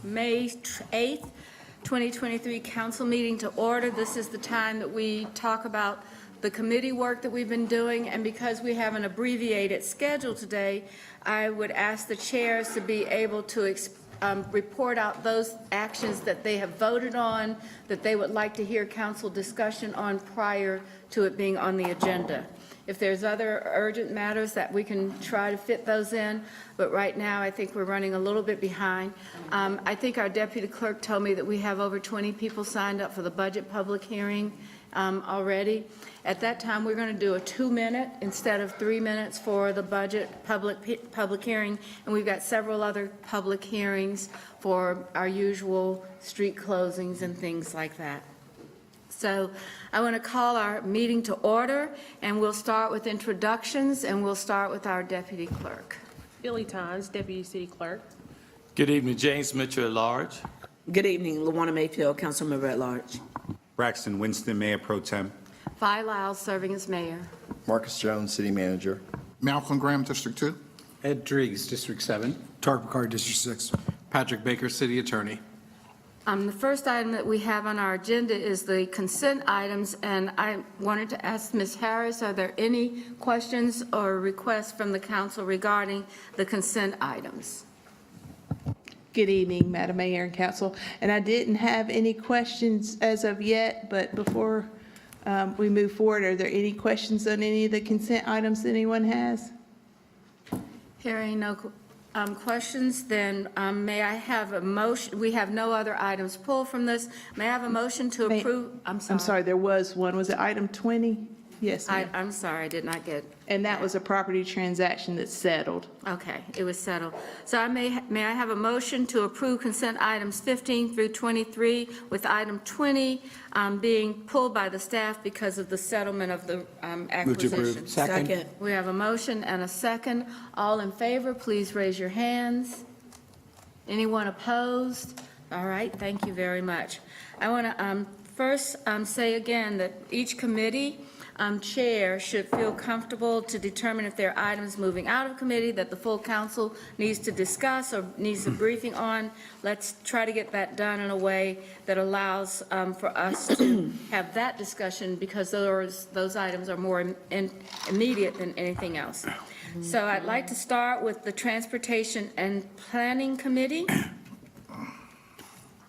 May 8th, 2023 council meeting to order. This is the time that we talk about the committee work that we've been doing, and because we have an abbreviated schedule today, I would ask the chairs to be able to report out those actions that they have voted on, that they would like to hear council discussion on prior to it being on the agenda. If there's other urgent matters that we can try to fit those in, but right now I think we're running a little bit behind. I think our deputy clerk told me that we have over 20 people signed up for the budget public hearing already. At that time, we're going to do a 2-minute instead of 3 minutes for the budget public hearing, and we've got several other public hearings for our usual street closings and things like that. So I want to call our meeting to order, and we'll start with introductions, and we'll start with our deputy clerk. Billy Tons, Deputy City Clerk. Good evening, James Mitchell at large. Good evening, Luana Mayfield, Council Member at Large. Braxton Winston, Mayor Pro Tem. Vi Lyles serving as mayor. Marcus Jones, City Manager. Malcolm Graham, District 2. Ed Driggs, District 7. Tarek Bakari, District 6. Patrick Baker, City Attorney. The first item that we have on our agenda is the consent items, and I wanted to ask Ms. Harris, are there any questions or requests from the council regarding the consent items? Good evening, Madam Mayor and Council. And I didn't have any questions as of yet, but before we move forward, are there any questions on any of the consent items that anyone has? Hearing no questions, then may I have a motion? We have no other items pulled from this. May I have a motion to approve? I'm sorry. There was one. Was it item 20? Yes, ma'am. I'm sorry, I did not get. And that was a property transaction that's settled. Okay, it was settled. So may I have a motion to approve consent items 15 through 23, with item 20 being pulled by the staff because of the settlement of the acquisition. Second. We have a motion and a second. All in favor, please raise your hands. Anyone opposed? All right, thank you very much. I want to first say again that each committee chair should feel comfortable to determine if there are items moving out of committee that the full council needs to discuss or needs a briefing on. Let's try to get that done in a way that allows for us to have that discussion, because those items are more immediate than anything else. So I'd like to start with the Transportation and Planning Committee.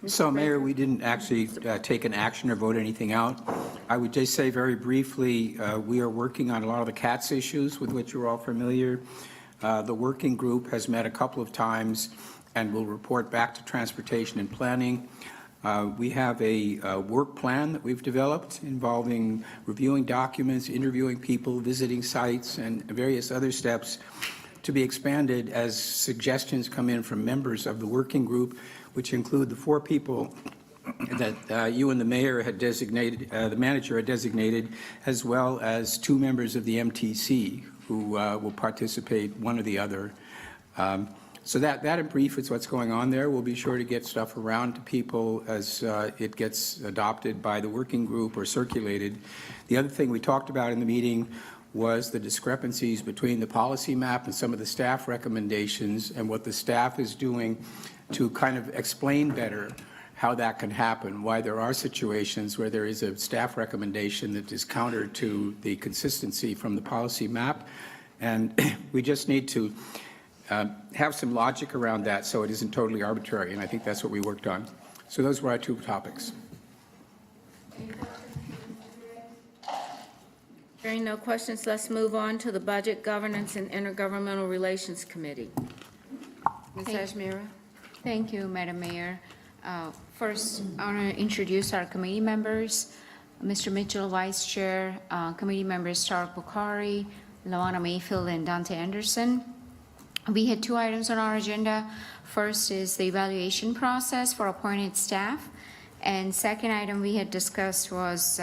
So, Mayor, we didn't actually take an action or vote anything out. I would just say very briefly, we are working on a lot of the CATS issues with which you're all familiar. The working group has met a couple of times and will report back to Transportation and Planning. We have a work plan that we've developed involving reviewing documents, interviewing people, visiting sites, and various other steps to be expanded as suggestions come in from members of the working group, which include the 4 people that you and the mayor had designated, the manager had designated, as well as 2 members of the MTC who will participate, one or the other. So that in brief is what's going on there. We'll be sure to get stuff around to people as it gets adopted by the working group or circulated. The other thing we talked about in the meeting was the discrepancies between the policy map and some of the staff recommendations, and what the staff is doing to kind of explain better how that can happen, why there are situations where there is a staff recommendation that is counter to the consistency from the policy map. And we just need to have some logic around that so it isn't totally arbitrary, and I think that's what we worked on. So those were our 2 topics. Hearing no questions, let's move on to the Budget, Governance, and Intergovernmental Relations Committee. Ms. Ashmira. Thank you, Madam Mayor. First, I want to introduce our committee members. Mr. Mitchell, Vice Chair, committee members Tarek Bakari, Luana Mayfield, and Dante Anderson. We had 2 items on our agenda. First is the evaluation process for appointed staff, and second item we had discussed was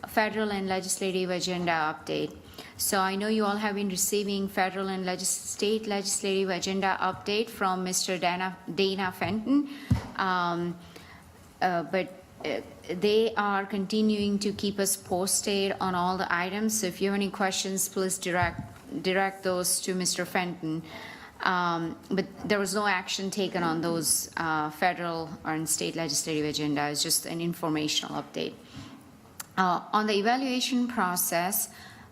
federal and legislative agenda update. So I know you all have been receiving federal and state legislative agenda update from Mr. Dana Fenton, but they are continuing to keep us posted on all the items. So if you have any questions, please direct those to Mr. Fenton. But there was no action taken on those federal or state legislative agenda. It's just an informational update. On the evaluation process,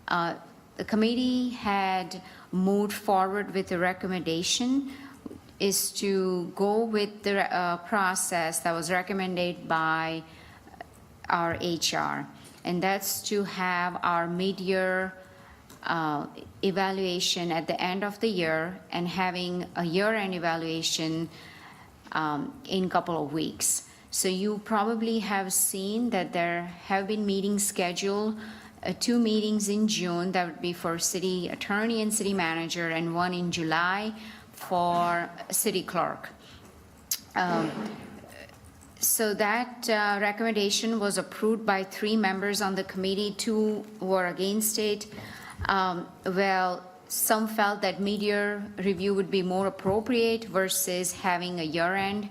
the committee had moved forward with a recommendation is to go with the process that was recommended by our HR, and that's to have our mid-year evaluation at the end of the year and having a year-end evaluation in a couple of weeks. So you probably have seen that there have been meetings scheduled, 2 meetings in June, that would be for city attorney and city manager, and 1 in July for city clerk. So that recommendation was approved by 3 members on the committee, 2 were against it. Well, some felt that mid-year review would be more appropriate versus having a year-end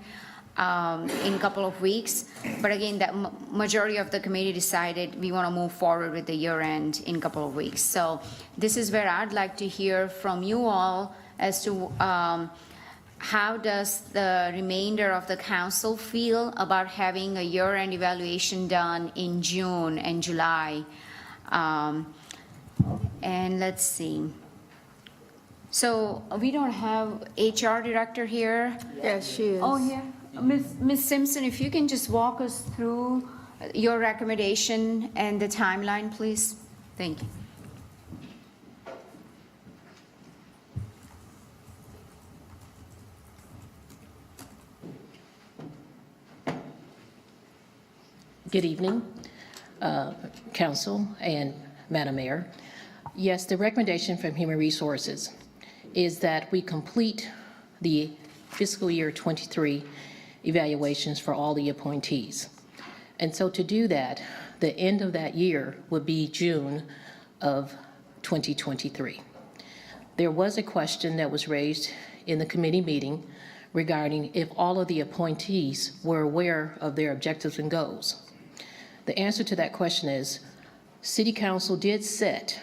in a couple of weeks. But again, that majority of the committee decided we want to move forward with the year-end in a couple of weeks. So this is where I'd like to hear from you all as to how does the remainder of the council feel about having a year-end evaluation done in June and July? And let's see. So we don't have HR director here. Yes, she is. Oh, yeah. Ms. Simpson, if you can just walk us through your recommendation and the timeline, please. Thank you. Good evening, Council and Madam Mayor. Yes, the recommendation from Human Resources is that we complete the fiscal year 23 evaluations for all the appointees. And so to do that, the end of that year would be June of 2023. There was a question that was raised in the committee meeting regarding if all of the appointees were aware of their objectives and goals. The answer to that question is City Council did set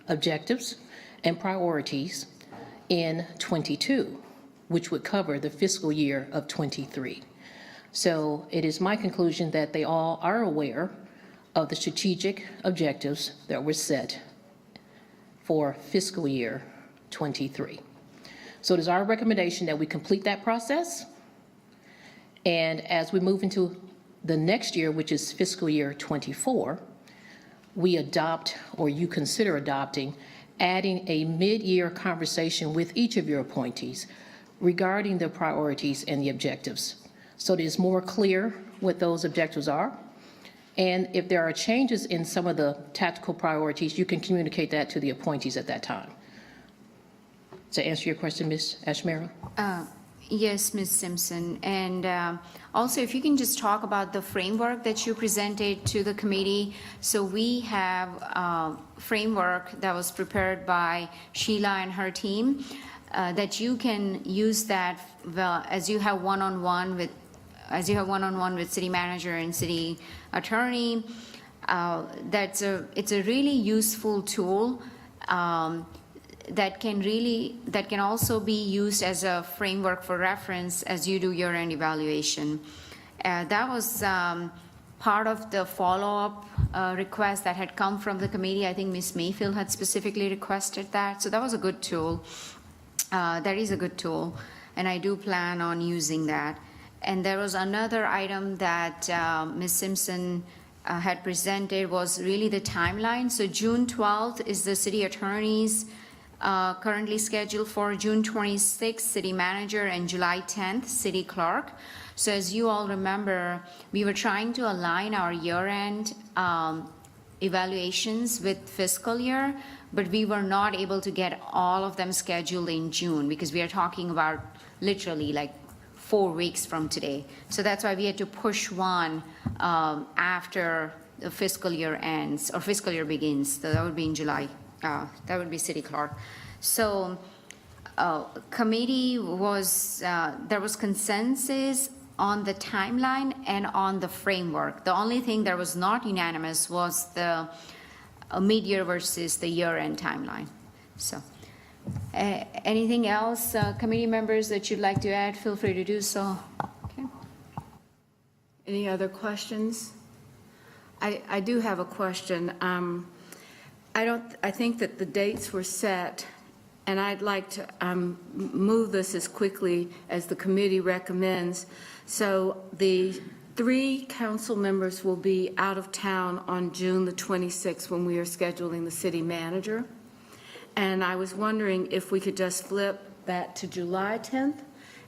objectives and priorities in 22, which would cover the fiscal year of 23. So it is my conclusion that they all are aware of the strategic objectives that were set for fiscal year 23. So it is our recommendation that we complete that process. And as we move into the next year, which is fiscal year 24, we adopt, or you consider adopting, adding a mid-year conversation with each of your appointees regarding the priorities and the objectives. So it is more clear what those objectives are. And if there are changes in some of the tactical priorities, you can communicate that to the appointees at that time. To answer your question, Ms. Ashmera? Yes, Ms. Simpson. And also, if you can just talk about the framework that you presented to the committee. So we have a framework that was prepared by Sheila and her team that you can use that as you have one-on-one with city manager and city attorney. It's a really useful tool that can also be used as a framework for reference as you do your end evaluation. That was part of the follow-up request that had come from the committee. I think Ms. Mayfield had specifically requested that. So that was a good tool. That is a good tool, and I do plan on using that. And there was another item that Ms. Simpson had presented was really the timeline. So June 12th is the city attorney's currently scheduled for, June 26th, city manager, and July 10th, city clerk. So as you all remember, we were trying to align our year-end evaluations with fiscal year, but we were not able to get all of them scheduled in June because we are talking about literally like 4 weeks from today. So that's why we had to push one after the fiscal year ends or fiscal year begins. So that would be in July. That would be city clerk. So committee was, there was consensus on the timeline and on the framework. The only thing that was not unanimous was the mid-year versus the year-end timeline. So, Anything else, committee members, that you'd like to add? Feel free to do so. Okay. Any other questions? I do have a question. I think that the dates were set, and I'd like to move this as quickly as the committee recommends. So the 3 council members will be out of town on June the 26th when we are scheduling the city manager. And I was wondering if we could just flip that to July 10th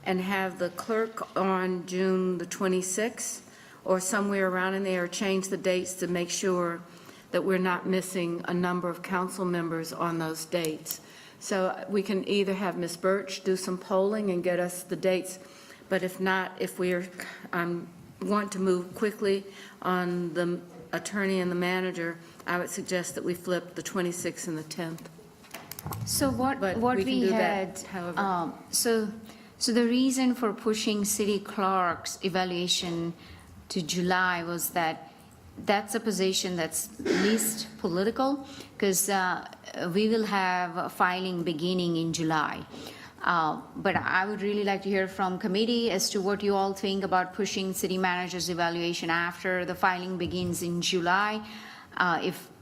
and have the clerk on June the 26th or somewhere around in there, or change the dates to make sure that we're not missing a number of council members on those dates. So we can either have Ms. Birch do some polling and get us the dates, but if not, if we want to move quickly on the attorney and the manager, I would suggest that we flip the 26th and the 10th. So what But what we can we do had, that, however. so the reason for pushing city clerk's evaluation to July was that that's a position that's least political, because we will have a filing beginning in July. But I would really like to hear from committee as to what you all think about pushing city manager's evaluation after the filing begins in July.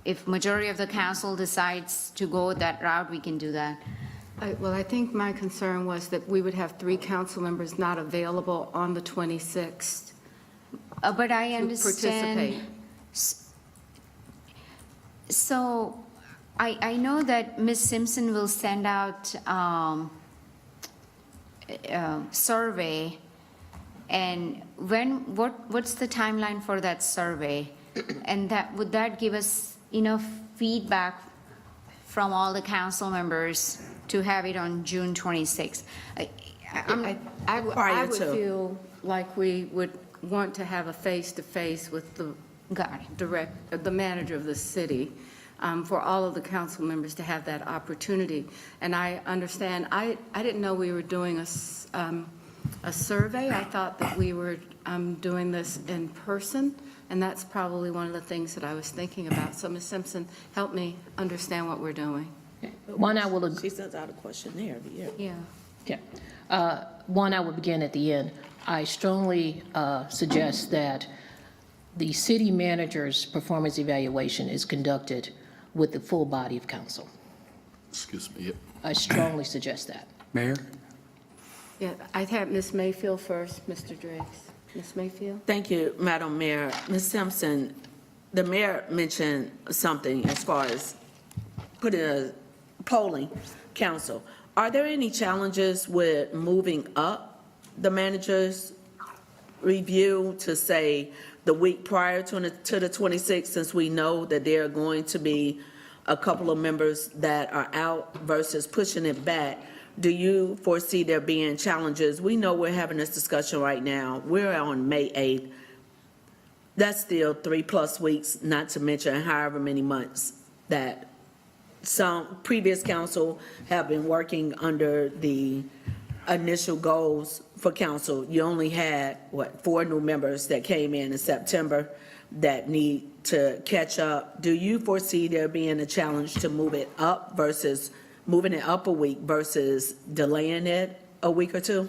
If majority of the council decides to go that route, we can do that. Well, I think my concern was that we would have 3 council members not available on the 26th. But I To understand. participate. So I know that Ms. Simpson will send out survey, and what's the timeline for that survey? And would that give us enough feedback from all the council members to have it on June 26th? I would to. feel like we would want to have a face-to-face with the Got it. the manager of the city, for all of the council members to have that opportunity. And I understand, I didn't know we were doing a survey. I thought that we were doing this in person, and that's probably one of the things that I was thinking about. So Ms. Simpson, help me understand what we're doing. One, I will, She sends out a questionnaire every year. Yeah. one, I will begin at the end. I strongly suggest that the city manager's performance evaluation is conducted with the full body of council. Excuse me. I strongly suggest that. Mayor? Yeah, I'd have Ms. Mayfield first, Mr. Driggs. Ms. Mayfield? Thank you, Madam Mayor. Ms. Simpson, the mayor mentioned something as far as putting a polling council. Are there any challenges with moving up the manager's review to, say, the week prior to the 26th, since we know that there are going to be a couple of members that are out, versus pushing it back? Do you foresee there being challenges? We know we're having this discussion right now. We're on May 8th. That's still 3+ weeks, not to mention however many months that some previous council have been working under the initial goals for council. You only had, 4 new members that came in September that need to catch up. Do you foresee there being a challenge to move it up versus moving it up a week versus delaying it a week or two?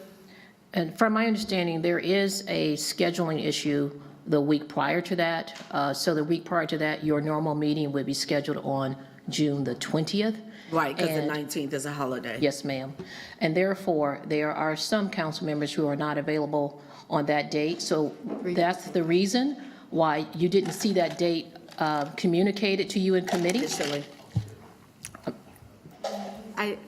And from my understanding, there is a scheduling issue the week prior to that. So the week prior to that, your normal meeting would be scheduled on June the 20th. Right, because the And- 19th is a holiday. Yes, ma'am. And therefore, there are some council members who are not available on that date. So that's the reason why you didn't see that date communicated to you in committee. Initially.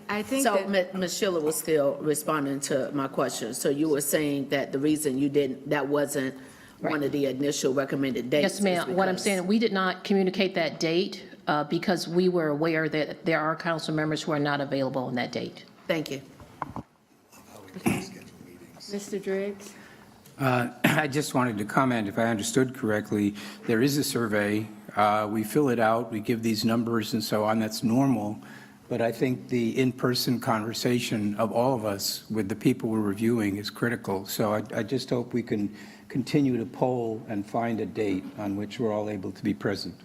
I think So that, Ms. Sheila was still responding to my question. So you were saying that the reason you didn't, that wasn't one of the initial recommended dates? Yes, ma'am. is What I'm because- saying, we did not communicate that date because we were aware that there are council members who are not available on that date. Thank you. Mr. Driggs? I just wanted to comment, if I understood correctly, there is a survey. We fill it out, we give these numbers and so on, that's normal. But I think the in-person conversation of all of us with the people we're reviewing is critical. So I just hope we can continue to poll and find a date on which we're all able to be present.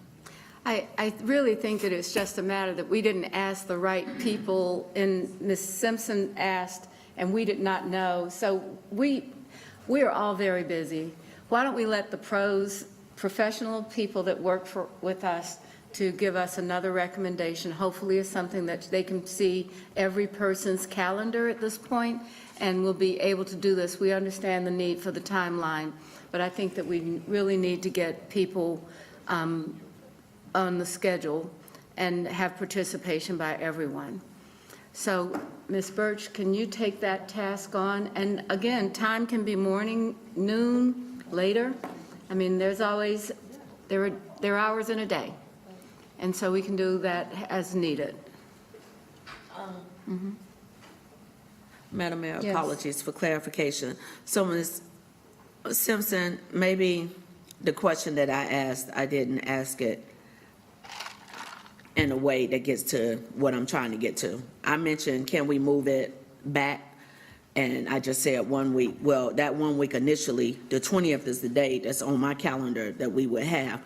I really think that it's just a matter that we didn't ask the right people, and Ms. Simpson asked, and we did not know. So we are all very busy. Why don't we let the professional people that work with us to give us another recommendation? Hopefully it's something that they can see every person's calendar at this point, and we'll be able to do this. We understand the need for the timeline, but I think that we really need to get people on the schedule and have participation by everyone. So, Ms. Birch, can you take that task on? And again, time can be morning, noon, later. I mean, there's always, there are hours in a day. And so we can do that as needed. Madam Mayor, Yes. apologies for clarification. So, Ms. Simpson, maybe the question that I asked, I didn't ask it in a way that gets to what I'm trying to get to. I mentioned, can we move it back? And I just said 1 week. Well, that 1 week initially, the 20th is the day that's on my calendar that we would have,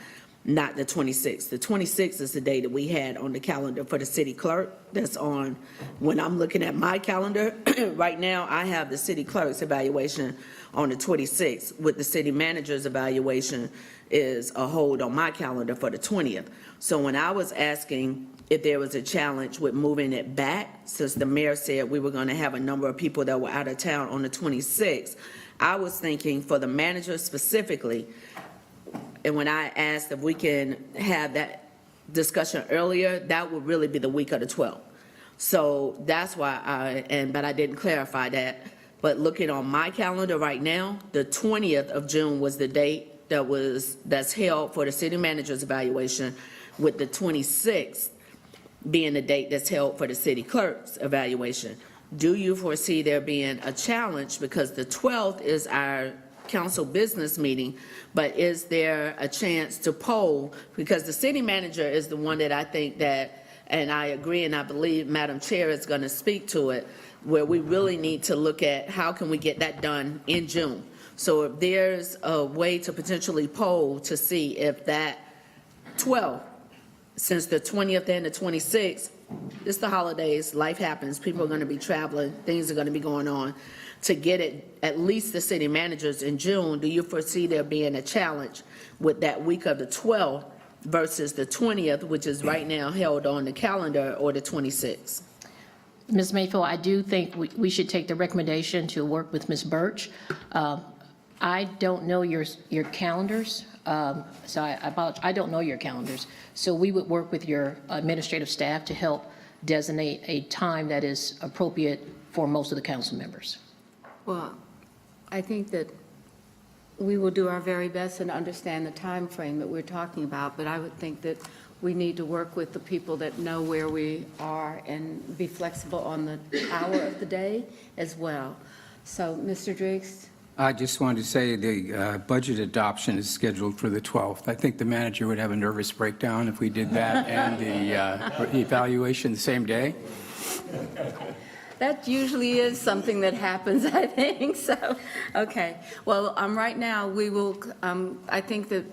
not the 26th. The 26th is the day that we had on the calendar for the city clerk. That's on, when I'm looking at my calendar, right now, I have the city clerk's evaluation on the 26th, with the city manager's evaluation is a hold on my calendar for the 20th. So when I was asking if there was a challenge with moving it back, since the mayor said we were going to have a number of people that were out of town on the 26th, I was thinking for the manager specifically, and when I asked if we can have that discussion earlier, that would really be the week of the 12th. So that's why but I didn't clarify that. But looking on my calendar right now, the 20th of June was the date that's held for the city manager's evaluation, with the 26th being the date that's held for the city clerk's evaluation. Do you foresee there being a challenge, because the 12th is our council business meeting, but is there a chance to poll? Because the city manager is the one that I think that, and I agree, and I believe Madam Chair is going to speak to it, where we really need to look at how can we get that done in June. So if there's a way to potentially poll to see if that 12th, since the 20th and the 26th, it's the holidays, life happens, people are going to be traveling, things are going to be going on, to get it, at least the city managers in June, do you foresee there being a challenge with that week of the 12th versus the 20th, which is right now held on the calendar, or the 26th? Ms. Mayfield, I do think we should take the recommendation to work with Ms. Birch. I don't know your calendars, so I don't know your calendars. So we would work with your administrative staff to help designate a time that is appropriate for most of the council members. Well, I think that we will do our very best and understand the time frame that we're talking about, but I would think that we need to work with the people that know where we are and be flexible on the hour of the day as well. So, Mr. Driggs? I just wanted to say the budget adoption is scheduled for the 12th. I think the manager would have a nervous breakdown if we did that and the evaluation the same day. That usually is something that happens, I think, so, okay. Well, right now, we will, I think that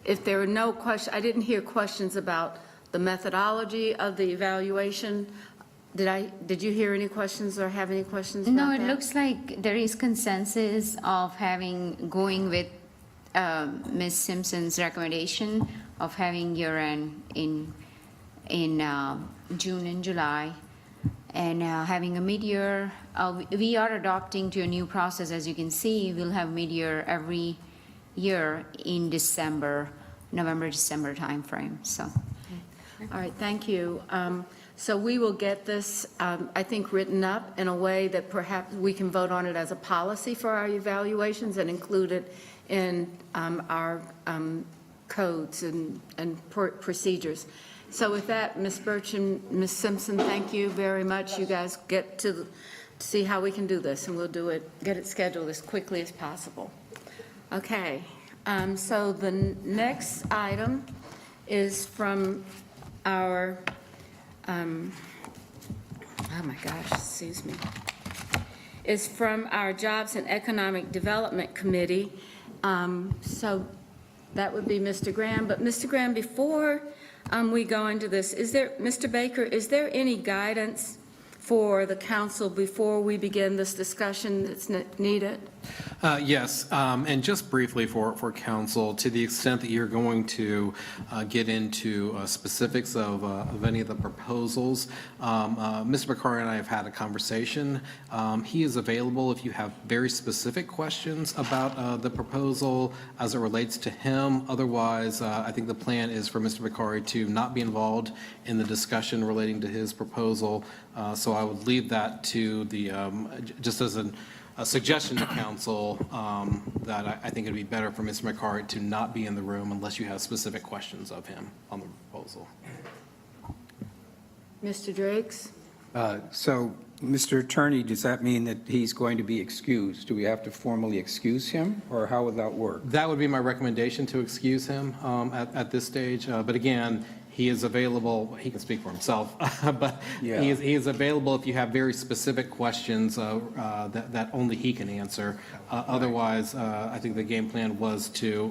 if there are no questions, I didn't hear questions about the methodology of the evaluation. Did you hear any questions or have any questions about No, that? it looks like there is consensus of going with Ms. Simpson's recommendation of having year-end in June and July, and having a mid-year. We are adopting to a new process. As you can see, we'll have mid-year every year in November, December timeframe, so. All right, thank you. So we will get this, I think, written up in a way that perhaps we can vote on it as a policy for our evaluations and include it in our codes and procedures. So with that, Ms. Birch and Ms. Simpson, thank you very much. You guys get to see how we can do this, and we'll get it scheduled as quickly as possible. Okay, so the next item is from our, oh my gosh, excuse me, is from our Jobs and Economic Development Committee. So that would be Mr. Graham. But Mr. Graham, before we go into this, is there, Mr. Baker, is there any guidance for the council before we begin this discussion that's needed? Yes, and just briefly for council, to the extent that you're going to get into specifics of any of the proposals, Mr. McCarry and I have had a conversation. He is available if you have very specific questions about the proposal as it relates to him. Otherwise, I think the plan is for Mr. McCarry to not be involved in the discussion relating to his proposal. So I would leave that to the, just as a suggestion to council, that I think it'd be better for Mr. McCarry to not be in the room unless you have specific questions of him on the proposal. Mr. Drakes? So, Mr. Attorney, does that mean that he's going to be excused? Do we have to formally excuse him, or how would that work? That would be my recommendation, to excuse him at this stage. But again, he is available, he can speak for himself, but Yeah. he is available if you have very specific questions that only he can answer. Otherwise, I think the game plan was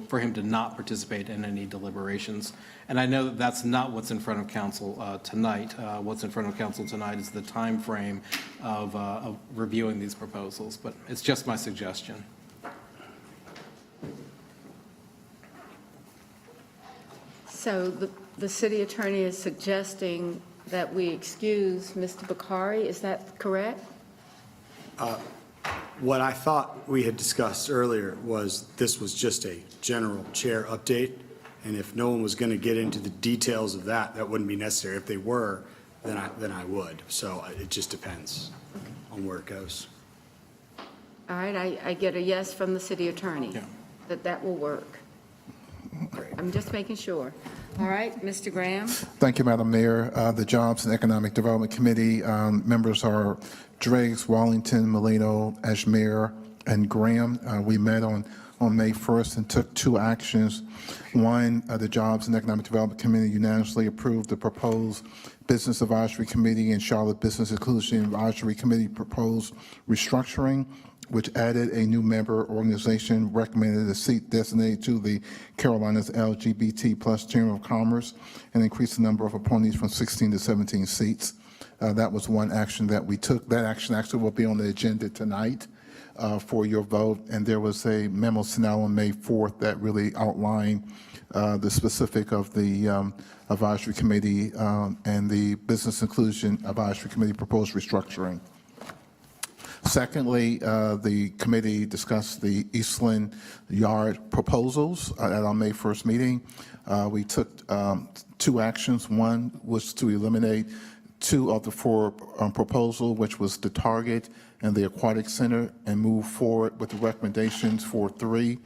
for him to not participate in any deliberations. And I know that that's not what's in front of council tonight. What's in front of council tonight is the time frame of reviewing these proposals, but it's just my suggestion. So the city attorney is suggesting that we excuse Mr. Bakari, is that correct? What I thought we had discussed earlier was this was just a general chair update, and if no one was going to get into the details of that, that wouldn't be necessary. If they were, then I would. So it just depends on where it goes. All right, I get a yes from the city attorney, Yeah. that will work. I'm just making sure. All right, Mr. Graham? Thank you, Madam Mayor. The Jobs and Economic Development Committee members are Driggs, Wallington, Molino, Ashmere, and Graham. We met on May 1st and took two actions. One, the Jobs and Economic Development Committee unanimously approved the proposed Business Advisory Committee and Charlotte Business Inclusion Advisory Committee proposed restructuring, which added a new member organization, recommended a seat designated to the Carolinas LGBT+ Chamber of Commerce, and increased the number of appointees from 16 to 17 seats. That was one action that we took. That action actually will be on the agenda tonight for your vote. And there was a memo sent out on May 4th that really outlined the specific of the advisory committee and the Business Inclusion Advisory Committee proposed restructuring. Secondly, the committee discussed the Eastland Yard proposals at our May 1st meeting. We took two actions. One was to eliminate two of the four proposals, which was the Target and the Aquatic Center, and move forward with the recommendations for three.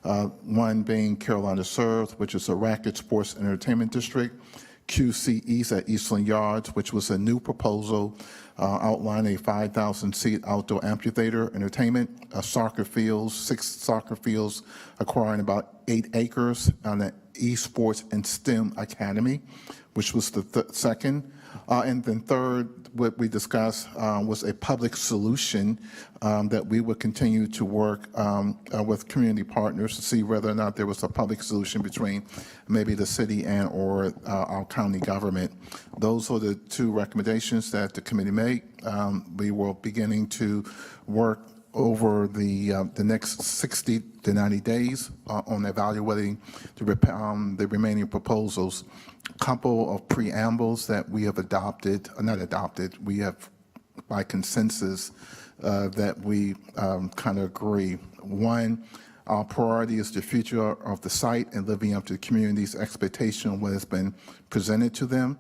One being Carolina Served, which is a racket sports and entertainment district. QC East at Eastland Yards, which was a new proposal outlining a 5,000-seat outdoor amphitheater entertainment, soccer fields, 6 soccer fields acquiring about 8 acres on the Esports and STEM Academy, which was the second. And then third, what we discussed was a public solution that we would continue to work with community partners to see whether or not there was a public solution between maybe the city and or our county government. Those are the two recommendations that the committee made. We were beginning to work over the next 60 to 90 days on evaluating the remaining proposals. Couple of preambles that we have adopted, not adopted, we have by consensus that we kind of agree. One, our priority is the future of the site and living up to the community's expectation of what has been presented to them.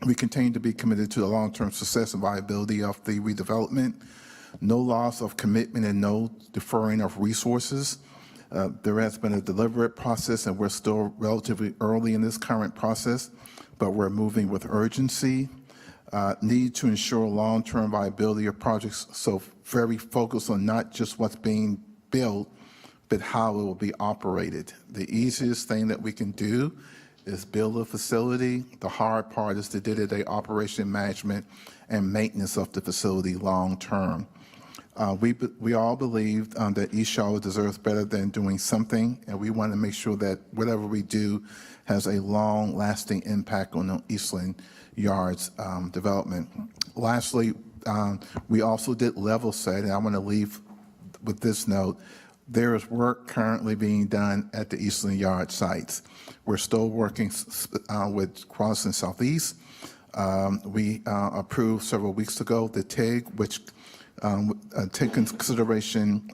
We continue to be committed to the long-term success and viability of the redevelopment. No loss of commitment and no deferring of resources. There has been a deliberate process, and we're still relatively early in this current process, but we're moving with urgency. Need to ensure long-term viability of projects, so very focused on not just what's being built, but how it will be operated. The easiest thing that we can do is build a facility. The hard part is the day-to-day operation management and maintenance of the facility long-term. We all believe that East Charlotte deserves better than doing something, and we want to make sure that whatever we do has a long-lasting impact on the Eastland Yards development. Lastly, we also did level set, and I want to leave with this note. There is work currently being done at the Eastland Yard sites. We're still working with Crossing Southeast. We approved several weeks ago the TIG, which take into consideration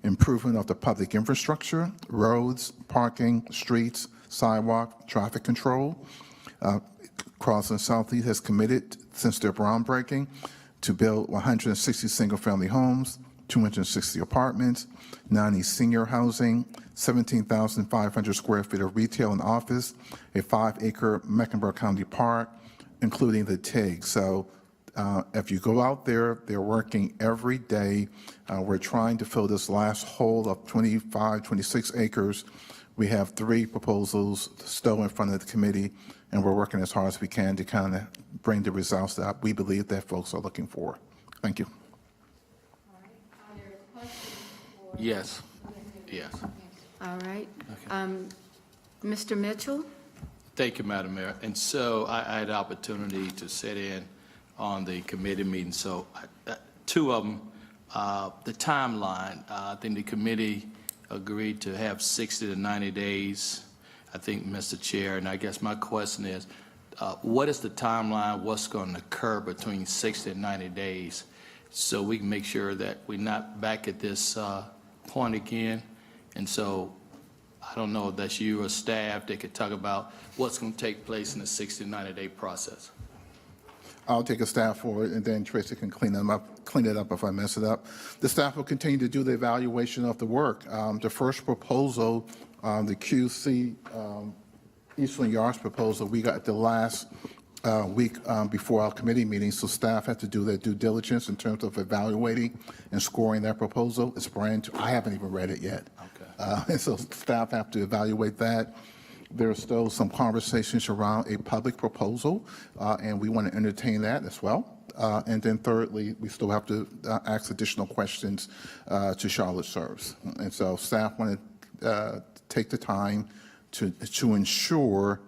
improvement of the public infrastructure, roads, parking, streets, sidewalk, traffic control. Crossing Southeast has committed since their groundbreaking to build 160 single-family homes, 260 apartments, 90 senior housing, 17,500 square feet of retail and office, a 5-acre Mecklenburg County park, including the TIG. So if you go out there, they're working every day. We're trying to fill this last hole of 25, 26 acres. We have 3 proposals still in front of the committee, and we're working as hard as we can to kind of bring the results that we believe that folks are looking for. Thank you. Yes, yes. All right. Mr. Mitchell? Thank you, Madam Mayor. And so I had the opportunity to sit in on the committee meeting. So 2 of them, the timeline, I think the committee agreed to have 60 to 90 days, I think, Mr. Chair. And I guess my question is, what is the timeline? What's going to occur between 60 and 90 days so we can make sure that we're not back at this point again? And so I don't know if that's you or staff that could talk about what's going to take place in the 60 to 90-day process. I'll take a staff forward, and then Tracy can clean it up if I mess it up. The staff will continue to do the evaluation of the work. The first proposal, the QC Eastland Yards proposal, we got the last week before our committee meeting, so staff had to do their due diligence in terms of evaluating and scoring that proposal. It's brand new. I haven't even read it yet. Okay. And so staff have to evaluate that. There are still some conversations around a public proposal, and we want to entertain that as well. And then thirdly, we still have to ask additional questions to Charlotte Serves. And so staff want to take the time to ensure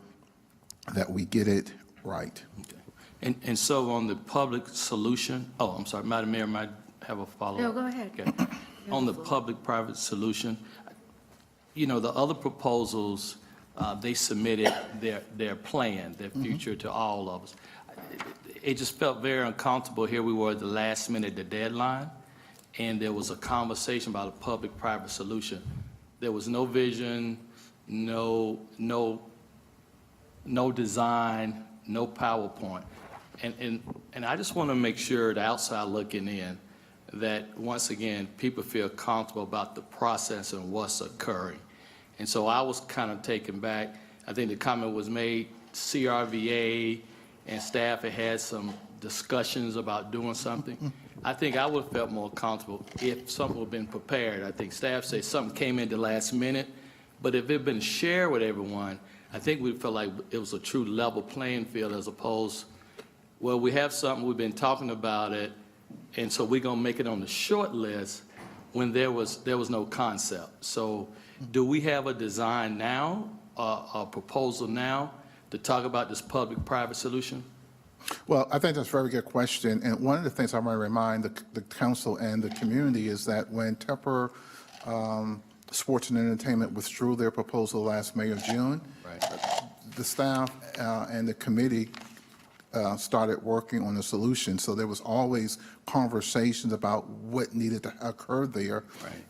that we get it right. Okay. And so on the public solution, oh, I'm sorry, Madam Mayor, might have a follow-up. No, go ahead. Okay. On the public-private solution, you know, the other proposals, they submitted their plan, their future to all of us. It just felt very uncomfortable. Here we were at the last minute, the deadline, and there was a conversation about a public-private solution. There was no vision, no design, no PowerPoint. And I just want to make sure, the outside looking in, that once again, people feel comfortable about the process and what's occurring. And so I was kind of taken back. I think the comment was made, CRVA and staff had some discussions about doing something. I think I would have felt more comfortable if something would have been prepared. I think staff said something came in the last minute, but if it had been shared with everyone, I think we felt like it was a true level playing field as opposed, well, we have something, we've been talking about it, and so we're gonna make it on the short list when there was no concept. So do we have a design now, a proposal now to talk about this public-private solution? Well, I think that's a very good question. And one of the things I want to remind the council and the community is that when Tepper Sports and Entertainment withdrew their proposal last May or June, the staff and the committee started working on a solution. So there was always conversations about what needed to occur there,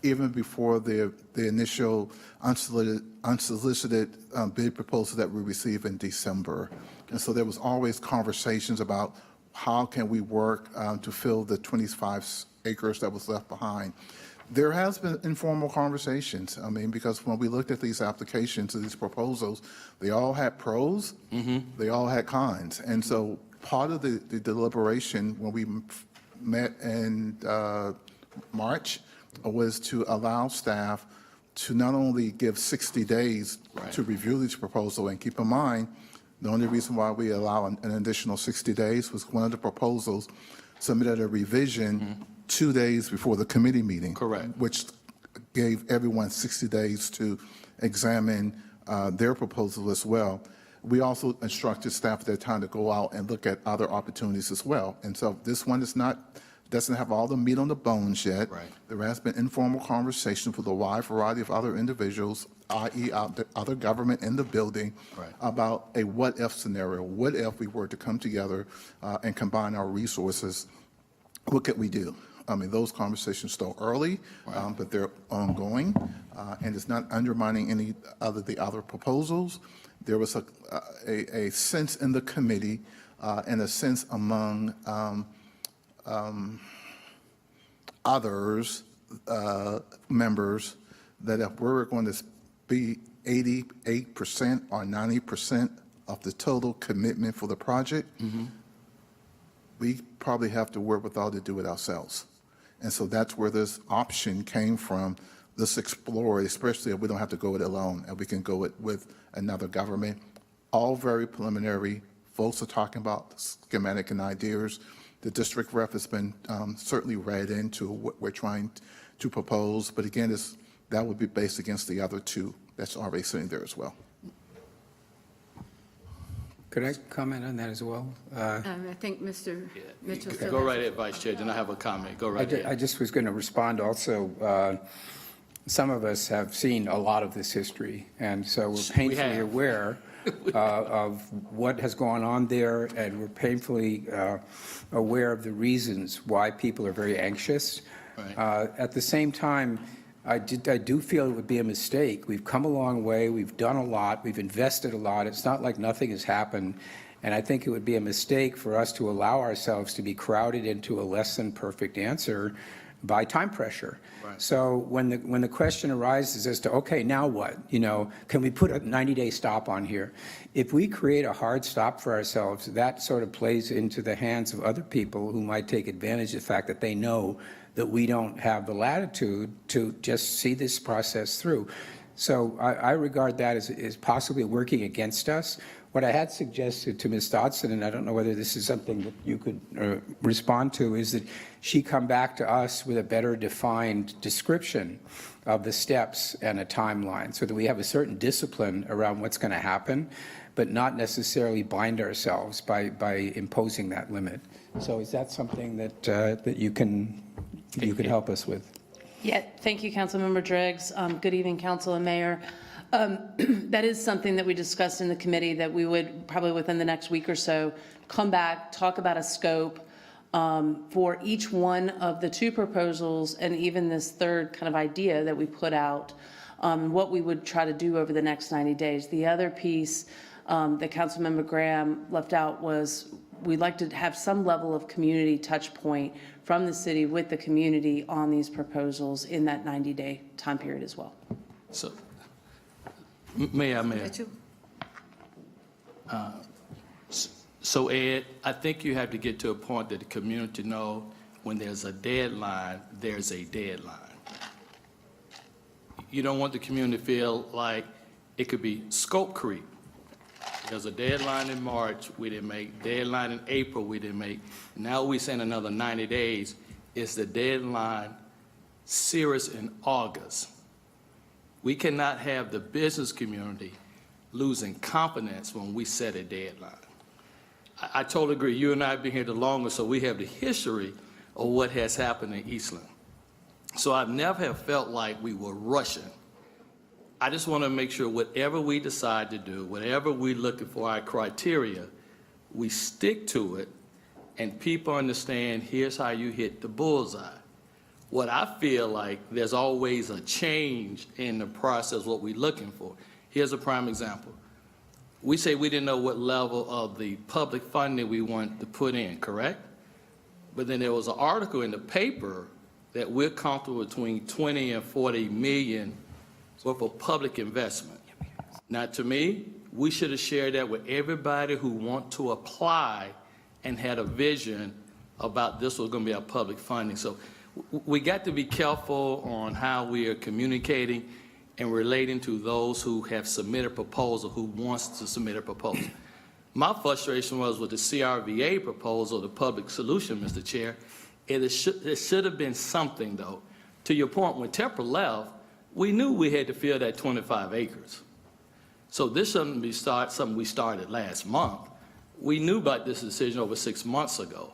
even before the initial unsolicited bid proposal that we received in December. And so there was always conversations about how can we work to fill the 25 acres that was left behind. There has been informal conversations. I mean, because when we looked at these applications, these proposals, they all had pros, they all had cons. And so part of the deliberation when we met in March was to allow staff to not only give 60 days to review each proposal, and keep in mind, the only reason why we allow an additional 60 days was one of the proposals submitted a revision 2 days before the committee meeting. Correct. Which gave everyone 60 days to examine their proposal as well. We also instructed staff at that time to go out and look at other opportunities as well. And so this one doesn't have all the meat on the bones yet. Right. There has been informal conversations with a wide variety of other individuals, i.e. other government in the building, Right. about a what-if scenario. What if we were to come together and combine our resources? What could we do? I mean, those conversations still early, but they're ongoing, and it's not undermining any of the other proposals. There was a sense in the committee and a sense among others, members, that if we're going to be 88% or 90% of the total commitment for the project, we probably have to work with all to do it ourselves. And so that's where this option came from. Let's explore it, especially if we don't have to go it alone, and we can go it with another government. All very preliminary. Folks are talking about schematic and ideas. The district rep has been certainly read into what we're trying to propose, but again, that would be based against the other two that's already sitting there as well. Could I comment on that as well? I think Mr. Mitchell still Go has- right ahead, Vice Chair, then I have a comment. Go right I ahead. just was going to respond also. Some of us have seen a lot of this history, and so we're painfully have. aware of what has gone on there, and we're painfully aware of the reasons why people are very anxious. Right. At the same time, I do feel it would be a mistake. We've come a long way. We've done a lot. We've invested a lot. It's not like nothing has happened. And I think it would be a mistake for us to allow ourselves to be crowded into a less than perfect answer by time pressure. Right. So when the question arises as to, okay, now what? You know, can we put a 90-day stop on here? If we create a hard stop for ourselves, that sort of plays into the hands of other people who might take advantage of the fact that they know that we don't have the latitude to just see this process through. So I regard that as possibly working against us. What I had suggested to Ms. Dodson, and I don't know whether this is something that you could respond to, is that she come back to us with a better defined description of the steps and a timeline so that we have a certain discipline around what's going to happen, but not necessarily bind ourselves by imposing that limit. So is that something that you can help us with? Yeah, thank you, Councilmember Driggs. Good evening, Council and Mayor. That is something that we discussed in the committee, that we would probably within the next week or so come back, talk about a scope for each one of the two proposals and even this third kind of idea that we put out, what we would try to do over the next 90 days. The other piece that Councilmember Graham left out was we'd like to have some level of community touch point from the city with the community on these proposals in that 90-day time period as well. So, Mayor. Mitchell? So Ed, I think you have to get to a point that the community know when there's a deadline, there's a deadline. You don't want the community to feel like it could be scope creep. There's a deadline in March, we didn't make. Deadline in April, we didn't make. Now we send another 90 days. Is the deadline serious in August? We cannot have the business community losing confidence when we set a deadline. I totally agree. You and I have been here the longest, so we have the history of what has happened in Eastland. So I've never have felt like we were rushing. I just want to make sure whatever we decide to do, whatever we're looking for our criteria, we stick to it and people understand here's how you hit the bullseye. What I feel like there's always a change in the process, what we're looking for. Here's a prime example. We say we didn't know what level of the public funding we wanted to put in, correct? But then there was an article in the paper that we're comfortable between 20 and 40 million worth of public investment. Now, to me, we should have shared that with everybody who want to apply and had a vision about this was going to be our public funding. So we got to be careful on how we are communicating and relating to those who have submitted a proposal, who wants to submit a proposal. My frustration was with the CRVA proposal, the public solution, Mr. Chair, It should have been something, though. To your point, when Tepper left, we knew we had to fill that 25 acres. So this shouldn't be something we started last month. We knew about this decision over 6 months ago.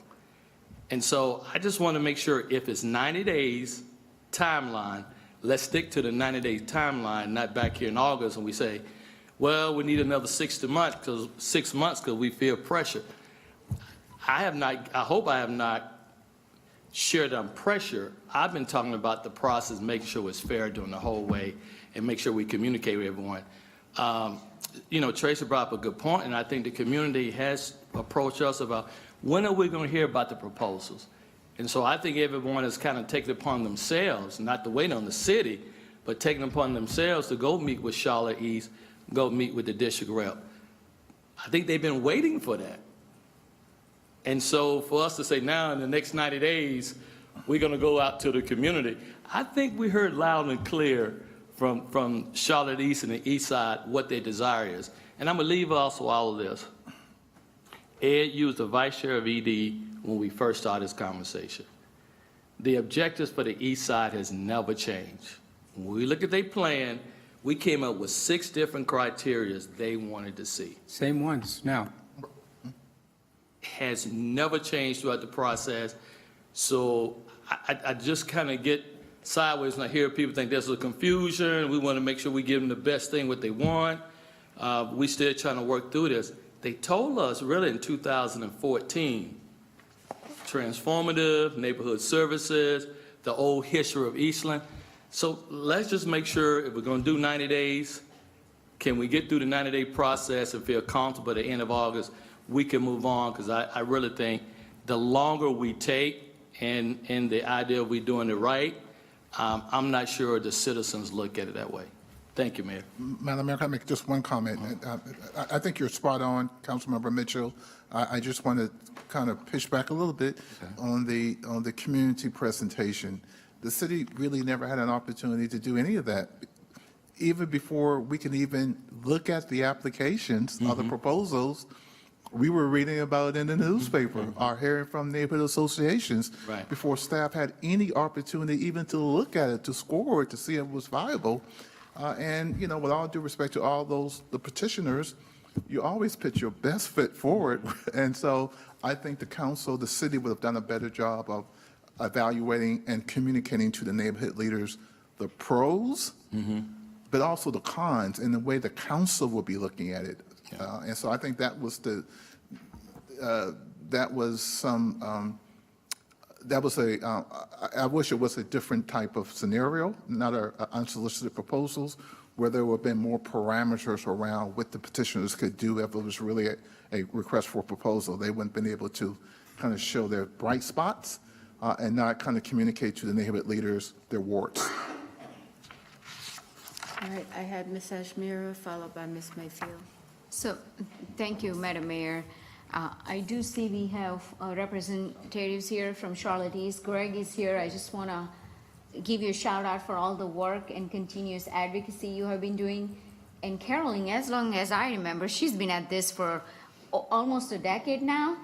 And so I just want to make sure if it's 90 days timeline, let's stick to the 90-day timeline, not back here in August and we say, well, we need another 6 months because we feel pressure. I hope I have not shared on pressure. I've been talking about the process, making sure it's fair during the whole way and make sure we communicate with everyone. Tracy brought up a good point, and I think the community has approached us about when are we going to hear about the proposals? And so I think everyone has kind of taken it upon themselves, not to wait on the city, but taken it upon themselves to go meet with Charlotte East, go meet with the district rep. I think they've been waiting for that. And so for us to say now in the next 90 days, we're going to go out to the community, I think we heard loud and clear from Charlotte East and the East Side what their desire is. And I'm going to leave also all of this. Ed used the vice chair of ED when we first started this conversation. The objectives for the East Side has never changed. When we look at their plan, we came up with 6 different criteria they wanted to see. Same ones now. Has never changed throughout the process. So I just kind of get sideways and I hear people think there's a confusion. We want to make sure we give them the best thing, what they want. We still trying to work through this. They told us really in 2014, transformative, neighborhood services, the old history of Eastland. So let's just make sure if we're going to do 90 days, can we get through the 90-day process and feel comfortable at the end of August, we can move on, because I really think the longer we take and the idea of we doing it right, I'm not sure the citizens look at it that way. Thank you, Mayor. Madam Mayor, can I make just one comment? I think you're spot on, Councilmember Mitchell. I just want to kind of push back a little bit on the community presentation. The city really never had an opportunity to do any of that. Even before we can even look at the applications of the proposals, we were reading about it in the newspaper, or hearing from neighborhood associations, before staff had any opportunity even to look at it, to score it, to see if it was viable. And, with all due respect to all the petitioners, you always put your best foot forward. And so I think the council, the city would have done a better job of evaluating and communicating to the neighborhood leaders the pros, but also the cons, and the way the council will be looking at it. And so I think that was I wish it was a different type of scenario, not unsolicited proposals, where there would have been more parameters around what the petitioners could do if it was really a request for a proposal. They wouldn't have been able to kind of show their bright spots and not kind of communicate to the neighborhood leaders their warts. All right, I had Ms. Ashmira, followed by Ms. Mayfield. So, thank you, Madam Mayor. I do see we have representatives here from Charlotte East. Greg is here. I just want to give you a shout out for all the work and continuous advocacy you have been doing. And Carolyn, as long as I remember, she's been at this for almost a decade now.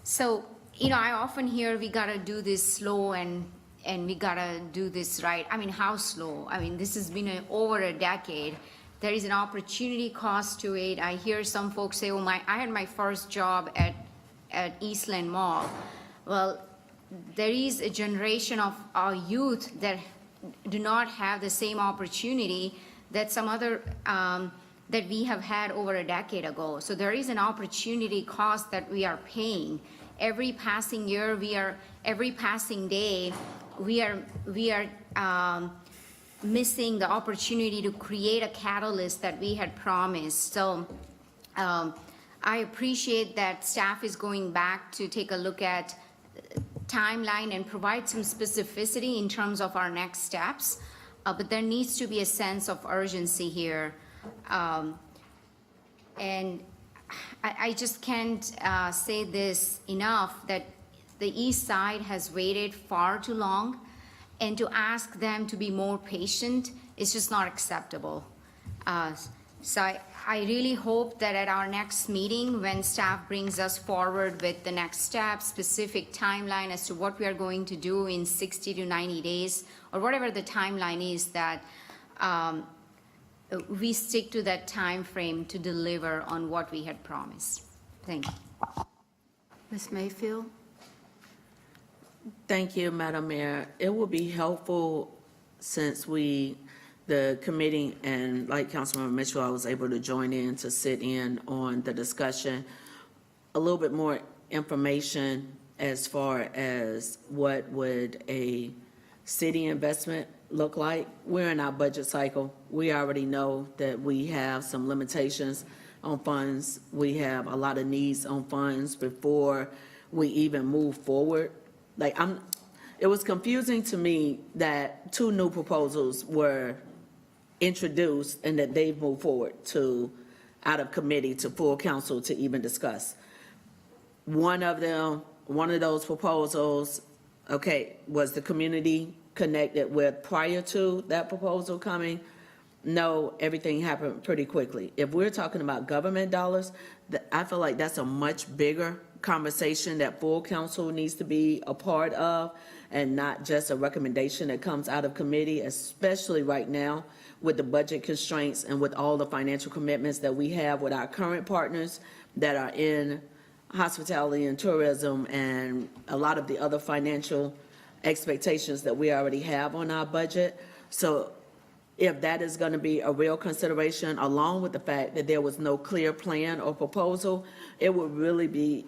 So, I often hear we got to do this slow and we got to do this right. I mean, how slow? I mean, this has been over a decade. There is an opportunity cost to it. I hear some folks say, I had my first job at Eastland Mall. Well, there is a generation of our youth that do not have the same opportunity that some other, that we have had over a decade ago. So there is an opportunity cost that we are paying. Every passing year, every passing day, we are missing the opportunity to create a catalyst that we had promised. So I appreciate that staff is going back to take a look at timeline and provide some specificity in terms of our next steps. But there needs to be a sense of urgency here. And I just can't say this enough, that the East Side has waited far too long. And to ask them to be more patient is just not acceptable. So I really hope that at our next meeting, when staff brings us forward with the next step, specific timeline as to what we are going to do in 60 to 90 days, or whatever the timeline is, that we stick to that time frame to deliver on what we had promised. Thank you. Ms. Mayfield? Thank you, Madam Mayor. It will be helpful since the committee, and like Councilmember Mitchell, I was able to join in to sit in on the discussion, a little bit more information as far as what would a city investment look like. We're in our budget cycle. We already know that we have some limitations on funds. We have a lot of needs on funds before we even move forward. It was confusing to me that 2 new proposals were introduced and that they've moved forward out of committee to full council to even discuss. One of those proposals, was the community connected with prior to that proposal coming? No, everything happened pretty quickly. If we're talking about government dollars, I feel like that's a much bigger conversation that full council needs to be a part of, and not just a recommendation that comes out of committee, especially right now with the budget constraints and with all the financial commitments that we have with our current partners that are in hospitality and tourism, and a lot of the other financial expectations that we already have on our budget. So if that is going to be a real consideration, along with the fact that there was no clear plan or proposal, it would really be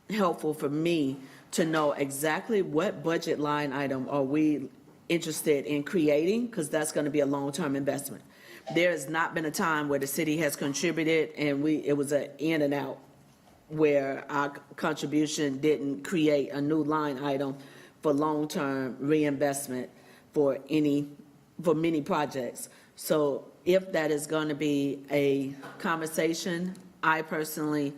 helpful for me to know exactly what budget line item are we interested in creating, because that's going to be a long-term investment. There has not been a time where the city has contributed and it was an in and out, where our contribution didn't create a new line item for long-term reinvestment for many projects. So if that is going to be a conversation, I personally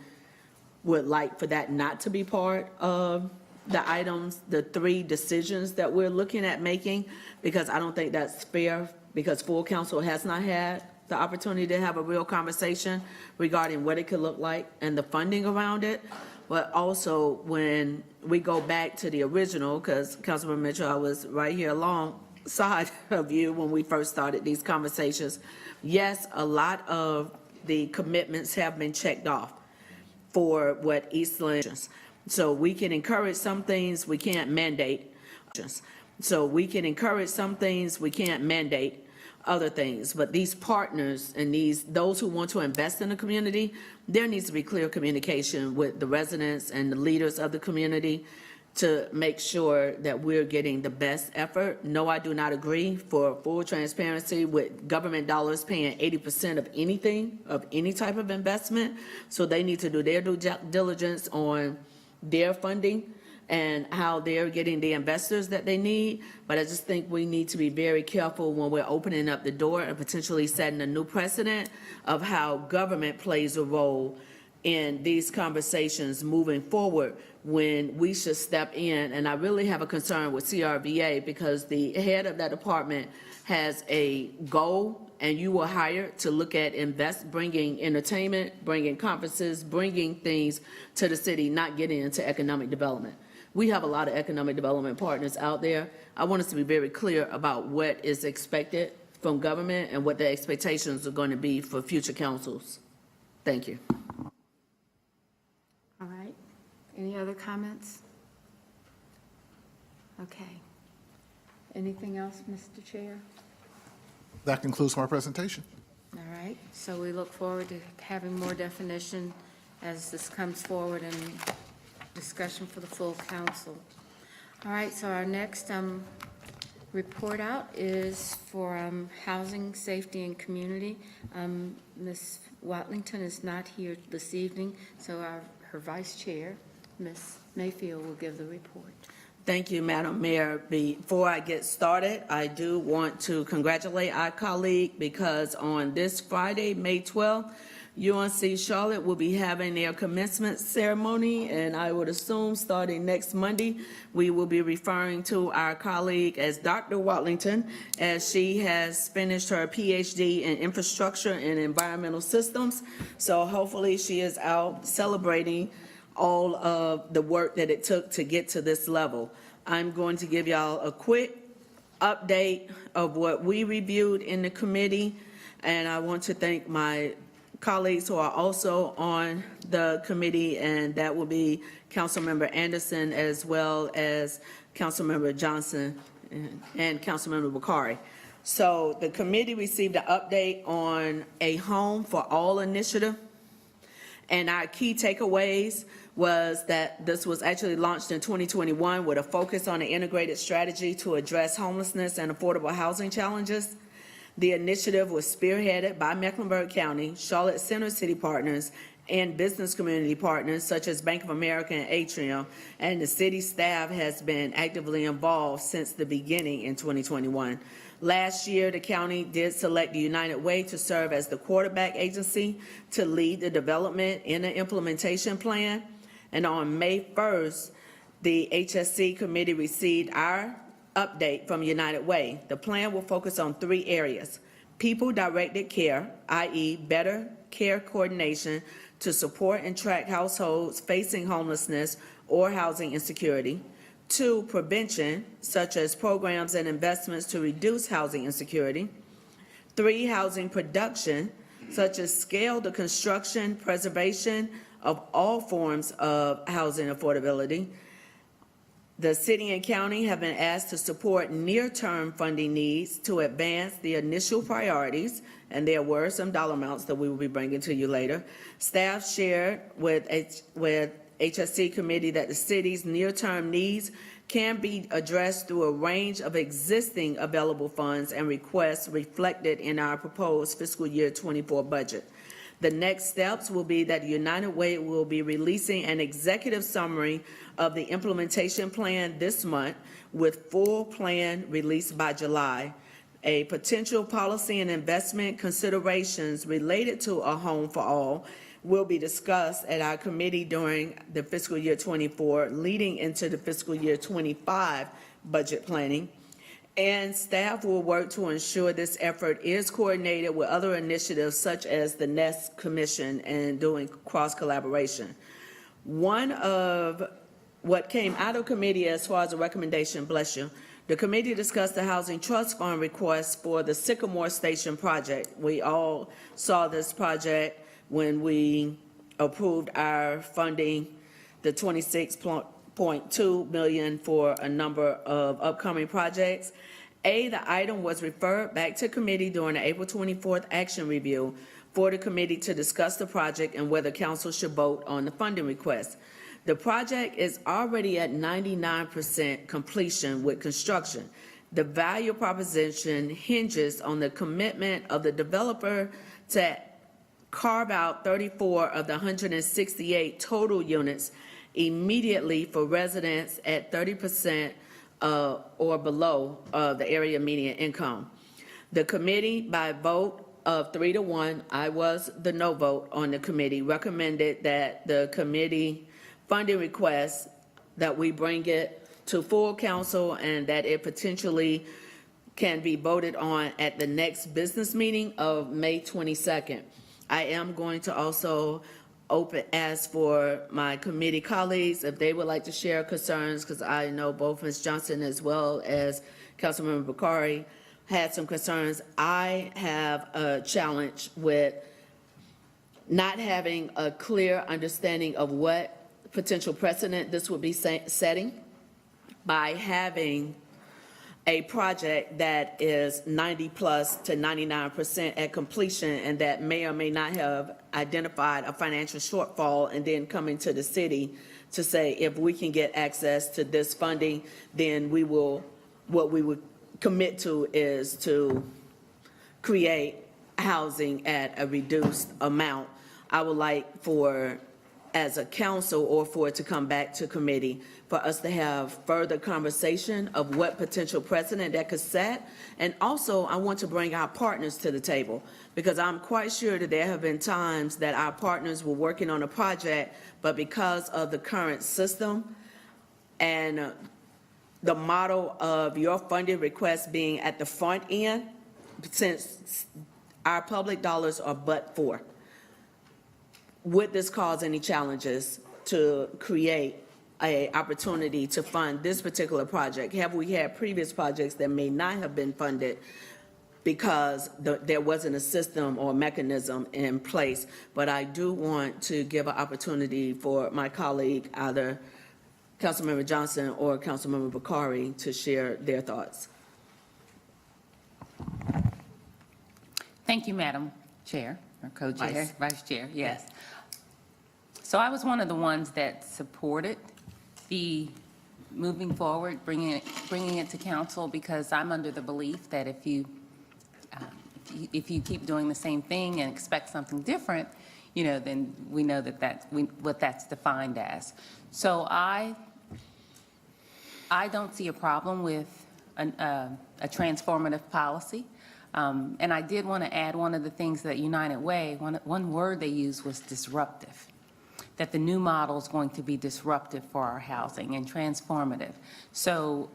would like for that not to be part of the items, the 3 decisions that we're looking at making, because I don't think that's fair, because full council has not had the opportunity to have a real conversation regarding what it could look like and the funding around it. But also, when we go back to the original, because Councilman Mitchell, I was right here alongside of you when we first started these conversations. Yes, a lot of the commitments have been checked off for what Eastland. So we can encourage some things, we can't mandate. So we can encourage some things, we can't mandate other things. But these partners and those who want to invest in the community, there needs to be clear communication with the residents and the leaders of the community to make sure that we're getting the best effort. No, I do not agree, for full transparency, with government dollars paying 80% of anything, of any type of investment. So they need to do their due diligence on their funding and how they're getting the investors that they need. But I just think we need to be very careful when we're opening up the door and potentially setting a new precedent of how government plays a role in these conversations moving forward, when we should step in. And I really have a concern with CRVA, because the head of that department has a goal, and you were hired to look at bringing entertainment, bringing conferences, bringing things to the city, not getting into economic development. We have a lot of economic development partners out there. I want us to be very clear about what is expected from government and what the expectations are going to be for future councils. Thank you. All right. Any other comments? Okay. Anything else, Mr. Chair? That concludes my presentation. All right. So we look forward to having more definition as this comes forward in discussion for the full council. All right. So our next report out is for housing, safety, and community. Ms. Watlington is not here this evening, so her vice chair, Ms. Mayfield, will give the report. Thank you, Madam Mayor. Before I get started, I do want to congratulate our colleague, because on this Friday, May 12th, UNC Charlotte will be having their commencement ceremony, and I would assume starting next Monday, we will be referring to our colleague as Dr. Watlington, as she has finished her PhD in infrastructure and environmental systems. So hopefully she is out celebrating all of the work that it took to get to this level. I'm going to give y'all a quick update of what we reviewed in the committee, and I want to thank my colleagues who are also on the committee, and that will be Councilmember Anderson as well as Councilmember Johnson and Councilmember Bakari. So the committee received an update on a Home for All initiative, and our key takeaways was that this was actually launched in 2021 with a focus on an integrated strategy to address homelessness and affordable housing challenges. The initiative was spearheaded by Mecklenburg County, Charlotte Center City Partners, and business community partners such as Bank of America and Atrium, and the city staff has been actively involved since the beginning in 2021. Last year, the county did select the United Way to serve as the quarterback agency to lead the development and the implementation plan. And on May 1st, the HSC committee received our update from United Way. The plan will focus on 3 areas: people-directed care, i.e. better care coordination to support and track households facing homelessness or housing insecurity; 2, prevention, such as programs and investments to reduce housing insecurity; 3, housing production, such as scale the construction, preservation of all forms of housing affordability. The city and county have been asked to support near-term funding needs to advance the initial priorities, and there were some dollar amounts that we will be bringing to you later. Staff shared with HSC committee that the city's near-term needs can be addressed through a range of existing available funds and requests reflected in our proposed fiscal year 24 budget. The next steps will be that United Way will be releasing an executive summary of the implementation plan this month, with full plan released by July. A potential policy and investment considerations related to a Home for All will be discussed at our committee during the fiscal year 24, leading into the fiscal year 25 budget planning. And staff will work to ensure this effort is coordinated with other initiatives such as the NEST Commission and doing cross-collaboration. One of what came out of committee as far as a recommendation, bless you, the committee discussed the Housing Trust Fund request for the Sycamore Station project. We all saw this project when we approved our funding, the $26.2 million for a number of upcoming projects. The item was referred back to committee during the April 24th action review for the committee to discuss the project and whether council should vote on the funding request. The project is already at 99% completion with construction. The value proposition hinges on the commitment of the developer to carve out 34 of the 168 total units immediately for residents at 30% or below the area median income. The committee, by vote of 3-1, I was the no vote on the committee, recommended that the committee funding request, that we bring it to full council and that it potentially can be voted on at the next business meeting of May 22nd. I am going to also ask for my committee colleagues if they would like to share concerns, because I know both Ms. Johnson as well as Councilmember Bakari had some concerns. I have a challenge with not having a clear understanding of what potential precedent this would be setting by having a project that is 90+ to 99% at completion and that may or may not have identified a financial shortfall, and then coming to the city to say, if we can get access to this funding, then we will, what we would commit to is to create housing at a reduced amount. I would like for, as a council or for it to come back to committee, for us to have further conversation of what potential precedent that could set. And also, I want to bring our partners to the table, because I'm quite sure that there have been times that our partners were working on a project, but because of the current system and the model of your funding request being at the front end, since our public dollars are but for, would this cause any challenges to create an opportunity to fund this particular project? Have we had previous projects that may not have been funded because there wasn't a system or mechanism in place? But I do want to give an opportunity for my colleague, either Councilmember Johnson or Councilmember Bakari, to share their thoughts. Thank you, Madam Chair, or Co-Chair, Vice Chair, yes. So I was one of the ones that supported the moving forward, bringing it to council, because I'm under the belief that if you keep doing the same thing and expect something different, then we know what that's defined as. So I don't see a problem with a transformative policy. And I did want to add one of the things that United Way, one word they used was disruptive, that the new model is going to be disruptive for our housing and transformative. So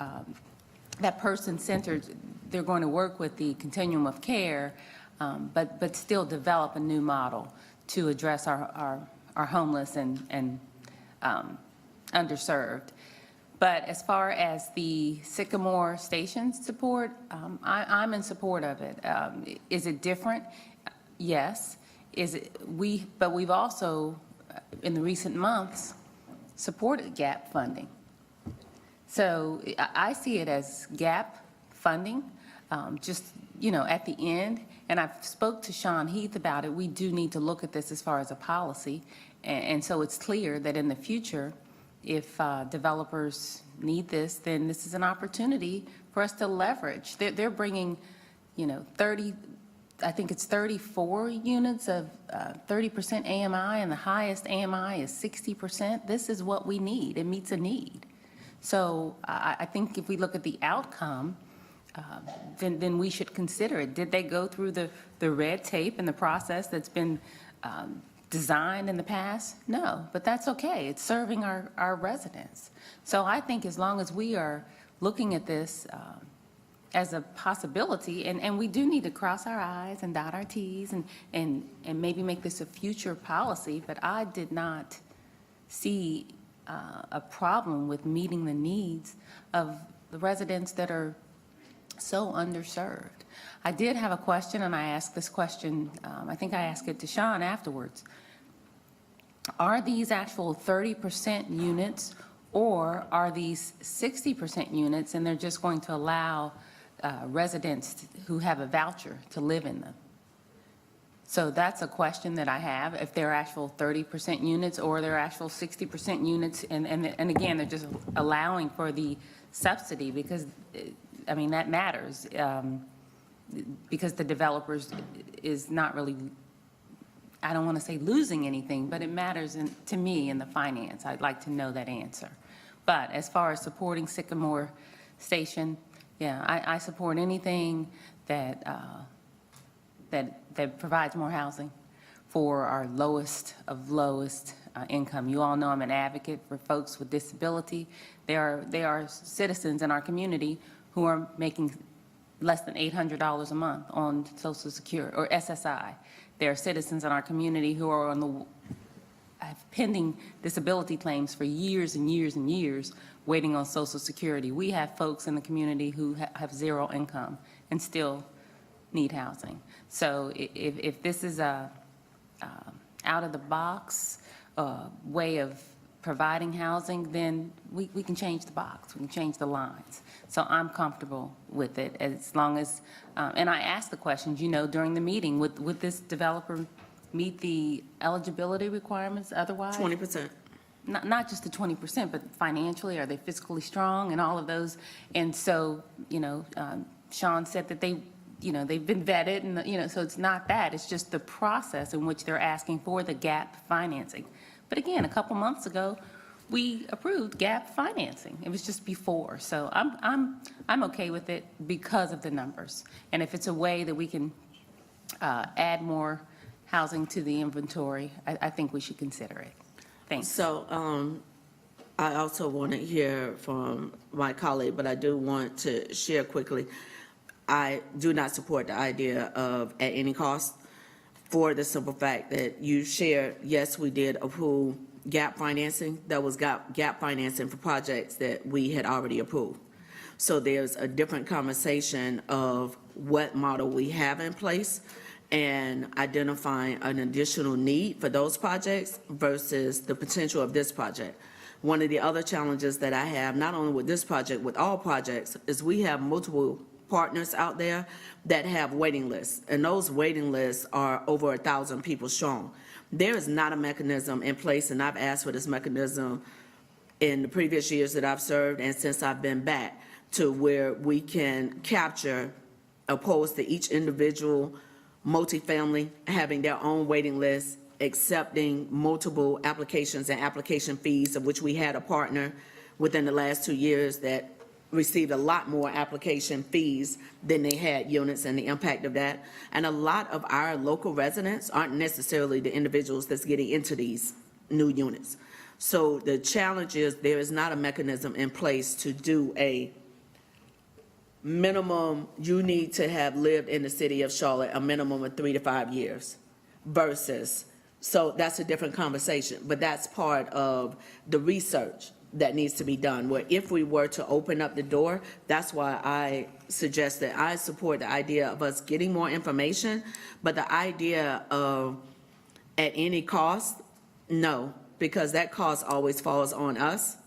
that person-centered, they're going to work with the continuum of care, but still develop a new model to address our homeless and underserved. But as far as the Sycamore Station support, I'm in support of it. Is it different? Yes. But we've also, in the recent months, supported GAP funding. So I see it as GAP funding, just, at the end. And I've spoke to Sean Heath about it. We do need to look at this as far as a policy. And so it's clear that in the future, if developers need this, then this is an opportunity for us to leverage. They're bringing, 30, I think it's 34 units of 30% AMI, and the highest AMI is 60%. This is what we need. It meets a need. So I think if we look at the outcome, then we should consider it. Did they go through the red tape and the process that's been designed in the past? No, but that's okay. It's serving our residents. So I think as long as we are looking at this as a possibility, and we do need to cross our I's and dot our T's and maybe make this a future policy, but I did not see a problem with meeting the needs of the residents that are so underserved. I did have a question, and I asked this question, I think I asked it to Sean afterwards. Are these actual 30% units, or are these 60% units, and they're just going to allow residents who have a voucher to live in them? So that's a question that I have, if they're actual 30% units or they're actual 60% units, and again, they're just allowing for the subsidy, because, that matters, because the developers is not really, I don't want to say losing anything, but it matters to me in the finance. I'd like to know that answer. But as far as supporting Sycamore Station, yeah, I support anything that provides more housing for our lowest of lowest income. You all know I'm an advocate for folks with disability. There are citizens in our community who are making less than $800 a month on Social Security or SSI. There are citizens in our community who are have pending disability claims for years and years and years waiting on Social Security. We have folks in the community who have zero income and still need housing. So if this is a out-of-the-box way of providing housing, then we can change the box, we can change the lines. So I'm comfortable with it as long as, and I asked the questions, during the meeting, would this developer meet the eligibility requirements otherwise? 20%. Not just the 20%, but financially, are they fiscally strong and all of those? And so, Sean said that they've been vetted, and, so it's not that, it's just the process in which they're asking for the GAP financing. But again, a couple months ago, we approved gap financing. It was just before. So I'm okay with it because of the numbers. And if it's a way that we can add more housing to the inventory, I think we should consider it. Thanks. So I also want to hear from my colleague, but I do want to share quickly. I do not support the idea of at any cost for the simple fact that you shared, yes, we did approve gap financing. That was gap financing for projects that we had already approved. So there's a different conversation of what model we have in place and identifying an additional need for those projects versus the potential of this project. One of the other challenges that I have, not only with this project, with all projects, is we have multiple partners out there that have waiting lists, and those waiting lists are over 1,000 people strong. There is not a mechanism in place, and I've asked for this mechanism in the previous years that I've served and since I've been back, to where we can capture, opposed to each individual multifamily having their own waiting list, accepting multiple applications and application fees, of which we had a partner within the last 2 years that received a lot more application fees than they had units, and the impact of that. And a lot of our local residents aren't necessarily the individuals that's getting into these new units. So the challenge is there is not a mechanism in place to do a minimum, you need to have lived in the city of Charlotte a minimum of 3 to 5 years versus, so that's a different conversation, but that's part of the research that needs to be done, where if we were to open up the door, that's why I suggest that I support the idea of us getting more information, but the idea of at any cost, no, because that cost always falls on us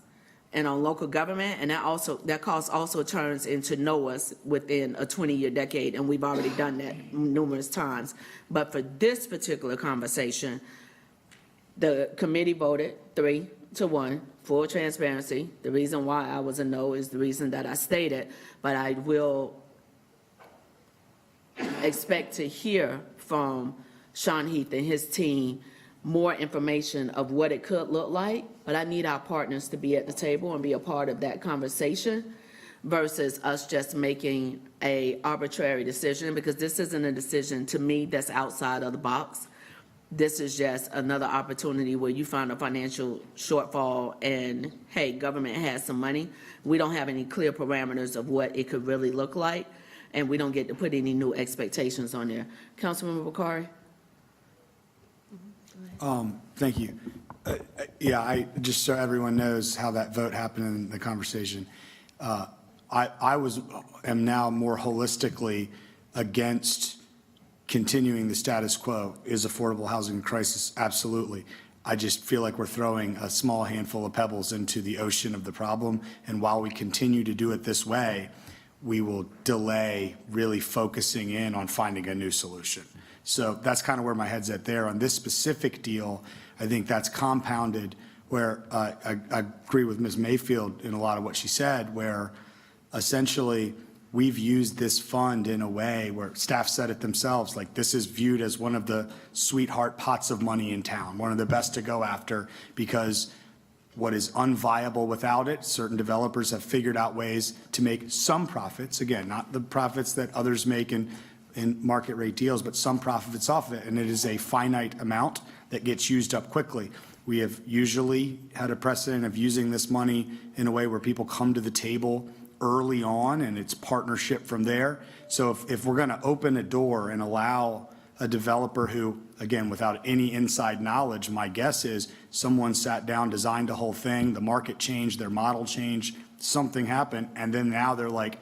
and on local government, and that cost also turns into NOAAs within a 20-year decade, and we've already done that numerous times. But for this particular conversation, the committee voted 3-1, full transparency. The reason why I was a no is the reason that I stated, but I will expect to hear from Sean Heath and his team more information of what it could look like, but I need our partners to be at the table and be a part of that conversation versus us just making a arbitrary decision, because this isn't a decision to me that's outside of the box. This is just another opportunity where you find a financial shortfall and, hey, government has some money. We don't have any clear parameters of what it could really look like, and we don't get to put any new expectations on there. Councilmember Bakari? Thank you. Yeah, just so everyone knows how that vote happened in the conversation. I am now more holistically against continuing the status quo. Is affordable housing a crisis? Absolutely. I just feel like we're throwing a small handful of pebbles into the ocean of the problem, and while we continue to do it this way, we will delay really focusing in on finding a new solution. So that's kind of where my head's at there. On this specific deal, I think that's compounded where I agree with Ms. Mayfield in a lot of what she said, where essentially we've used this fund in a way where staff said it themselves, like this is viewed as one of the sweetheart pots of money in town, one of the best to go after, because what is unviable without it, certain developers have figured out ways to make some profits, again, not the profits that others make in market rate deals, but some profits off of it, and it is a finite amount that gets used up quickly. We have usually had a precedent of using this money in a way where people come to the table early on, and it's partnership from there. So if we're going to open a door and allow a developer who, again, without any inside knowledge, my guess is someone sat down, designed a whole thing, the market changed, their model changed, something happened, and then now they're like,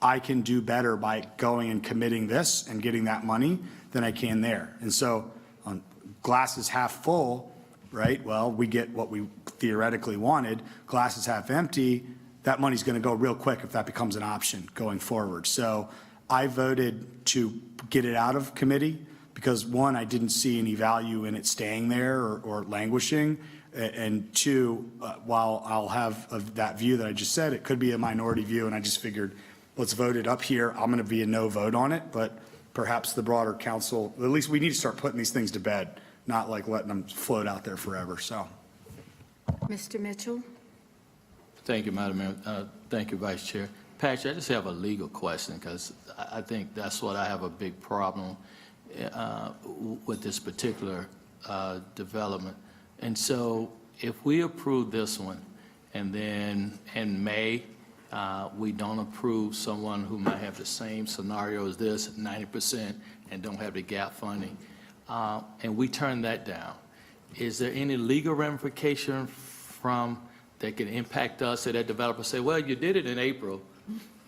I can do better by going and committing this and getting that money than I can there. And so on glass is half full, right? Well, we get what we theoretically wanted. Glass is half empty. That money's going to go real quick if that becomes an option going forward. So I voted to get it out of committee because, one, I didn't see any value in it staying there or languishing. And two, while I'll have that view that I just said, it could be a minority view, and I just figured, let's vote it up here. I'm going to be a no vote on it, but perhaps the broader council, at least we need to start putting these things to bed, not like letting them float out there forever. So Mr. Mitchell? Thank you, Madam Mayor. Thank you, Vice Chair. Patrick, I just have a legal question, because I think that's what I have a big problem with this particular development. And so if we approve this one, and then in May, we don't approve someone who might have the same scenario as this, 90%, and don't have the gap funding, and we turn that down, is there any legal ramification from that can impact us, that developer say, well, you did it in April,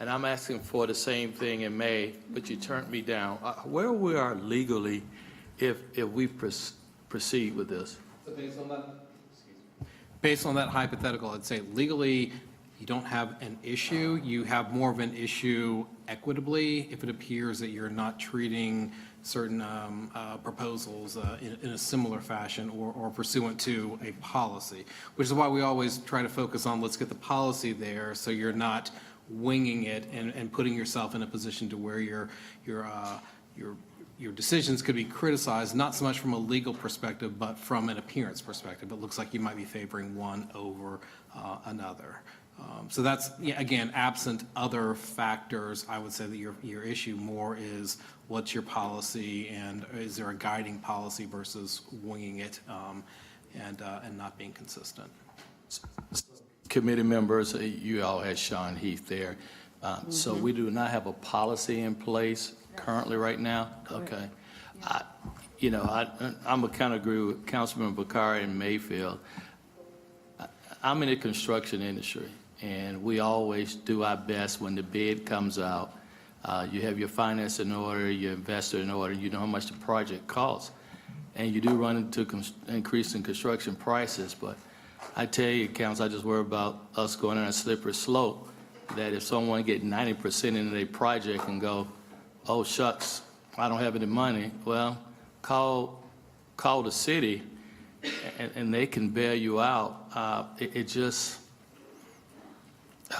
and I'm asking for the same thing in May, but you turned me down? Where we are legally if we proceed with this? So based on that hypothetical, I'd say legally, you don't have an issue. You have more of an issue equitably if it appears that you're not treating certain proposals in a similar fashion or pursuant to a policy, which is why we always try to focus on, let's get the policy there so you're not winging it and putting yourself in a position to where your decisions could be criticized, not so much from a legal perspective, but from an appearance perspective. It looks like you might be favoring one over another. So that's, yeah, again, absent other factors, I would say that your issue more is what's your policy, and is there a guiding policy versus winging it and not being consistent. Committee members, you all had Sean Heath there. So we do not have a policy in place currently right now? Okay. I'm a kind of agree with Councilman Bakari and Mayfield. I'm in the construction industry, and we always do our best when the bid comes out. You have your finance in order, your investor in order, you know how much the project costs. And you do run into increase in construction prices, but I tell you, Council, I just worry about us going on a slippery slope, that if someone get 90% into their project and go, oh, shucks, I don't have any money, well, call the city, and they can bail you out. It just,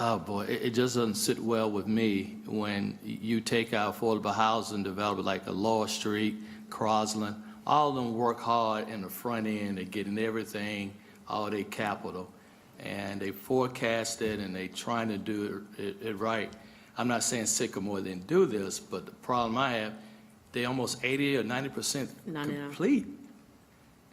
oh boy, it just doesn't sit well with me when you take our affordable housing developer like a Law Street, Crosland, all of them work hard in the front end at getting everything, all their capital, and they forecast it and they trying to do it right. I'm not saying Sycamore didn't do this, but the problem I have, they almost 80 or 90% complete.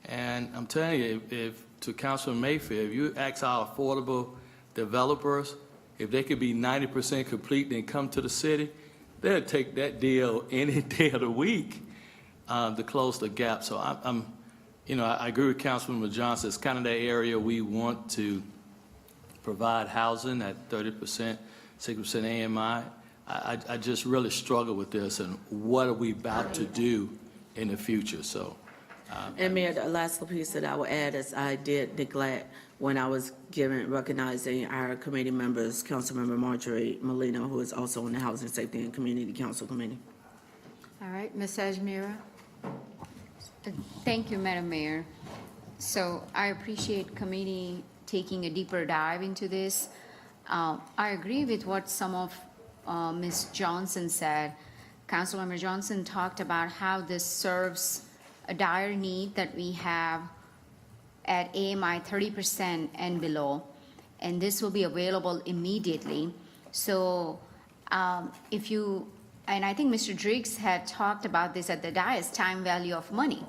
And I'm telling you, if to Councilman Mayfield, if you ask our affordable developers, if they could be 90% complete and come to the city, they'll take that deal any day of the week to close the gap. So I agree with Councilman Johnson. It's kind of that area we want to provide housing at 30%, 60% AMI. I just really struggle with this, and what are we about to do in the future? So. And Mayor, the last piece that I will add is I did neglect when I was recognizing our committee members, Councilmember Marjorie Molina, who is also on the Housing Safety and Community Council Committee. All right, Ms. Ajmira? Thank you, Madam Mayor. So I appreciate committee taking a deeper dive into this. I agree with what some of Ms. Johnson said. Councilmember Johnson talked about how this serves a dire need that we have at AMI 30% and below, and this will be available immediately. So and I think Mr. Driggs had talked about this at the dais, time value of money.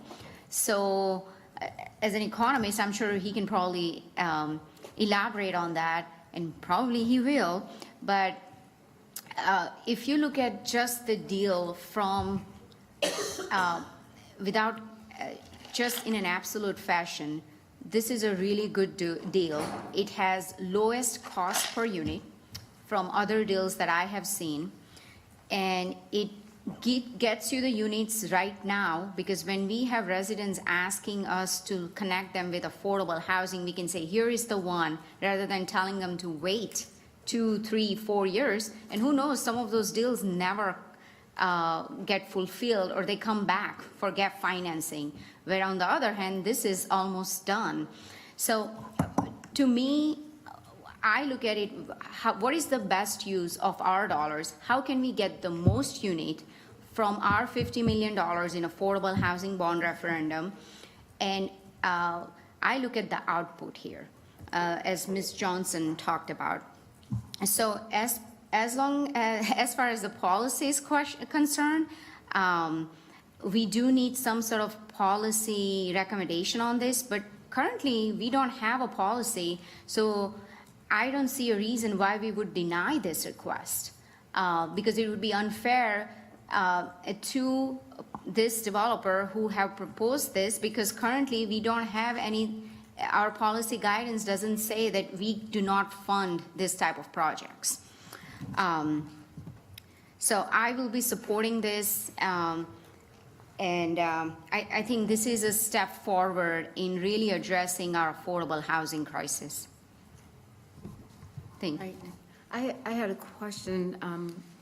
So as an economist, I'm sure he can probably elaborate on that, and probably he will. But if you look at just the deal from without just in an absolute fashion, this is a really good deal. It has lowest cost per unit from other deals that I have seen, and it gets you the units right now, because when we have residents asking us to connect them with affordable housing, we can say, here is the one, rather than telling them to wait 2, 3, 4 years. And who knows, some of those deals never get fulfilled, or they come back for gap financing, where on the other hand, this is almost done. So to me, I look at it, what is the best use of our dollars? How can we get the most unit from our $50 million in affordable housing bond referendum? And I look at the output here. as Ms. Johnson talked about. So as far as the policy is concerned, we do need some sort of policy recommendation on this, but currently, we don't have a policy, so I don't see a reason why we would deny this request, because it would be unfair to this developer who have proposed this, because currently, we don't have any, our policy guidance doesn't say that we do not fund this type of projects. So I will be supporting this, and I think this is a step forward in really addressing our affordable housing crisis. Thank you. I had a question,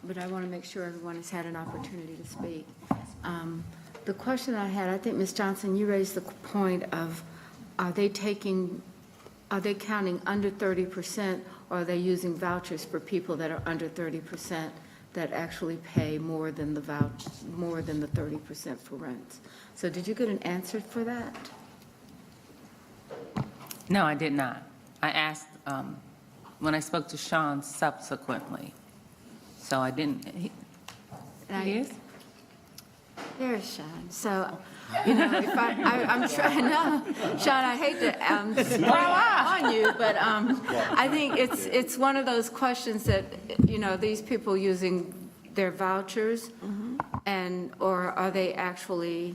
but I want to make sure everyone has had an opportunity to speak. The question I had, I think, Ms. Johnson, you raised the point of, are they counting under 30%, or are they using vouchers for people that are under 30%? That actually pay more than the 30% for rents. So did you get an answer for that? No, I did not. I asked when I spoke to Sean subsequently. So I didn't. He is? There's Sean. So, if I'm trying, no, Sean, I hate to smile on you, but I think it's one of those questions that, these people using their vouchers, or are they actually?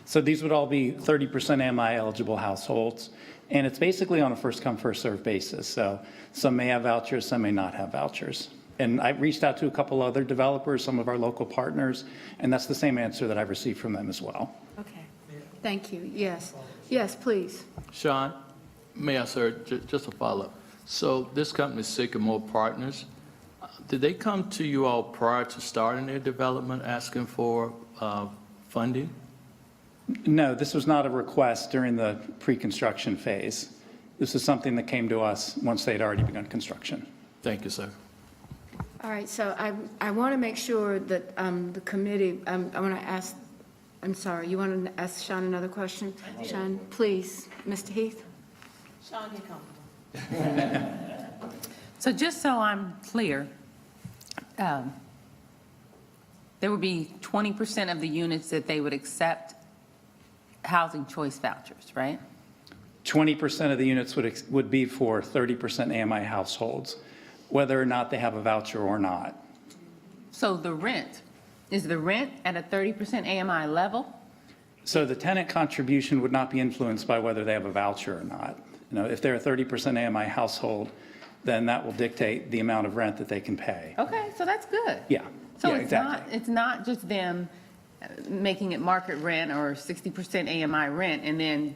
So these would all be 30% AMI eligible households, and it's basically on a first come, first served basis. So some may have vouchers, some may not have vouchers. And I reached out to a couple other developers, some of our local partners, and that's the same answer that I've received from them as well. Okay, thank you. Yes, please. Sean, may I, sir, just a follow-up. So this company, Sycamore Partners, did they come to you all prior to starting their development asking for funding? No, this was not a request during the pre-construction phase. This is something that came to us once they'd already begun construction. Thank you, sir. All right, so I want to make sure that the committee, I want to ask, I'm sorry, you want to ask Sean another question? Sean, please, Mr. Heath? Sean, get comfortable. So just so I'm clear, there would be 20% of the units that they would accept housing choice vouchers, right? 20% of the units would be for 30% AMI households, whether or not they have a voucher or not. So the rent, is the rent at a 30% AMI level? So the tenant contribution would not be influenced by whether they have a voucher or not. If they're a 30% AMI household, then that will dictate the amount of rent that they can pay. Okay, so that's good. Yeah. So yeah, exactly. it's not just them making it market rent or 60% AMI rent and then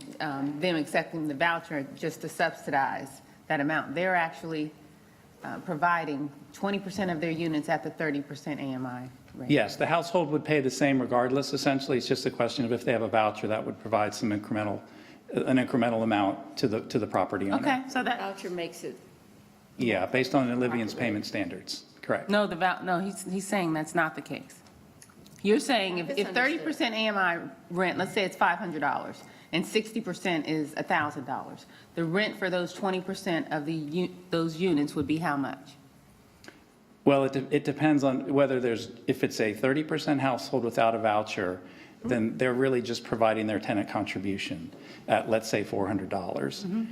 them accepting the voucher just to subsidize that amount. They're actually providing 20% of their units at the 30% AMI rate. Yes, the household would pay the same regardless, essentially. It's just a question of if they have a voucher, that would provide an incremental amount to the property owner. Okay, so that, Voucher makes it. Yeah, based on Olivian's payment standards, correct. no, he's saying that's not the case. You're saying if 30% AMI rent, let's say it's $500, and 60% is $1,000, the rent for those 20% of those units would be how much? Well, it depends on whether if it's a 30% household without a voucher, then they're really just providing their tenant contribution at, let's say, $400.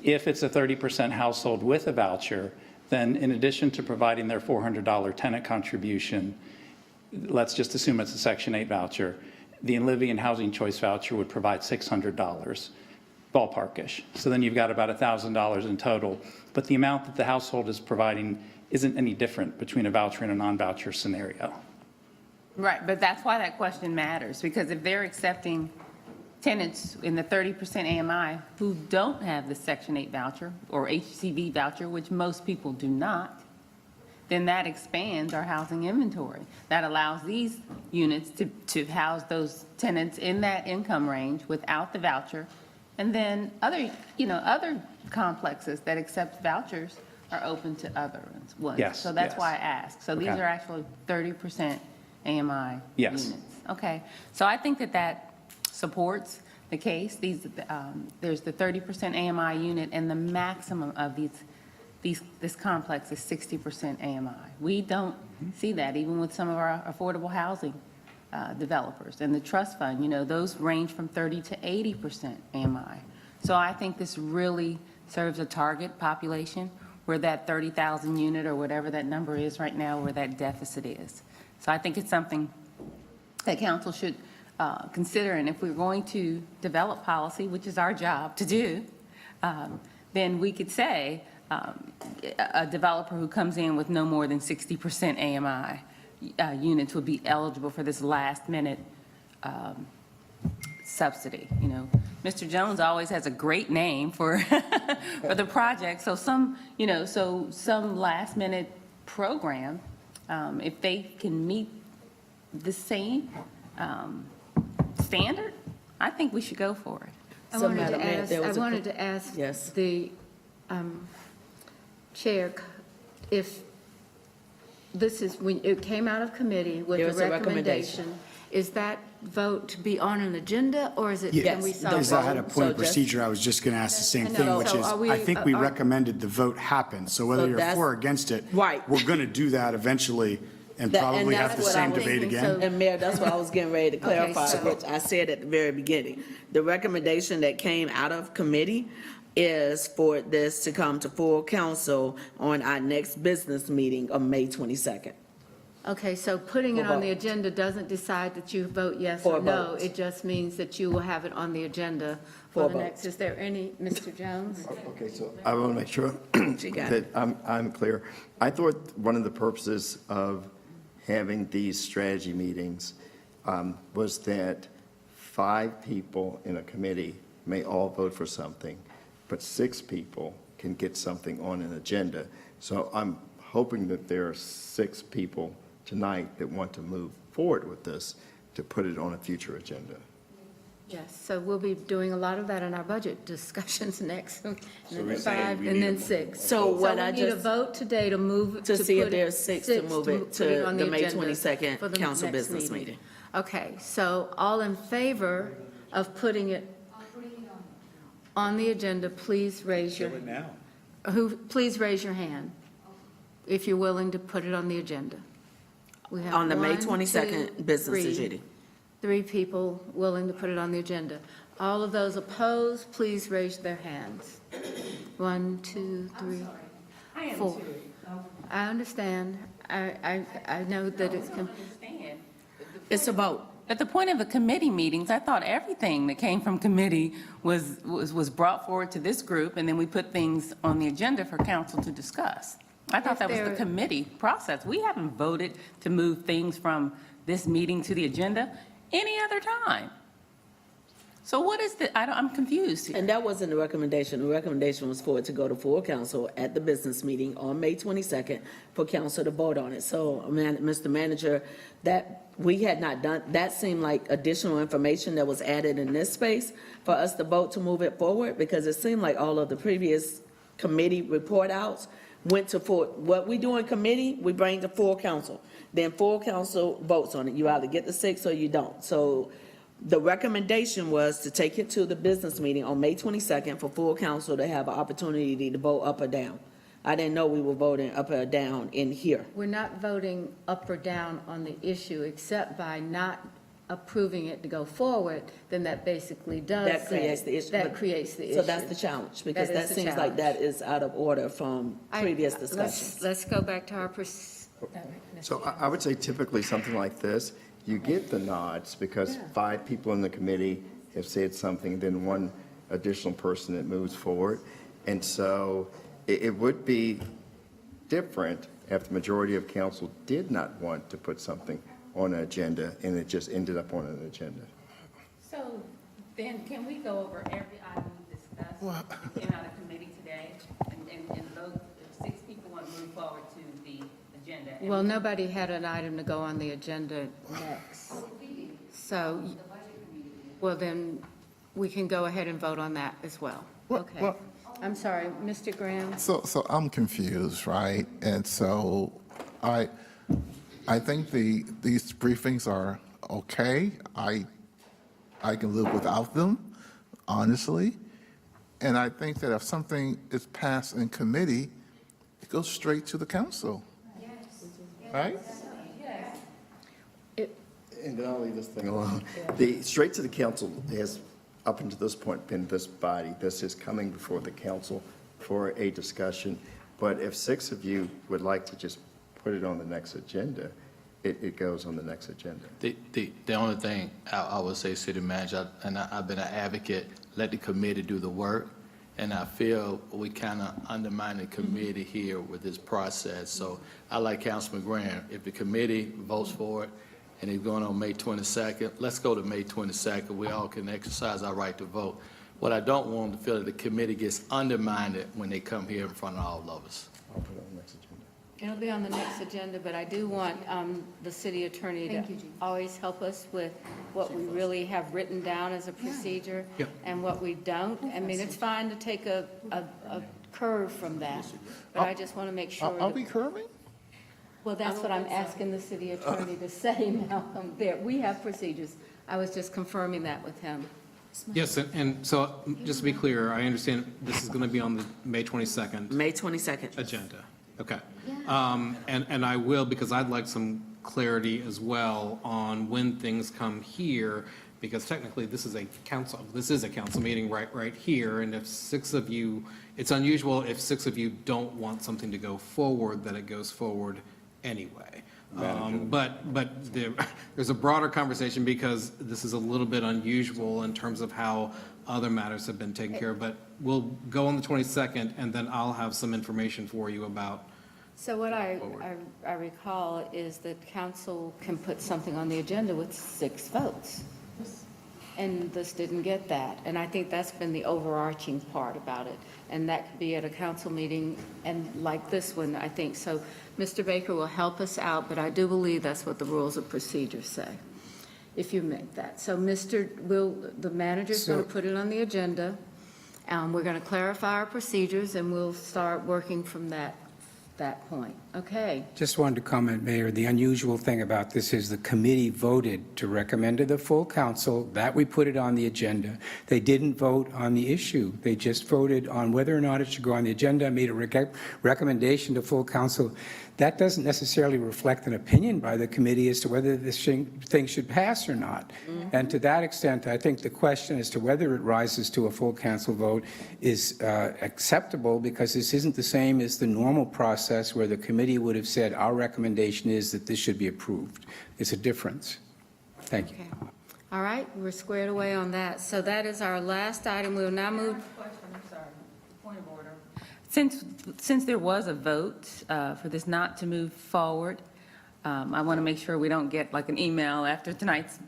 If it's a 30% household with a voucher, then in addition to providing their $400 tenant contribution, let's just assume it's a Section 8 voucher, the Olivian Housing Choice voucher would provide $600, ballparkish. So then you've got about $1,000 in total, but the amount that the household is providing isn't any different between a voucher and a non-voucher scenario. Right, but that's why that question matters, because if they're accepting tenants in the 30% AMI who don't have the Section 8 voucher or HCV voucher, which most people do not, then that expands our housing inventory. That allows these units to house those tenants in that income range without the voucher. And then other complexes that accept vouchers are open to other ones. Yes, So that's yes. why I asked. So these Okay. are actually 30% AMI Yes. units. Okay, so I think that supports the case. There's the 30% AMI unit, and the maximum of this complex is 60% AMI. We don't see that even with some of our affordable housing developers. And the trust fund, those range from 30 to 80% AMI. So I think this really serves a target population where that 30,000 unit or whatever that number is right now, where that deficit is. So I think it's something that council should consider. And if we're going to develop policy, which is our job to do, then we could say a developer who comes in with no more than 60% AMI units would be eligible for this last minute subsidy. Mr. Jones always has a great name for for the project. So some last minute program, if they can meet the same standard, I think we should go for it. I wanted to ask Yes. the chair if this is, when it came out of committee with There a was a recommendation, is that vote to be on an agenda, or is it, can we Yes, solve Because I had a it? point of So just- procedure, I was just going to ask the same I know. thing, which So is, are we- I think we are- recommended the vote happen. So whether So you're that's- for or against it, Right. we're going to do that eventually and That- probably and have that's the what same I was debate thinking. again. So- And Mayor, that's what I was getting ready to clarify, so- which I said at the very beginning. The recommendation that came out of committee is for this to come to full council on our next business meeting on May 22nd. Okay, so putting it For on the vote. agenda doesn't decide that you vote yes For or no. vote. It just means that you will have it on the agenda For for the vote. next. Is there any, Mr. Jones? Okay, so I want to make sure She got that I'm clear. I thought one of the purposes of having these strategy meetings was that 5 people in a committee may all vote for something, but 6 people can get something on an agenda. So I'm hoping that there are 6 people tonight that want to move forward with this to put it on a future agenda. Yes, so we'll be doing a lot of that in our budget discussions next, and we're then saying 5, we and need then a- 6. So what I we need a just- vote today to move. To see if put it- there's 6 to move it put to on the May agenda 22nd for the council next business meeting. Okay, so all in favor of putting it on the agenda, please raise your. Please raise your hand if you're willing to put it on the agenda. We have On the May 1, 2, 22nd business 3. agenda. 3 people willing to put it on the agenda. All of those opposed, please raise their hands. 1, 2, 3, 4. I understand. I know that it's, It's a vote. At the point of the committee meetings, I thought everything that came from committee was brought forward to this group, and then we put things on the agenda for council to discuss. I thought that was the committee process. We haven't voted to move things from this meeting to the agenda any other time. So what is I'm confused here. And that wasn't the recommendation. The recommendation was for it to go to full council at the business meeting on May 22nd for council to vote on it. So, Mr. Manager, that we had not done, that seemed like additional information that was added in this space for us to vote to move it forward, because it seemed like all of the previous committee report outs went to full, what we do in committee, we bring to full council. Then full council votes on it. You either get the 6 or you don't. So the recommendation was to take it to the business meeting on May 22nd for full council to have an opportunity to vote up or down. I didn't know we were voting up or down in here. we're not voting up or down on the issue, except by not approving it to go forward, then that basically does That say- creates the issue. That creates the issue. So that's the challenge, because That is that the seems like challenge. that is out of order from previous discussions. Let's go back to our, So I would say typically something like this, you get the nods because 5 people in the committee have said something, then 1 additional person that moves forward. And so it would be different if the majority of council did not want to put something on an agenda and it just ended up on an agenda. So then can we go over every item we discussed that came out of committee today and vote if 6 people want to move forward to the agenda? And well, nobody had an item to go on the agenda next. So, well, then we can go ahead and vote on that as well. Okay. well- I'm sorry, Mr. Graham? So I'm confused, right? And so I think these briefings are okay. I can live without them. honestly. And I think that if something is passed in committee, it goes straight to the council. Right? And then I'll leave this thing alone. The straight to the council has, up until this point, been this body. This is coming before the council for a discussion. But if 6 of you would like to just put it on the next agenda, it goes on the next agenda. The only thing I would say, city manager, and I've been an advocate, let the committee do the work. And I feel we kind of undermine the committee here with this process. So I like Councilman Graham, if the committee votes for it and it's going on May 22nd, let's go to May 22nd. We all can exercise our right to vote. What I don't want to feel that the committee gets undermined when they come here in front of all of us. I'll put it on the next agenda. It'll be on the next agenda, but I do want the city attorney to always help us with what we really have written down as a procedure Yep. and what we don't. I mean, it's fine to take a curve from that, but I just want to make sure. Are that- we curving? Well, that's what I'm asking the city attorney to say now. There, we have procedures. I was just confirming that with him. Yes, and so just to be clear, I understand this is going to be on the May 22nd May 22nd. agenda. Okay. And I will, because I'd like some clarity as well on when things come here, because technically this is a council meeting right here, and if 6 of you, it's unusual if 6 of you don't want something to go forward, that it goes forward anyway. But there's a broader conversation because this is a little bit unusual in terms of how other matters have been taken care of. But we'll go on the 22nd, and then I'll have some information for you about. So what I recall is that council can put something on the agenda with 6 votes. And this didn't get that. And I think that's been the overarching part about it. And that could be at a council meeting and like this one, I think. So Mr. Baker will help us out, but I do believe that's what the rules of procedure say, if you make that. So the manager's going to put it on the agenda. We're going to clarify our procedures and we'll start working from that point. Okay. Just wanted to comment, Mayor, the unusual thing about this is the committee voted to recommend to the full council that we put it on the agenda. They didn't vote on the issue. They just voted on whether or not it should go on the agenda, made a recommendation to full council. That doesn't necessarily reflect an opinion by the committee as to whether this thing should pass or not. And to that extent, I think the question as to whether it rises to a full council vote is acceptable, because this isn't the same as the normal process where the committee would have said, our recommendation is that this should be approved. It's a difference. Thank you. Okay. All right, we're squared away on that. So that is our last item. We will now move. I'm sorry, point of order. Since there was a vote for this not to move forward, I want to make sure we don't get like an email after tonight's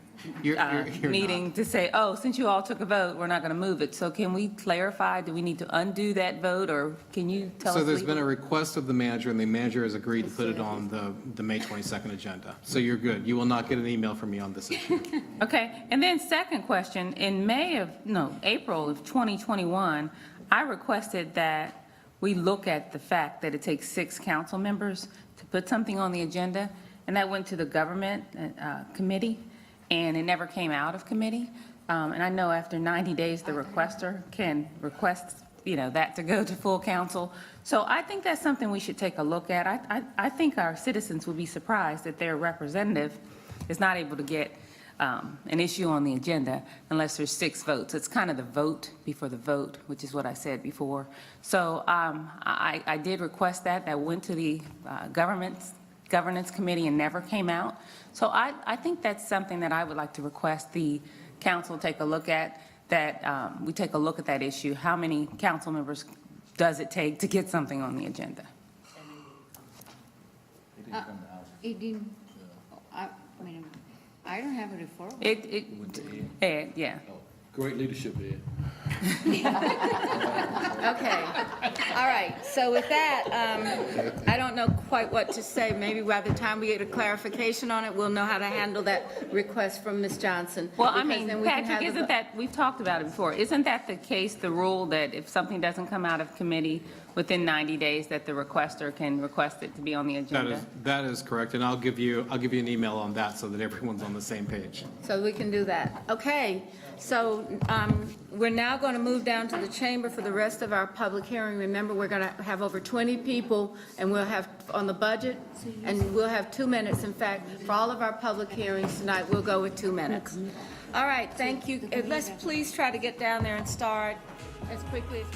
You're meeting to say, oh, since you all took a vote, we're not going to move it. So can we clarify, do we need to undo that vote, or can you tell us? So there's been a request of the manager, and the manager has agreed to put it on the May 22nd agenda. So you're good. You will not get an email from me on this issue. Okay, and then second question, in April of 2021, I requested that we look at the fact that it takes 6 council members to put something on the agenda, and that went to the government committee, and it never came out of committee. And I know after 90 days, the requester can request, that to go to full council. So I think that's something we should take a look at. I think our citizens would be surprised that their representative is not able to get an issue on the agenda unless there's 6 votes. It's kind of the vote before the vote, which is what I said before. So I did request that. That went to the governance committee and never came out. So I think that's something that I would like to request the council take a look at, that we take a look at that issue. How many council members does it take to get something on the agenda? It didn't, I don't have a referral. Ed, yeah. Great leadership, Ed. Okay. All right. So with that, I don't know quite what to say. Maybe by the time we get a clarification on it, we'll know how to handle that request from Ms. Johnson. Well, I Because mean, then we can Patrick, have isn't that, we've talked about it before, isn't that the case, the rule that if something doesn't come out of committee, within 90 days that the requester can request it to be on the agenda. That is correct, and I'll give you an email on that so that everyone's on the same page. So we can do that. Okay, so we're now going to move down to the chamber for the rest of our public hearing. Remember, we're going to have over 20 people, and we'll have on the budget, and we'll have 2 minutes. In fact, for all of our public hearings tonight, we'll go with 2 minutes. All right, thank you. Let's please try to get down there and start as quickly as...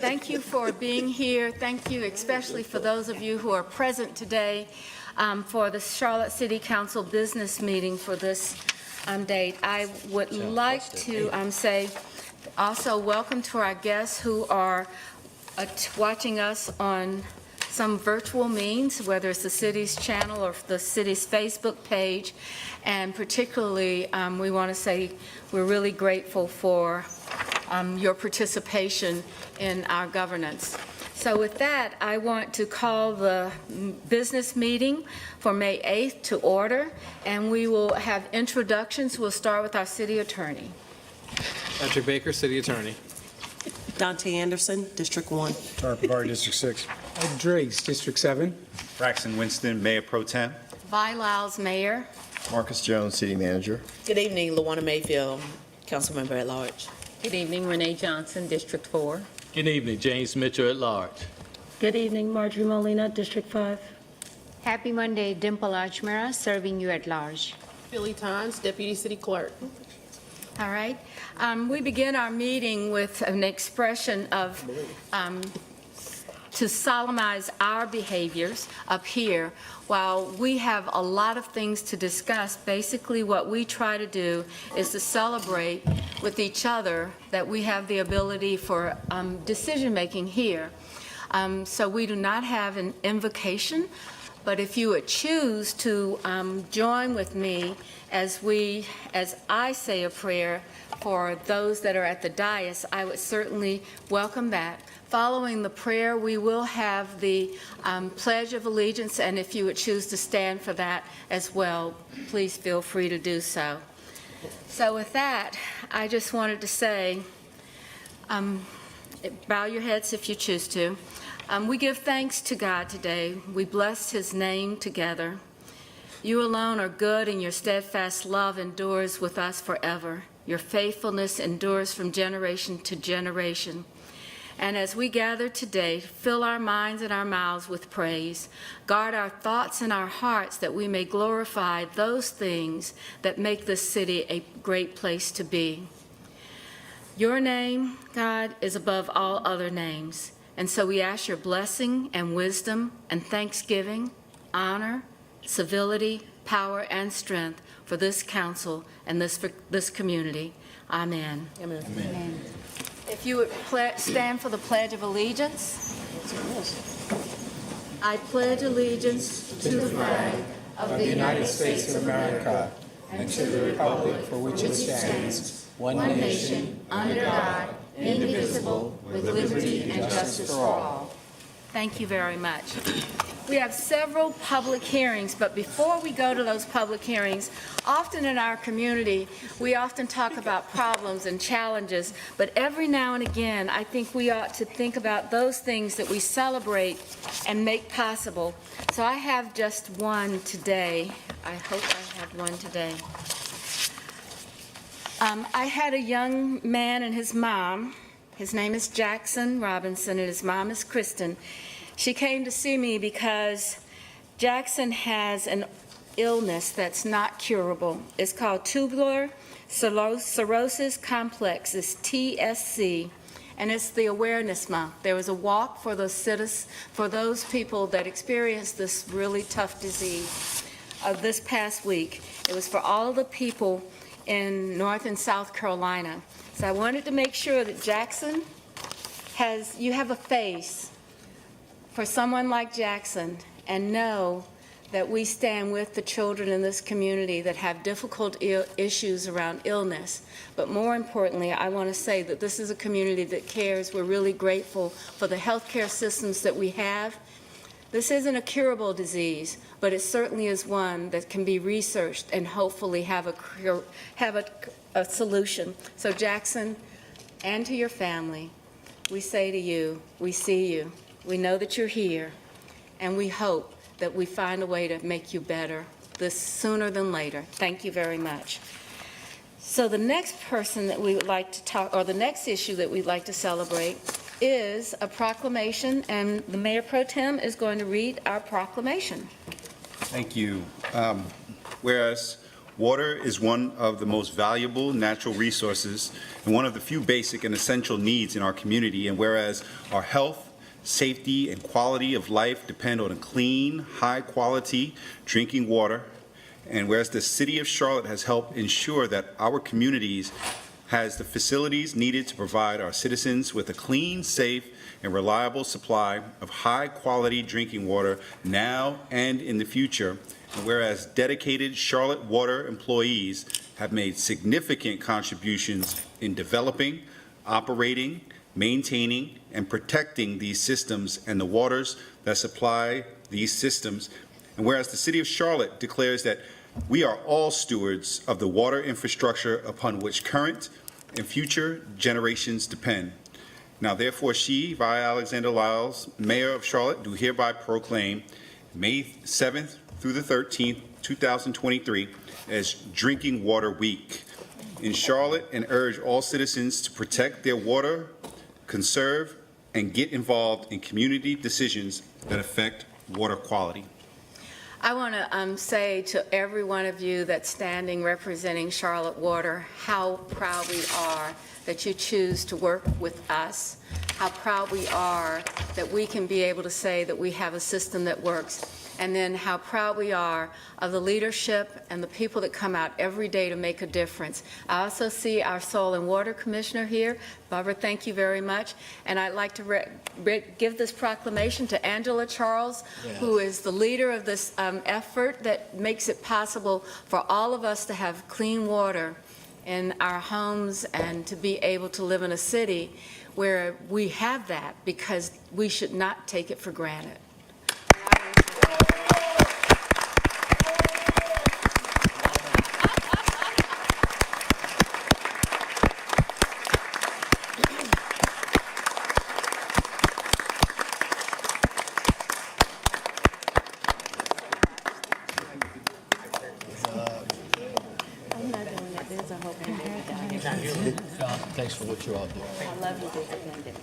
Thank you for being here. Thank you especially for those of you who are present today for the Charlotte City Council business meeting for this date. I would like to say also welcome to our guests who are watching us on some virtual means, whether it's the city's channel or the city's Facebook page. And particularly, we want to say we're really grateful for your participation in our governance. So with that, I want to call the business meeting for May 8th to order, and we will have introductions. We'll start with our city attorney. Patrick Baker, City Attorney. Dante Anderson, District 1. Tara Pavari, District 6. Ed Driggs, District 7. Braxton Winston, Mayor Pro Tem. Vi Lyles, Mayor. Marcus Jones, City Manager. Good evening, Lawana Mayfield, council member at large. Good evening, Renee Johnson, District 4. Good evening, James Mitchell at large. Good evening, Marjorie Molina, District 5. Happy Monday, Dimple Ajmera, serving you at large. Billy Times, Deputy City Clerk. All right. We begin our meeting with an expression of, to solemnize our behaviors up here. While we have a lot of things to discuss, basically what we try to do is to celebrate with each other that we have the ability for decision-making here. So we do not have an invocation, but if you would choose to join with me as I say a prayer for those that are at the dais, I would certainly welcome that. Following the prayer, we will have the Pledge of Allegiance, and if you would choose to stand for that as well, please feel free to do so. So with that, I just wanted to say, bow your heads if you choose to. We give thanks to God today. We bless His name together. You alone are good, and your steadfast love endures with us forever. Your faithfulness endures from generation to generation. And as we gather today, fill our minds and our mouths with praise. Guard our thoughts and our hearts that we may glorify those things that make this city a great place to be. Your name, God, is above all other names. And so we ask your blessing and wisdom and thanksgiving, honor, civility, power, and strength for this council and this community. Amen. Amen. Amen. If you would stand for the Pledge of Allegiance. I pledge allegiance to the flag of the United States of America and to the republic for which it stands, one nation, under God, indivisible, with liberty and justice for all. Thank you very much. We have several public hearings, but before we go to those public hearings, often in our community, we often talk about problems and challenges, but every now and again, I think we ought to think about those things that we celebrate and make possible. So I have just one today. I hope I have one today. I had a young man and his mom. His name is Jackson Robinson, and his mom is Kristen. She came to see me because Jackson has an illness that's not curable. It's called tubular sclerosis complex. It's TSC, and it's the awareness month. There was a walk for the citizens, for those people that experienced this really tough disease this past week. It was for all of the people in North and South Carolina. So I wanted to make sure that Jackson you have a face for someone like Jackson, and know that we stand with the children in this community that have difficult issues around illness. But more importantly, I want to say that this is a community that cares. We're really grateful for the healthcare systems that we have. This isn't a curable disease, but it certainly is one that can be researched and hopefully have a solution. So Jackson, and to your family, we say to you, we see you. We know that you're here, and we hope that we find a way to make you better this sooner than later. Thank you very much. So the next person that we would like to talk, or the next issue that we'd like to celebrate, is a proclamation, and the Mayor Pro Tem is going to read our proclamation. Thank you. Whereas Water is one of the most valuable natural resources and one of the few basic and essential needs in our community. And whereas our health, safety, and quality of life depend on clean, high-quality drinking water, and whereas the City of Charlotte has helped ensure that our communities has the facilities needed to provide our citizens with a clean, safe, and reliable supply of high-quality drinking water now and in the future, and whereas dedicated Charlotte Water employees have made significant contributions in developing, operating, maintaining, and protecting these systems and the waters that supply these systems, and whereas the City of Charlotte declares that we are all stewards of the water infrastructure upon which current and future generations depend. Now, therefore, she, via Alexander Lyles, Mayor of Charlotte, do hereby proclaim May 7th through the 13th, 2023, as Drinking Water Week in Charlotte, and urge all citizens to protect their water, conserve, and get involved in community decisions that affect water quality. I want to say to every one of you that's standing representing Charlotte Water, how proud we are that you choose to work with us, how proud we are that we can be able to say that we have a system that works, and then how proud we are of the leadership and the people that come out every day to make a difference. I also see our Soil and Water Commissioner here. Barbara, thank you very much. And I'd like to give this proclamation to Angela Charles, who is the leader of this effort that makes it possible for all of us to have clean water in our homes and to be able to live in a city where we have that, because we should not take it for granted. Thanks for what you all do. I love you, David.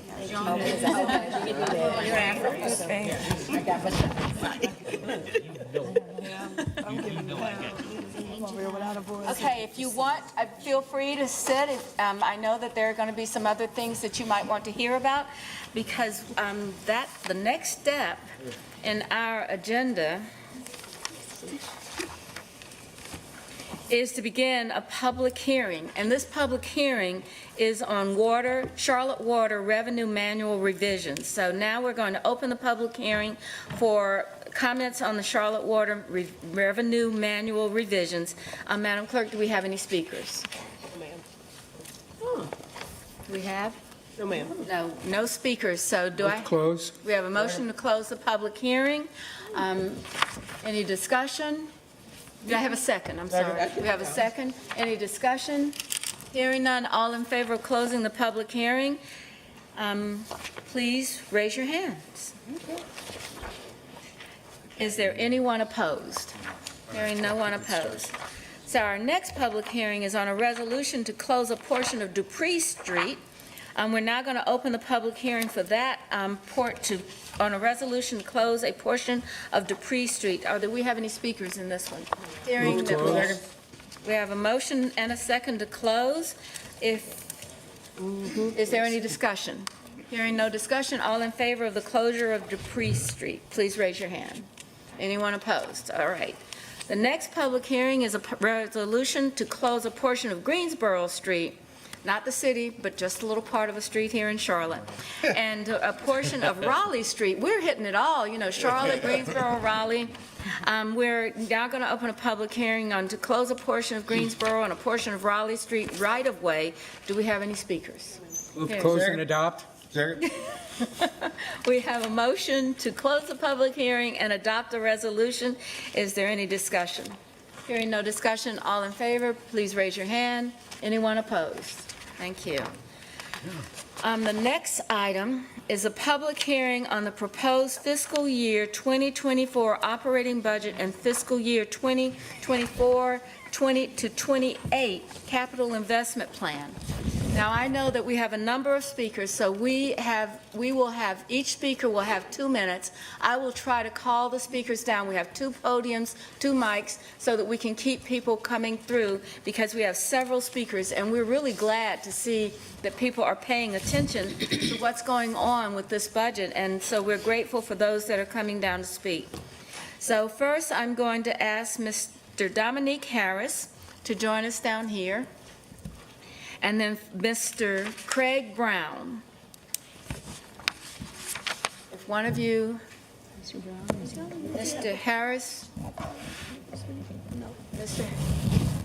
Okay, if you want, feel free to sit. I know that there are going to be some other things that you might want to hear about, because the next step in our agenda is to begin a public hearing, and this public hearing is on Charlotte Water Revenue Manual revisions. So now we're going to open the public hearing for comments on the Charlotte Water Revenue Manual revisions. Madam Clerk, do we have any speakers? No, ma'am. Do we have? No, ma'am. No speakers. So Close. we have a motion to close the public hearing. Any discussion? Do I have a second? I'm sorry. We have a second. Any discussion? Hearing none, all in favor of closing the public hearing, please raise your hands. Is there anyone opposed? Hearing no one opposed. So our next public hearing is on a resolution to close a portion of Dupree Street. We're now going to open the public hearing for that on a resolution to close a portion of Dupree Street. Do we have any speakers in this one? Hearing that we have a motion and a second to close. Is there any discussion? Hearing no discussion, all in favor of the closure of Dupree Street, please raise your hand. Anyone opposed? All right. The next public hearing is a resolution to close a portion of Greensboro Street, not the city, but just a little part of a street here in Charlotte, and a portion of Raleigh Street. We're hitting it all, Charlotte, Greensboro, Raleigh. We're now going to open a public hearing to close a portion of Greensboro and a portion of Raleigh Street right-of-way. Do we have any speakers? Move to close and adopt. We have a motion to close the public hearing and adopt the resolution. Is there any discussion? Hearing no discussion, all in favor, please raise your hand. Anyone opposed? Thank you. The next item is a public hearing on the proposed fiscal year 2024 operating budget and fiscal year 2024 to 28 capital investment plan. Now, I know that we have a number of speakers, so each speaker will have 2 minutes. I will try to call the speakers down. We have 2 podiums, 2 mics, so that we can keep people coming through, because we have several speakers, and we're really glad to see that people are paying attention to what's going on with this budget, and so we're grateful for those that are coming down to speak. So first, I'm going to ask Mr. Dominique Harris to join us down here, and then Mr. Craig Brown. If one of you, Mr. Harris, Mr.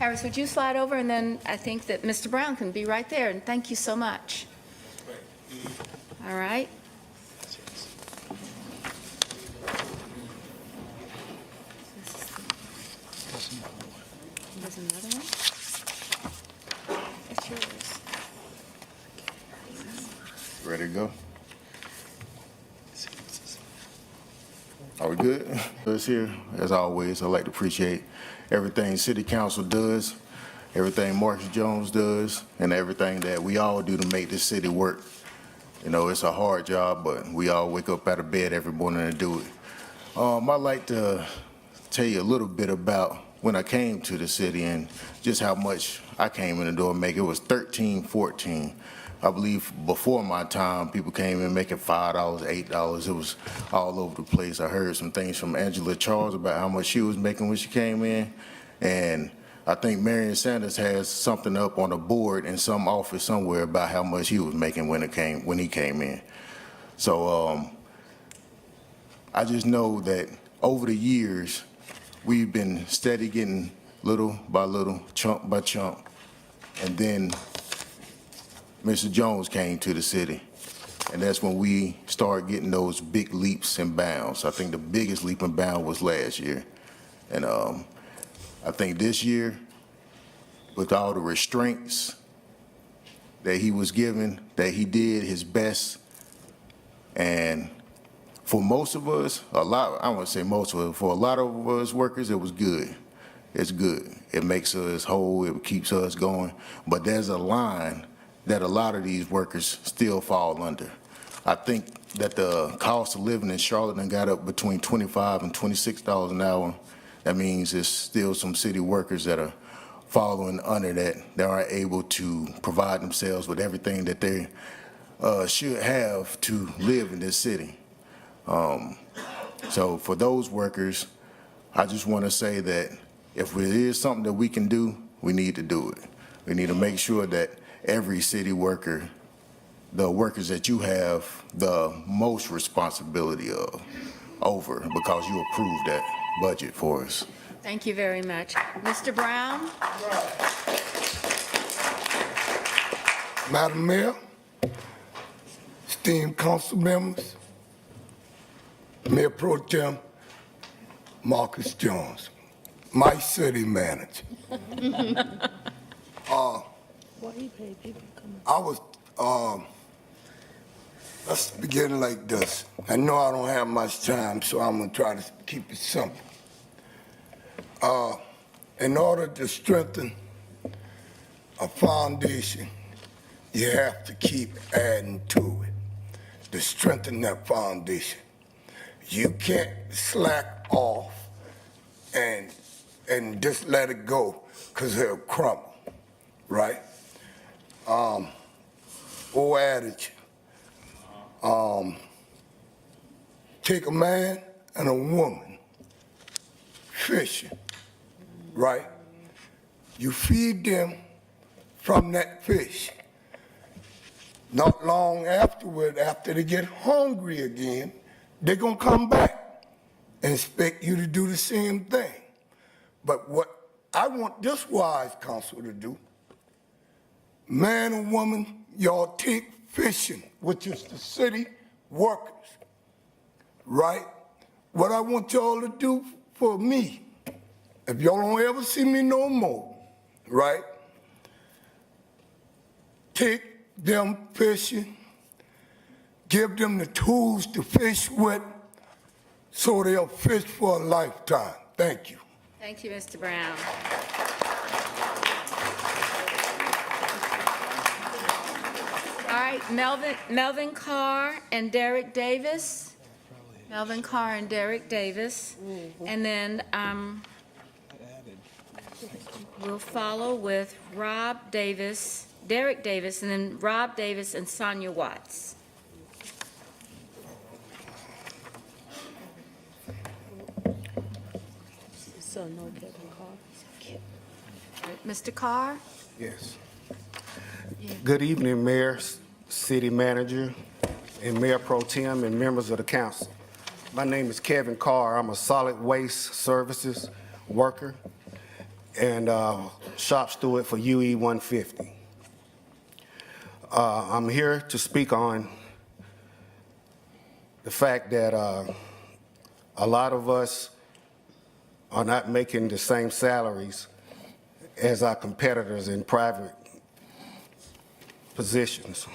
Harris, would you slide over, and then I think that Mr. Brown can be right there, and thank you so much. All right. There's another one. It's yours. Ready to go? Are we good? Us here, as always, I'd like to appreciate everything City Council does, everything Marcus Jones does, and everything that we all do to make this city work. You know, it's a hard job, but we all wake up out of bed every morning and do it. I'd like to tell you a little bit about when I came to the city and just how much I came in the door making. It was $13, $14. I believe before my time, people came in making $5, $8. It was all over the place. I heard some things from Angela Charles about how much she was making when she came in. And I think Marion Sanders has something up on a board in some office somewhere about how much he was making when he came in. So I just know that over the years, we've been steady getting little by little, chunk by chunk, and then Mr. Jones came to the city, and that's when we started getting those big leaps and bounds. I think the biggest leap and bound was last year, and I think this year, with all the restraints that he was given, that he did his best, and for most of us, I won't say most of us, for a lot of us workers, it was good. It's good. It makes us whole, it keeps us going, but there's a line that a lot of these workers still fall under. I think that the cost of living in Charlotte done got up between $25 and $26 an hour. That means there's still some city workers that are following under that aren't able to provide themselves with everything that they should have to live in this city. So for those workers, I just want to say that if there is something that we can do, we need to do it. We need to make sure that every city worker, the workers that you have the most responsibility over, because you approved that budget for us. Thank you very much. Mr. Brown? Madam Mayor, esteemed council members, Mayor Pro Tem Marcus Jones, my city manager. Let's begin like this. I know I don't have much time, so I'm gonna try to keep it simple. In order to strengthen a foundation, you have to keep adding to it to strengthen that foundation. You can't slack off and just let it go, because it'll crumble, right? Old adage, take a man and a woman fishing, right? You feed them from that fish. Not long afterward, after they get hungry again, they're gonna come back and expect you to do the same thing. But what I want this wise council to do, man and woman, y'all take fishing, which is the city workers, right? What I want y'all to do for me, if y'all don't ever see me no more, right? Take them fishing, give them the tools to fish with, so they'll fish for a lifetime. Thank you. Thank you, Mr. Brown. right, Melvin Carr and Derek Davis. Melvin Carr and Derek Davis. And then we'll follow with Rob Davis, Derek Davis, and then Rob Davis and Sonia Watts. So no Kevin Carr. Mr. Carr? Yes. Good evening, Mayor, City Manager, and Mayor Pro Tem, and members of the council. My name is Kevin Carr. I'm a solid waste services worker and shop steward for UE 150. I'm here to speak on the fact that a lot of us are not making the same salaries as our competitors in private positions.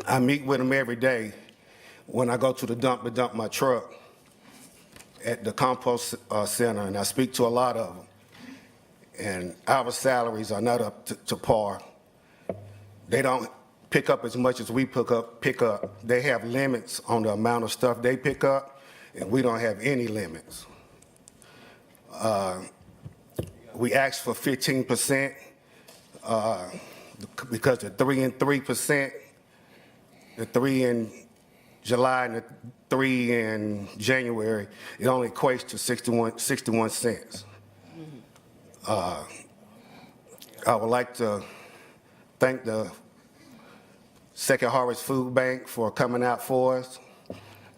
I meet with them every day when I go to the dump to dump my truck at the compost center, and I speak to a lot of them. And our salaries are not up to par. They don't pick up as much as we pick up. They have limits on the amount of stuff they pick up, and we don't have any limits. We asked for 15% because the 3 and 3%, the 3 in July and the 3 in January, it only equates to 61 cents. I would like to thank the Second Harvest Food Bank for coming out for us.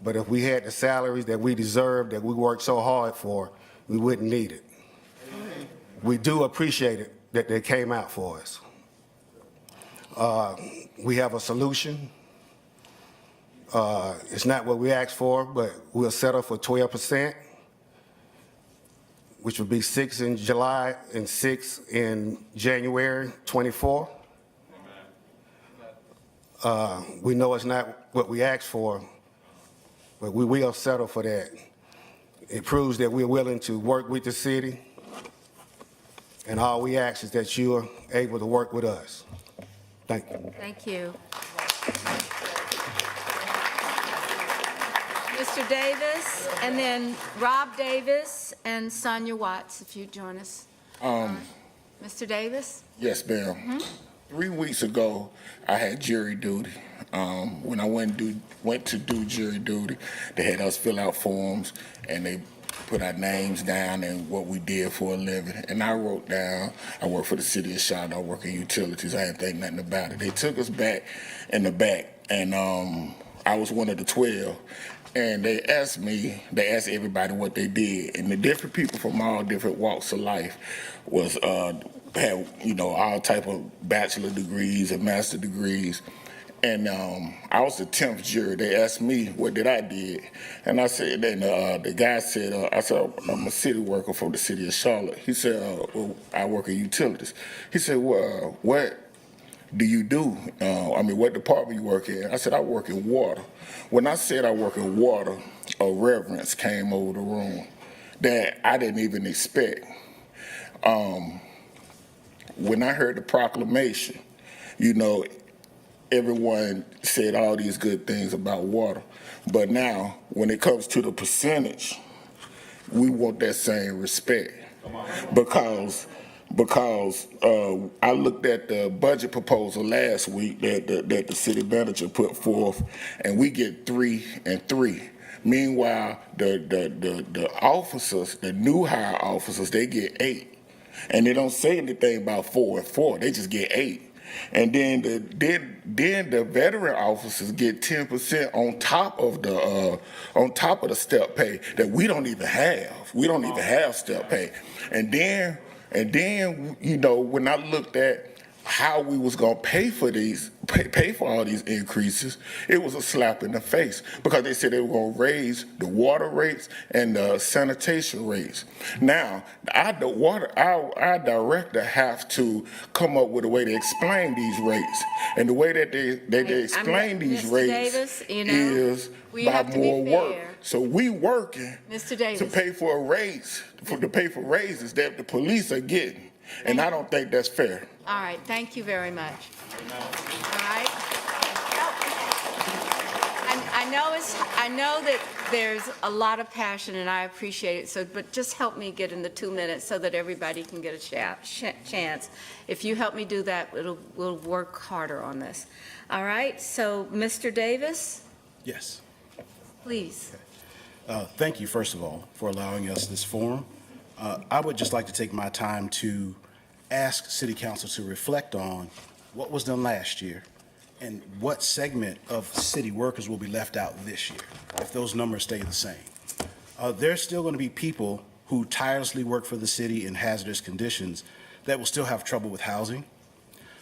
But if we had the salaries that we deserve, that we worked so hard for, we wouldn't need it. We do appreciate it that they came out for us. We have a solution. It's not what we asked for, but we'll settle for 12%, which would be 6 in July and 6 in January 24. We know it's not what we asked for, but we will settle for that. It proves that we're willing to work with the city, and all we ask is that you are able to work with us. Thank you. Thank you. Mr. Davis, and then Rob Davis and Sonia Watts, if you'd join us. Mr. Davis? Yes, ma'am. 3 weeks ago, I had jury duty. When I went to do jury duty, they had us fill out forms, and they put our names down and what we did for a living. And I wrote down, I work for the city of Charlotte, I work in utilities, I didn't think nothing about it. They took us back in the back, and I was one of the 12. And they asked everybody what they did. And the different people from all different walks of life was, had, all type of bachelor degrees and master degrees. And I was the 10th juror. They asked me what did I did. And I said, and the guy said, I said, I'm a city worker for the city of Charlotte. He said, well, I work in utilities. He said, well, what do you do? What department you work in? I said, I work in water. When I said I work in water, a reverence came over the room that I didn't even expect. When I heard the proclamation, everyone said all these good things about water. But now, when it comes to the percentage, we want that same respect. Because I looked at the budget proposal last week that the city manager put forth, and we get 3 and 3. Meanwhile, the officers, the new hire officers, they get 8, and they don't say anything about 4 and 4. They just get 8. And then the veteran officers get 10% on top of the step pay that we don't even have. We don't even have step pay. And then, when I looked at how we was gonna pay for all these increases, it was a slap in the face because they said they were gonna raise the water rates and the sanitation rates. Now, our director have to come up with a way to explain these rates, and the way that they explain these Mr. rates Davis, is we by have to be more work. fair. So we working Mr. Davis. to pay for a raise, to pay for raises that the police are getting. And I don't think that's fair. All right, thank you very much. All right. I know that there's a lot of passion, and I appreciate it, so, but just help me get in the 2 minutes so that everybody can get a chance. If you help me do that, we'll work harder on this. All right, so Mr. Davis, Yes. please. Thank you, first of all, for allowing us this forum. I would just like to take my time to ask City Council to reflect on what was done last year and what segment of city workers will be left out this year if those numbers stay the same. There's still going to be people who tirelessly work for the city in hazardous conditions that will still have trouble with housing.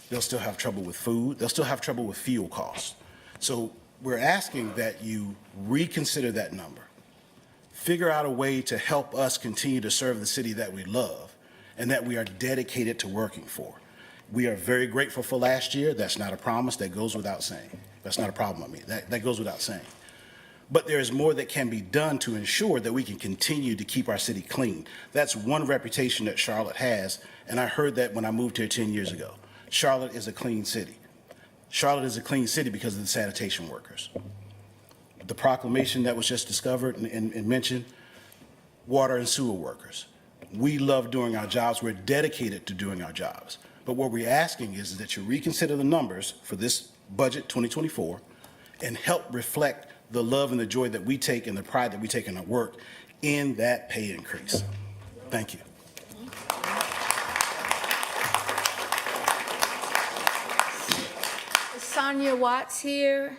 They'll still have trouble with food. They'll still have trouble with fuel costs. So we're asking that you reconsider that number. Figure out a way to help us continue to serve the city that we love and that we are dedicated to working for. We are very grateful for last year. That's not a promise. That goes without saying. That's not a problem with me. That goes without saying. But there is more that can be done to ensure that we can continue to keep our city clean. That's one reputation that Charlotte has, and I heard that when I moved here 10 years ago. Charlotte is a clean city. Charlotte is a clean city because of the sanitation workers. The proclamation that was just discovered and mentioned, water and sewer workers. We love doing our jobs. We're dedicated to doing our jobs. But what we're asking is that you reconsider the numbers for this budget 2024 and help reflect the love and the joy that we take and the pride that we take in our work in that pay increase. Thank you. Sonia Watts here,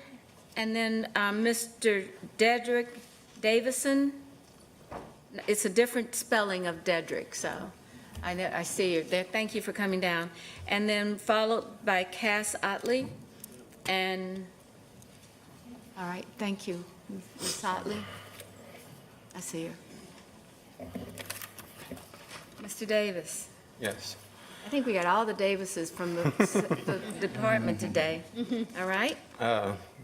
and then Mr. Dedrick Davison. It's a different spelling of Dedrick, so I see you there. Thank you for coming down. And then followed by Cass Otley. And, all right, thank you, Ms. Otley. I see her. Mr. Davis. Yes. I think we got all the Davises from the department today. All right?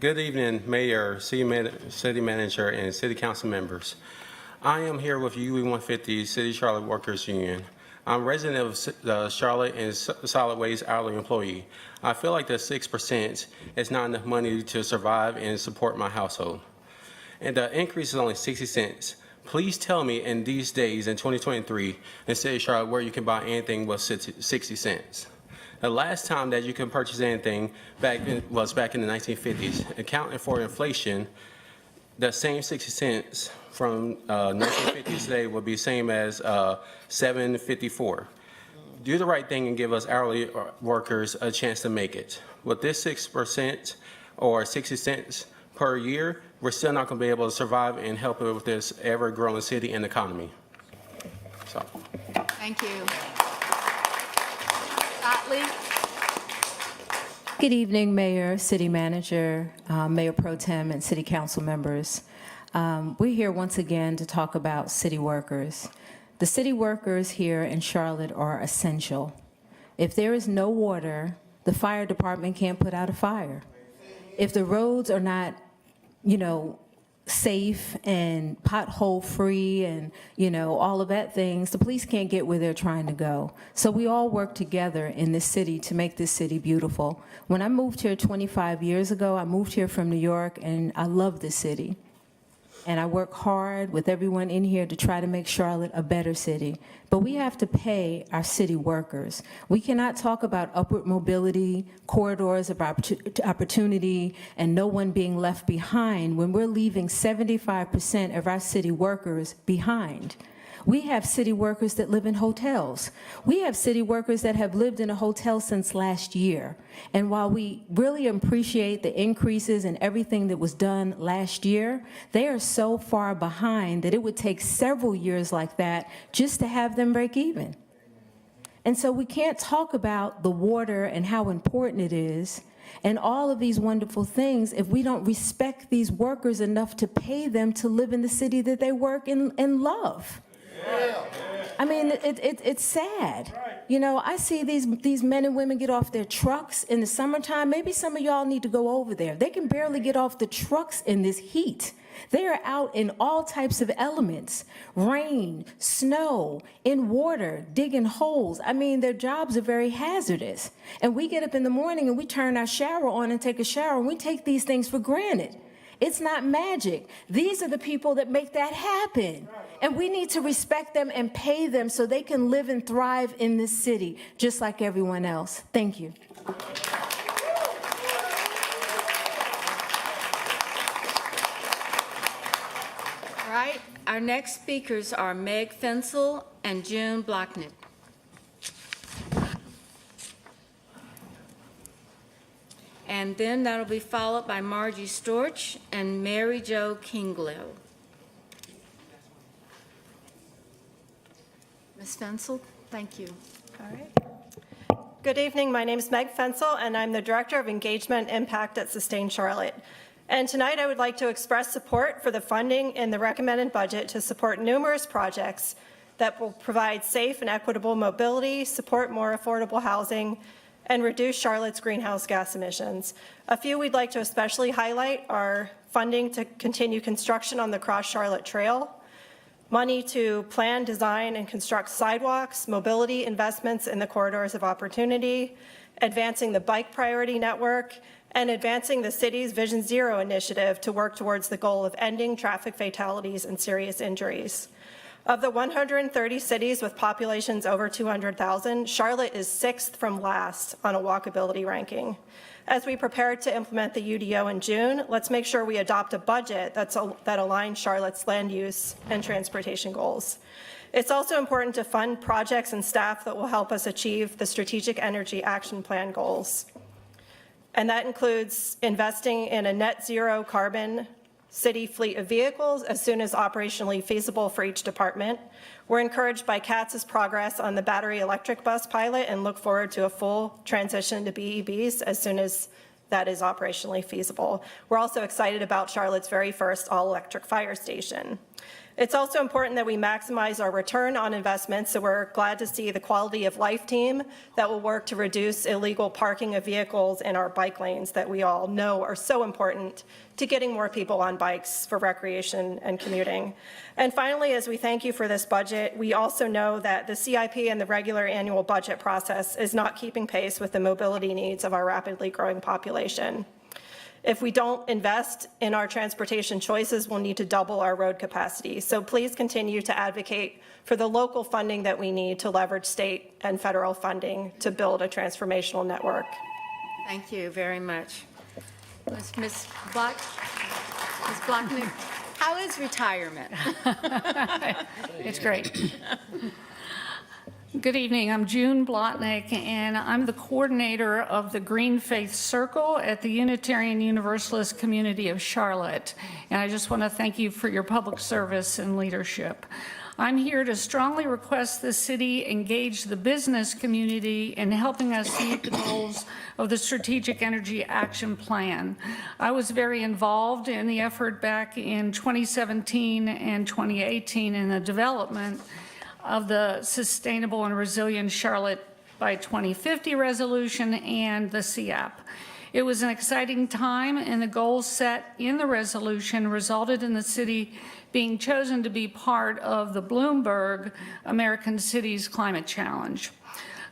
Good evening, Mayor, City Manager, and City Council members. I am here with UE 150 City Charlotte Workers Union. I'm a resident of Charlotte and solid waste hourly employee. I feel like the 6% is not enough money to survive and support my household. And the increase is only 60 cents. Please tell me in these days in 2023 in the city of Charlotte where you can buy anything with 60 cents. The last time that you can purchase anything was back in the 1950s. Accounting for inflation, the same 60 cents from 1950s today would be same as $7.54. Do the right thing and give us hourly workers a chance to make it. With this 6% or 60 cents per year, we're still not going to be able to survive and help with this ever-growing city and economy. So. Thank you. Otley. Good evening, Mayor, City Manager, Mayor Pro Tem, and City Council members. We're here once again to talk about city workers. The city workers here in Charlotte are essential. If there is no water, the fire department can't put out a fire. If the roads are not, safe and pothole-free and, all of that things, the police can't get where they're trying to go. So we all work together in this city to make this city beautiful. When I moved here 25 years ago, I moved here from New York, and I love this city. And I work hard with everyone in here to try to make Charlotte a better city. But we have to pay our city workers. We cannot talk about upward mobility, corridors of opportunity, and no one being left behind when we're leaving 75% of our city workers behind. We have city workers that live in hotels. We have city workers that have lived in a hotel since last year. And while we really appreciate the increases and everything that was done last year, they are so far behind that it would take several years like that just to have them break even. And so we can't talk about the water and how important it is and all of these wonderful things if we don't respect these workers enough to pay them to live in the city that they work and love. I mean, it's sad. I see these men and women get off their trucks in the summertime. Maybe some of y'all need to go over there. They can barely get off the trucks in this heat. They are out in all types of elements, rain, snow, in water, digging holes. I mean, their jobs are very hazardous. And we get up in the morning and we turn our shower on and take a shower, and we take these things for granted. It's not magic. These are the people that make that happen. And we need to respect them and pay them so they can live and thrive in this city, just like everyone else. Thank you. All right, our next speakers are Meg Fensel and June Blocknick. And then that'll be followed by Margie Storch and Mary Jo Kinglow. Ms. Fensel, thank you. All right. Good evening. My name is Meg Fensel, and I'm the Director of Engagement Impact at Sustain Charlotte. And tonight I would like to express support for the funding in the recommended budget to support numerous projects that will provide safe and equitable mobility, support more affordable housing, and reduce Charlotte's greenhouse gas emissions. A few we'd like to especially highlight are funding to continue construction on the Cross Charlotte Trail, money to plan, design, and construct sidewalks, mobility investments in the corridors of opportunity, advancing the bike priority network, and advancing the city's Vision Zero initiative to work towards the goal of ending traffic fatalities and serious injuries. Of the 130 cities with populations over 200,000, Charlotte is 6th from last on a walkability ranking. As we prepare to implement the UDO in June, let's make sure we adopt a budget that aligns Charlotte's land use and transportation goals. It's also important to fund projects and staff that will help us achieve the Strategic Energy Action Plan goals. And that includes investing in a net zero carbon city fleet of vehicles as soon as operationally feasible for each department. We're encouraged by CATS's progress on the battery electric bus pilot and look forward to a full transition to BEVs as soon as that is operationally feasible. We're also excited about Charlotte's very first all-electric fire station. It's also important that we maximize our return on investment, so we're glad to see the quality of life team that will work to reduce illegal parking of vehicles in our bike lanes that we all know are so important to getting more people on bikes for recreation and commuting. And finally, as we thank you for this budget, we also know that the CIP and the regular annual budget process is not keeping pace with the mobility needs of our rapidly growing population. If we don't invest in our transportation choices, we'll need to double our road capacity. So please continue to advocate for the local funding that we need to leverage state and federal funding to build a transformational network. Thank you very much. Ms. Blocknick, how is retirement? It's great. Good evening. I'm June Blotnick, and I'm the coordinator of the Green Faith Circle at the Unitarian Universalist Community of Charlotte. And I just want to thank you for your public service and leadership. I'm here to strongly request the city engage the business community in helping us meet the goals of the Strategic Energy Action Plan. I was very involved in the effort back in 2017 and 2018 in the development of the Sustainable and Resilient Charlotte by 2050 resolution and the CIAP. It was an exciting time, and the goals set in the resolution resulted in the city being chosen to be part of the Bloomberg American Cities Climate Challenge.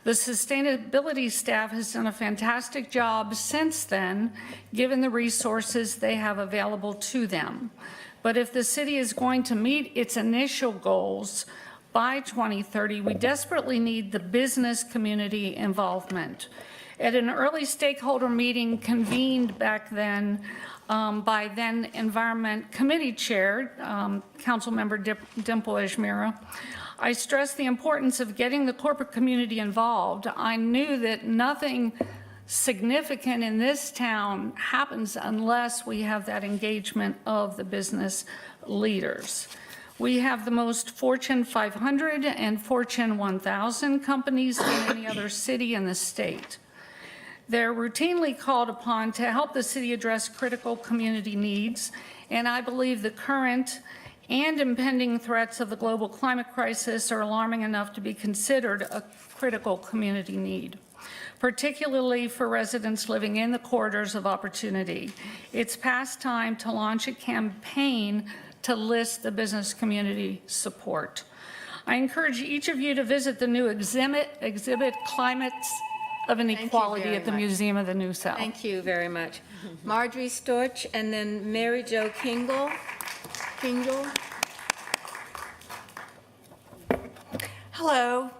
The sustainability staff has done a fantastic job since then, given the resources they have available to them. But if the city is going to meet its initial goals by 2030, we desperately need the business community involvement. At an early stakeholder meeting convened back then by then Environment Committee Chair, Councilmember Dimple Ishmira, I stressed the importance of getting the corporate community involved. I knew that nothing significant in this town happens unless we have that engagement of the business leaders. We have the most Fortune 500 and Fortune 1000 companies than any other city in the state. They're routinely called upon to help the city address critical community needs, and I believe the current and impending threats of the global climate crisis are alarming enough to be considered a critical community need, particularly for residents living in the corridors of opportunity. It's past time to launch a campaign to list the business community support. I encourage each of you to visit the new exhibit Climates of you inequality very at the much. Museum of the New South. Thank you very much. Marjorie Storch, and then Mary Jo Kingle. Hello.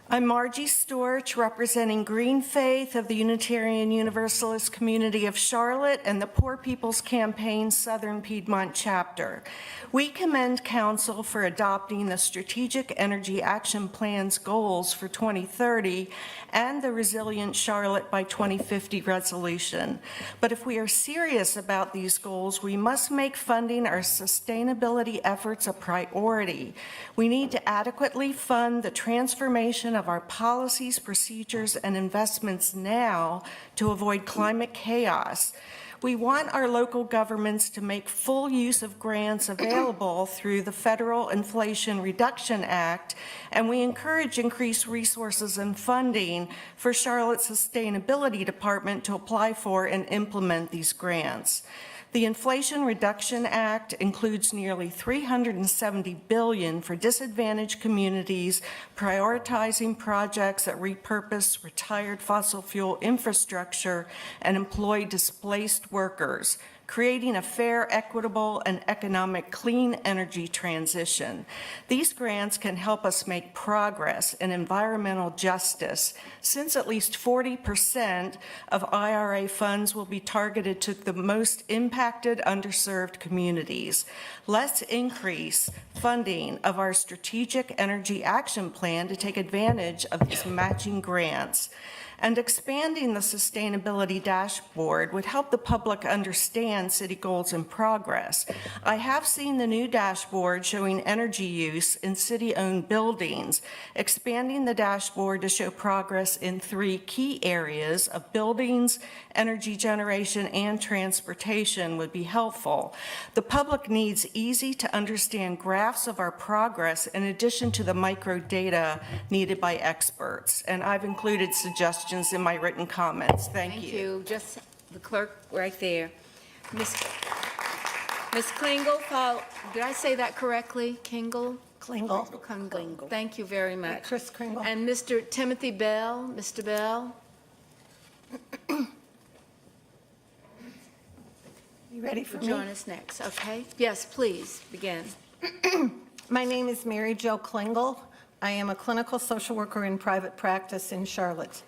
I'm Margie Storch, representing Green Faith of the Unitarian Universalist Community of Charlotte and the Poor People's Campaign Southern Piedmont Chapter. We commend Council for adopting the Strategic Energy Action Plan's goals for 2030 and the Resilient Charlotte by 2050 resolution. But if we are serious about these goals, we must make funding our sustainability efforts a priority. We need to adequately fund the transformation of our policies, procedures, and investments now to avoid climate chaos. We want our local governments to make full use of grants available through the Federal Inflation Reduction Act, and we encourage increased resources and funding for Charlotte's Sustainability Department to apply for and implement these grants. The Inflation Reduction Act includes nearly $370 billion for disadvantaged communities, prioritizing projects that repurpose retired fossil fuel infrastructure and employ displaced workers, creating a fair, equitable, and economic clean energy transition. These grants can help us make progress in environmental justice, since at least 40% of IRA funds will be targeted to the most impacted, underserved communities. Let's increase funding of our Strategic Energy Action Plan to take advantage of these matching grants. And expanding the sustainability dashboard would help the public understand city goals and progress. I have seen the new dashboard showing energy use in city-owned buildings. Expanding the dashboard to show progress in 3 key areas of buildings, energy generation, and transportation would be helpful. The public needs easy to understand graphs of our progress in addition to the micro data needed by experts. And I've included suggestions in my written comments. Thank you. Just the clerk right there. Ms. Klingel, did I say that correctly? Klingle? Klingle. Thank you very much. Chris Kringle. And Mr. Timothy Bell. Mr. Bell? You ready for me? Join us next, okay? Yes, please, begin. My name is Mary Jo Klingel. I am a clinical social worker in private practice in Charlotte.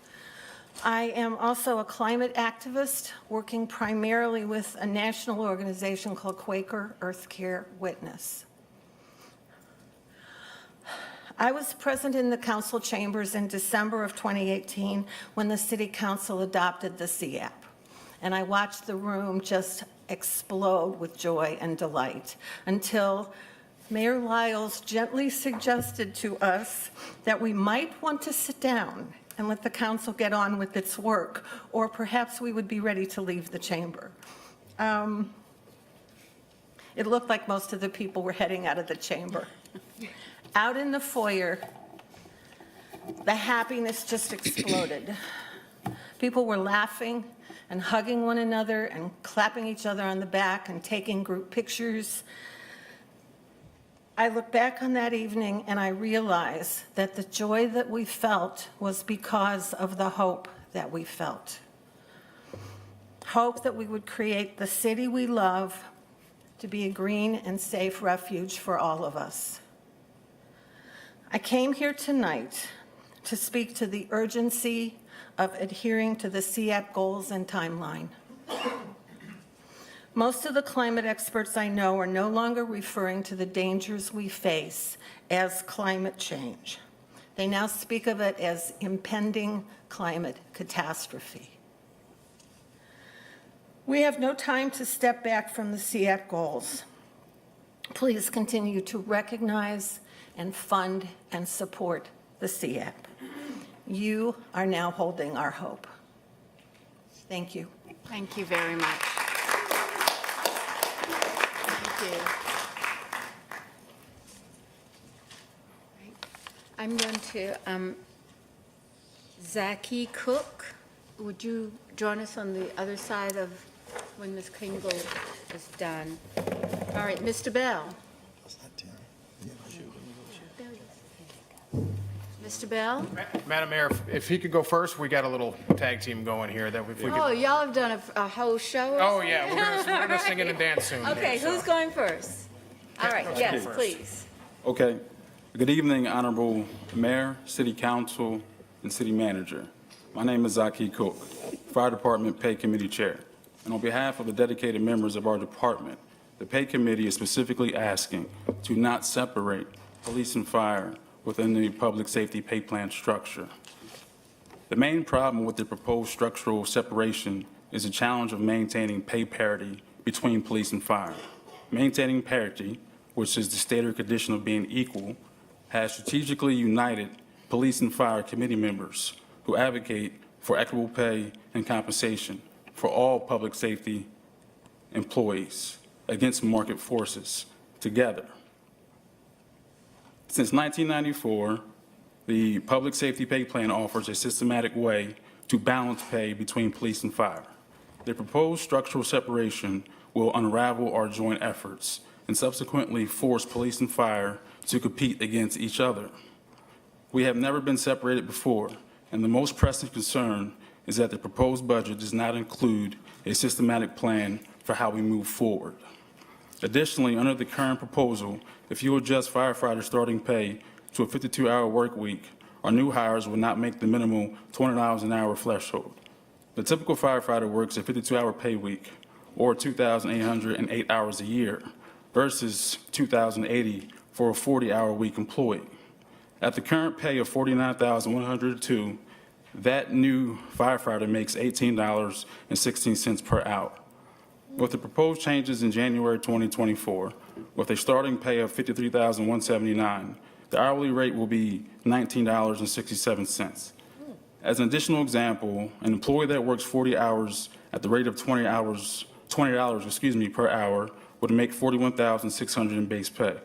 I am also a climate activist working primarily with a national organization called Quaker Earth Care Witness. I was present in the council chambers in December of 2018 when the city council adopted the CAP, and I watched the room just explode with joy and delight until Mayor Lyles gently suggested to us that we might want to sit down and let the council get on with its work, or perhaps we would be ready to leave the chamber. It looked like most of the people were heading out of the chamber. Out in the foyer, the happiness just exploded. People were laughing and hugging one another and clapping each other on the back and taking group pictures. I look back on that evening and I realize that the joy that we felt was because of the hope that we felt. Hope that we would create the city we love to be a green and safe refuge for all of us. I came here tonight to speak to the urgency of adhering to the CAP goals and timeline. Most of the climate experts I know are no longer referring to the dangers we face as climate change. They now speak of it as impending climate catastrophe. We have no time to step back from the CAP goals. Please continue to recognize and fund and support the CAP. You are now holding our hope. Thank you. Thank you very much. Thank you. I'm going to, Zaki Cook, would you join us on the other side of when Ms. Kringle is done? All right, Mr. Bell. Mr. Bell? Madam Mayor, if he could go first, we got a little tag team going here that if we could. Oh, y'all have done a whole show or Oh, something? yeah, we're gonna sing and dance soon. Okay, so. who's going first? All right, Let's yes, go first. please. Okay. Good evening, Honorable Mayor, City Council, and City Manager. My name is Zaki Cook, Fire Department Pay Committee Chair. And on behalf of the dedicated members of our department, the Pay Committee is specifically asking to not separate police and fire within the public safety pay plan structure. The main problem with the proposed structural separation is the challenge of maintaining pay parity between police and fire. Maintaining parity, which is the state or condition of being equal, has strategically united police and fire committee members who advocate for equitable pay and compensation for all public safety employees against market forces together. Since 1994, the Public Safety Pay Plan offers a systematic way to balance pay between police and fire. The proposed structural separation will unravel our joint efforts and subsequently force police and fire to compete against each other. We have never been separated before, and the most pressing concern is that the proposed budget does not include a systematic plan for how we move forward. Additionally, under the current proposal, if you adjust firefighters' starting pay to a 52-hour work week, our new hires will not make the minimal $20 an hour threshold. The typical firefighter works a 52-hour pay week, or 2,808 hours a year, versus 2,080 for a 40-hour week employee. At the current pay of $49,102, that new firefighter makes $18.16 per hour. With the proposed changes in January 2024, with a starting pay of $53,179, the hourly rate will be $19.67. As an additional example, an employee that works 40 hours at the rate of $20 per hour would make $41,600 in base pay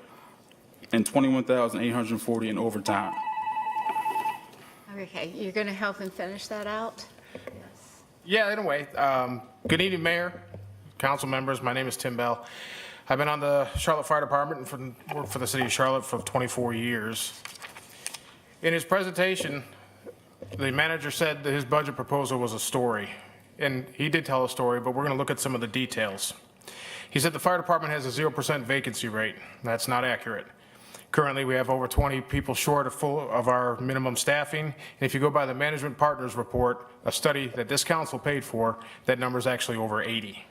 and $21,840 in overtime. Okay, you're going to help him finish that out? Yeah, in a way. Good evening, Mayor, council members. My name is Tim Bell. I've been on the Charlotte Fire Department and worked for the city of Charlotte for 24 years. In his presentation, the manager said that his budget proposal was a story. And he did tell a story, but we're going to look at some of the details. He said the fire department has a 0% vacancy rate. That's not accurate. Currently, we have over 20 people short of our minimum staffing. And if you go by the Management Partners Report, a study that this council paid for, that number is actually over 80.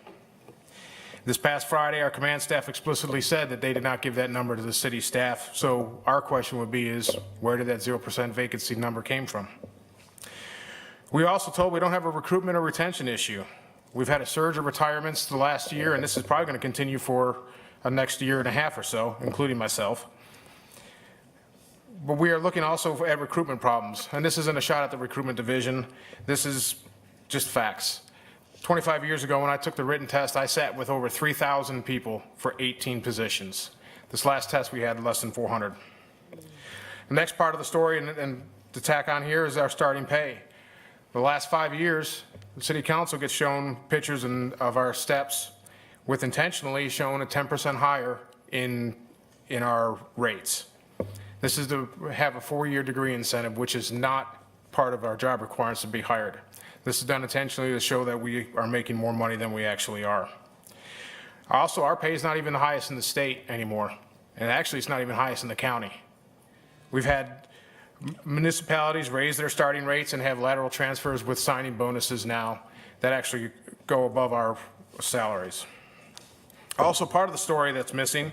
This past Friday, our command staff explicitly said that they did not give that number to the city staff. So our question would be is, where did that 0% vacancy number came from? We were also told we don't have a recruitment or retention issue. We've had a surge of retirements the last year, and this is probably going to continue for the next year and a half or so, including myself. But we are looking also at recruitment problems, and this isn't a shot at the recruitment division. This is just facts. 25 years ago, when I took the written test, I sat with over 3,000 people for 18 positions. This last test, we had less than 400. The next part of the story, and to tack on here, is our starting pay. The last 5 years, the city council gets shown pictures of our steps with intentionally showing a 10% higher in our rates. This is to have a 4-year degree incentive, which is not part of our job requirements to be hired. This is done intentionally to show that we are making more money than we actually are. Also, our pay is not even the highest in the state anymore, and actually it's not even highest in the county. We've had municipalities raise their starting rates and have lateral transfers with signing bonuses now that actually go above our salaries. Also, part of the story that's missing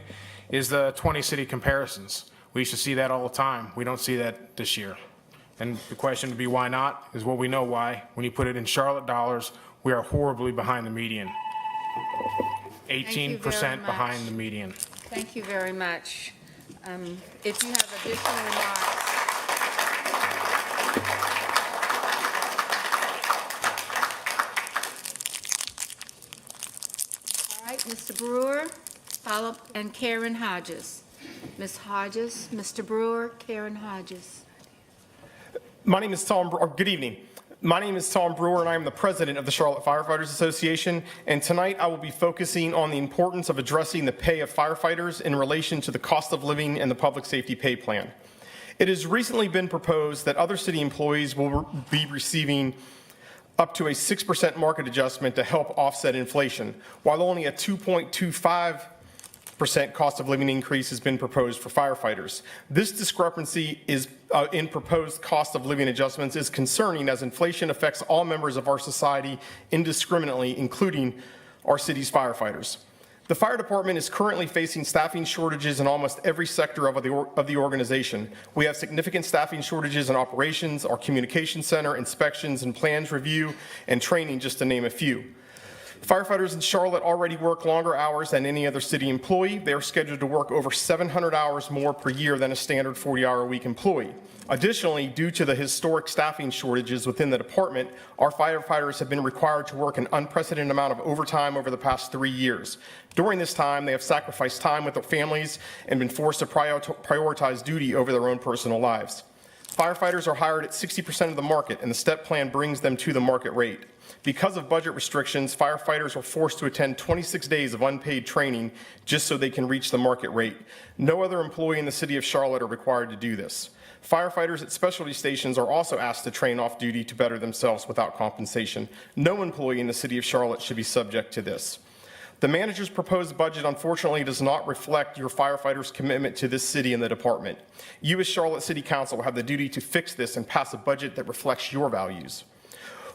is the 20-city comparisons. We used to see that all the time. We don't see that this year. And the question would be why not, is well, we know why. When you put it in Charlotte dollars, we are horribly behind the median. 18% behind the median. Thank you very much. If you have additional remarks. All right, Mr. Brewer, follow up, and Karen Hodges. Ms. Hodges, Mr. Brewer, Karen Hodges. My name is Tom, good evening. My name is Tom Brewer, and I am the president of the Charlotte Firefighters Association. And tonight I will be focusing on the importance of addressing the pay of firefighters in relation to the cost of living and the public safety pay plan. It has recently been proposed that other city employees will be receiving up to a 6% market adjustment to help offset inflation, while only a 2.25% cost of living increase has been proposed for firefighters. This discrepancy in proposed cost of living adjustments is concerning, as inflation affects all members of our society indiscriminately, including our city's firefighters. The fire department is currently facing staffing shortages in almost every sector of the organization. We have significant staffing shortages in operations, our communication center, inspections and plans review, and training, just to name a few. Firefighters in Charlotte already work longer hours than any other city employee. They are scheduled to work over 700 hours more per year than a standard 40-hour-a-week employee. Additionally, due to the historic staffing shortages within the department, our firefighters have been required to work an unprecedented amount of overtime over the past 3 years. During this time, they have sacrificed time with their families and been forced to prioritize duty over their own personal lives. Firefighters are hired at 60% of the market, and the STEP plan brings them to the market rate. Because of budget restrictions, firefighters are forced to attend 26 days of unpaid training just so they can reach the market rate. No other employee in the city of Charlotte are required to do this. Firefighters at specialty stations are also asked to train off duty to better themselves without compensation. No employee in the city of Charlotte should be subject to this. The manager's proposed budget unfortunately does not reflect your firefighters' commitment to this city and the department. You as Charlotte City Council have the duty to fix this and pass a budget that reflects your values.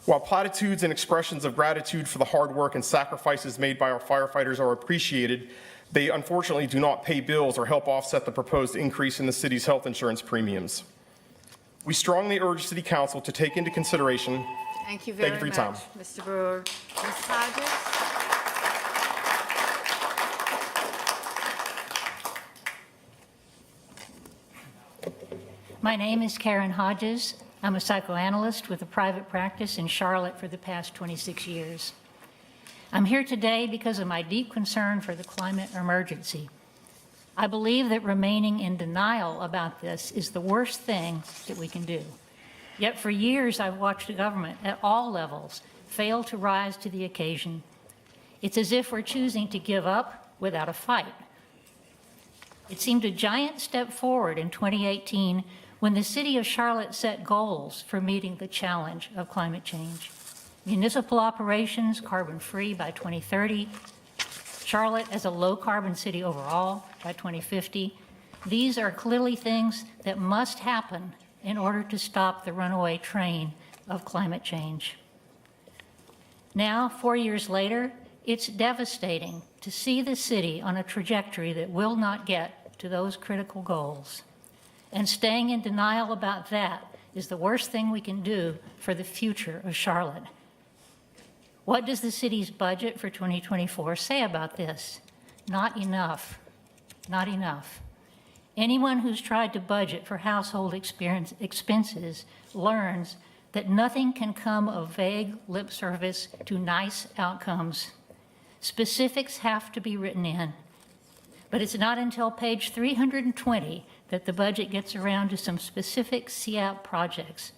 While platitudes and expressions of gratitude for the hard work and sacrifices made by our firefighters are appreciated, they unfortunately do not pay bills or help offset the proposed increase in the city's health insurance premiums. We strongly urge City Council to take into consideration. Thank you very much, for your time. Mr. Brewer. Ms. Hodges? My name is Karen Hodges. I'm a psychoanalyst with a private practice in Charlotte for the past 26 years. I'm here today because of my deep concern for the climate emergency. I believe that remaining in denial about this is the worst thing that we can do. Yet for years, I've watched the government at all levels fail to rise to the occasion. It's as if we're choosing to give up without a fight. It seemed a giant step forward in 2018 when the city of Charlotte set goals for meeting the challenge of climate change. Municipal operations carbon-free by 2030, Charlotte as a low-carbon city overall by 2050. These are clearly things that must happen in order to stop the runaway train of climate change. Now, 4 years later, it's devastating to see the city on a trajectory that will not get to those critical goals. And staying in denial about that is the worst thing we can do for the future of Charlotte. What does the city's budget for 2024 say about this? Not enough. Not enough. Anyone who's tried to budget for household expenses learns that nothing can come of vague lip service to nice outcomes. Specifics have to be written in. But it's not until page 320 that the budget gets around to some specific CAP projects,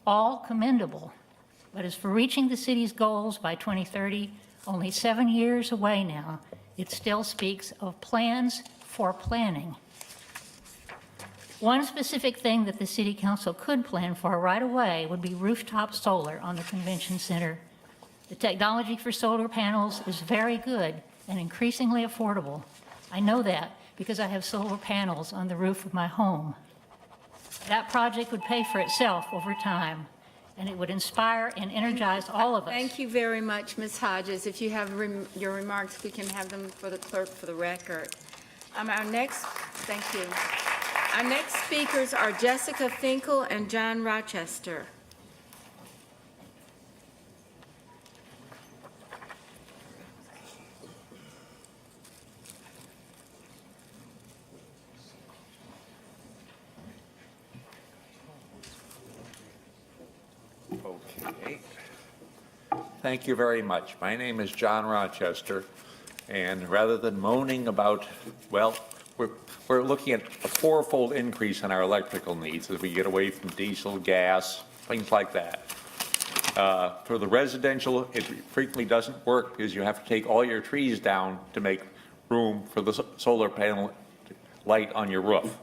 all commendable. But as for reaching the city's goals by 2030, only 7 years away now, it still speaks of plans for planning. One specific thing that the City Council could plan for right away would be rooftop solar on the convention center. The technology for solar panels is very good and increasingly affordable. I know that because I have solar panels on the roof of my home. That project would pay for itself over time, and it would inspire and energize all of us. Thank you very much, Ms. Hodges. If you have your remarks, we can have them for the clerk for the record. Thank you. Our next speakers are Jessica Finkel and John Rochester. Okay. Thank you very much. My name is John Rochester, and rather than moaning about, well, we're looking at a fourfold increase in our electrical needs as we get away from diesel, gas, things like that. For the residential, it frequently doesn't work because you have to take all your trees down to make room for the solar panel light on your roof.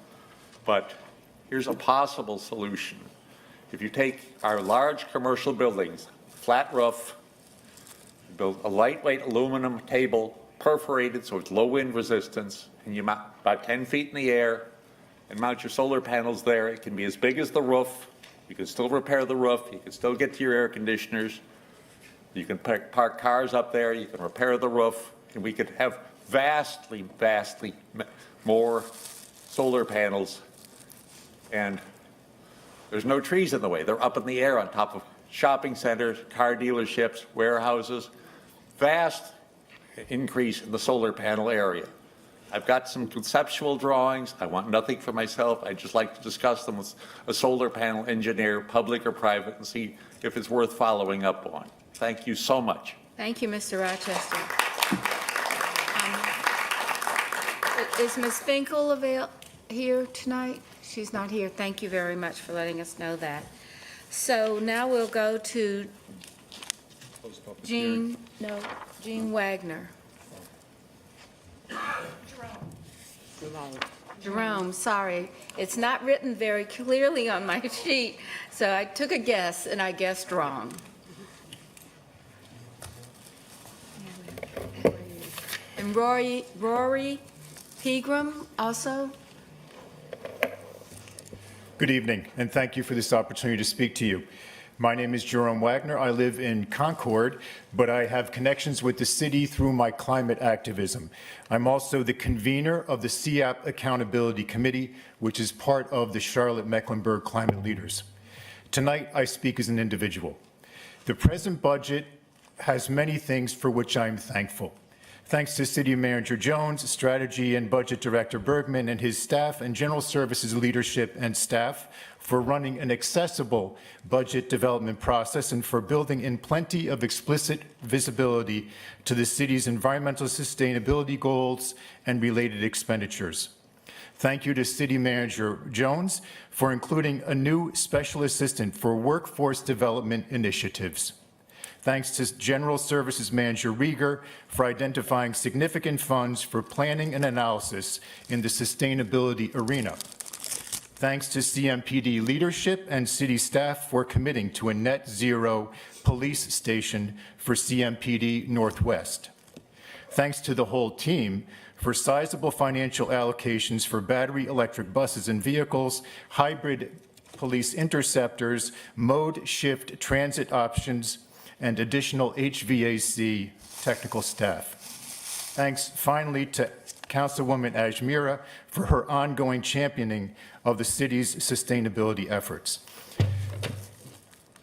But Here's a possible solution. If you take our large commercial buildings, flat roof, build a lightweight aluminum table, perforated so it's low wind resistance, and you mount about 10 feet in the air and mount your solar panels there. It can be as big as the roof. You can still repair the roof. You can still get to your air conditioners. You can park cars up there. You can repair the roof. And we could have vastly more solar panels. And there's no trees in the way. They're up in the air on top of shopping centers, car dealerships, warehouses. Vast increase in the solar panel area. I've got some conceptual drawings. I want nothing for myself. I'd just like to discuss them with a solar panel engineer, public or private, and see if it's worth following up on. Thank you so much. Thank you, Mr. Rochester. Is Ms. Finkel here tonight? She's not here. Thank you very much for letting us know that. So now we'll go to Jean Wagner. Jerome, sorry. It's not written very clearly on my sheet, so I took a guess, and I guessed wrong. And Rory Pegram also? Good evening, and thank you for this opportunity to speak to you. My name is Jerome Wagner. I live in Concord, but I have connections with the city through my climate activism. I'm also the convener of the CAP Accountability Committee, which is part of the Charlotte-Mecklenburg Climate Leaders. Tonight, I speak as an individual. The present budget has many things for which I'm thankful. Thanks to City Manager Jones, Strategy and Budget Director Bergman and his staff, and General Services leadership and staff for running an accessible budget development process and for building in plenty of explicit visibility to the city's environmental sustainability goals and related expenditures. Thank you to City Manager Jones for including a new special assistant for workforce development initiatives. Thanks to General Services Manager Rieger for identifying significant funds for planning and analysis in the sustainability arena. Thanks to CMPD leadership and city staff for committing to a net zero police station for CMPD Northwest. Thanks to the whole team for sizable financial allocations for battery electric buses and vehicles, hybrid police interceptors, mode shift transit options, and additional HVAC technical staff. Thanks finally to Councilwoman Ajmira for her ongoing championing of the city's sustainability efforts.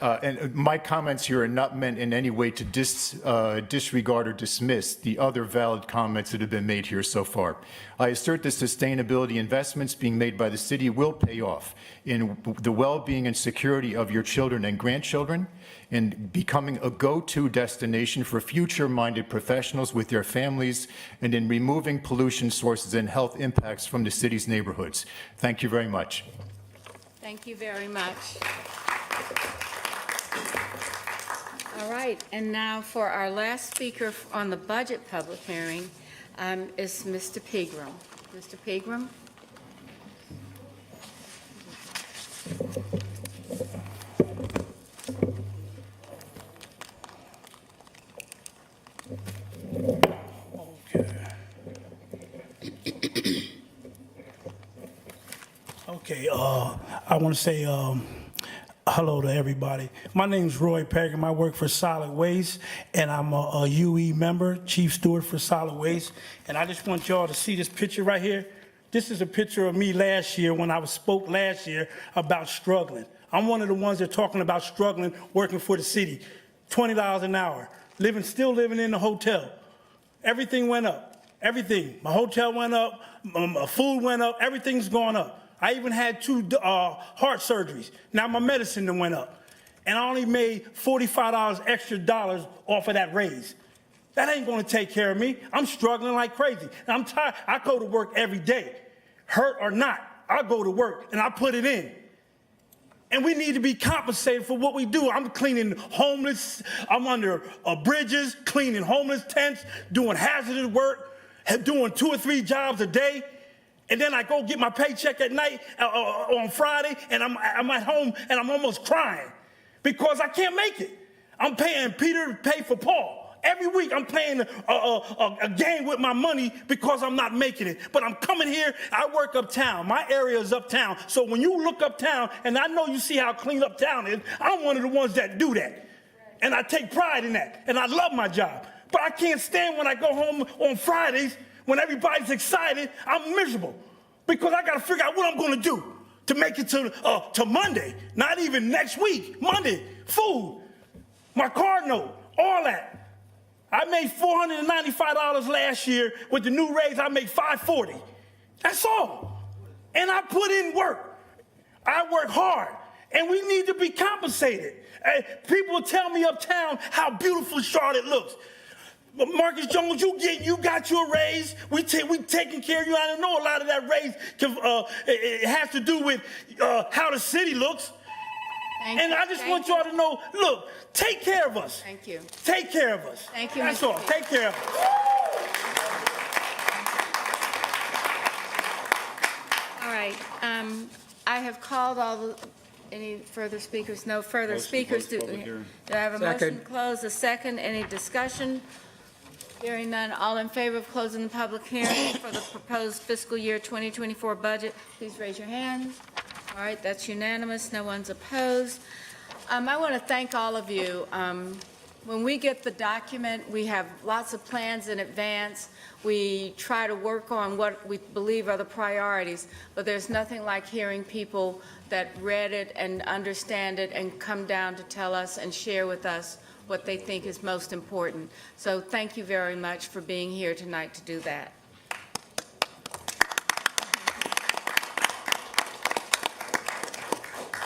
And my comments here are not meant in any way to disregard or dismiss the other valid comments that have been made here so far. I assert that sustainability investments being made by the city will pay off in the well-being and security of your children and grandchildren, in becoming a go-to destination for future-minded professionals with their families, and in removing pollution sources and health impacts from the city's neighborhoods. Thank you very much. Thank you very much. All right, and now for our last speaker on the budget public hearing is Mr. Pegram. Mr. Pegram? Okay, I want to say hello to everybody. My name is Roy Pegram. I work for Solid Waste, and I'm a UE member, Chief Steward for Solid Waste. And I just want y'all to see this picture right here. This is a picture of me last year when I spoke last year about struggling. I'm one of the ones that are talking about struggling, working for the city. $20 an hour, still living in the hotel. Everything went up, everything. My hotel went up, my food went up, everything's gone up. I even had 2 heart surgeries. Now my medicine done went up. And I only made $45 extra dollars off of that raise. That ain't gonna take care of me. I'm struggling like crazy. And I'm tired. I go to work every day. Hurt or not, I go to work and I put it in. And we need to be compensated for what we do. I'm cleaning homeless, I'm under bridges, cleaning homeless tents, doing hazardous work, doing 2 or 3 jobs a day. And then I go get my paycheck at night on Friday, and I'm at home, and I'm almost crying because I can't make it. I'm paying Peter to pay for Paul. Every week I'm playing a game with my money because I'm not making it. But I'm coming here, I work uptown. My area is uptown. So when you look uptown, and I know you see how clean uptown is, I'm one of the ones that do that. And I take pride in that. And I love my job. But I can't stand when I go home on Fridays, when everybody's excited, I'm miserable. Because I got to figure out what I'm going to do to make it to Monday. Not even next week. Monday, food, my car note, all that. I made $495 last year. With the new raise, I make $540. That's all. And I put in work. I work hard. And we need to be compensated. People tell me uptown how beautiful Charlotte looks. But Marcus Jones, you got your raise. We taking care of you. I know a lot of that raise it has to do with how the city looks. And I just want y'all to know, look, take care of us. Thank you. Take care of us. Thank you, That's Mr. all. Peter. Take care of us. All right. I have called any further speakers? No further speakers. Do I have a motion to close? A second? Any discussion? Hearing none. All in favor of closing the public hearing for the proposed fiscal year 2024 budget, please raise your hands. All right, that's unanimous. No one's opposed. I want to thank all of you. When we get the document, we have lots of plans in advance. We try to work on what we believe are the priorities, but there's nothing like hearing people that read it and understand it and come down to tell us and share with us what they think is most important. So thank you very much for being here tonight to do that.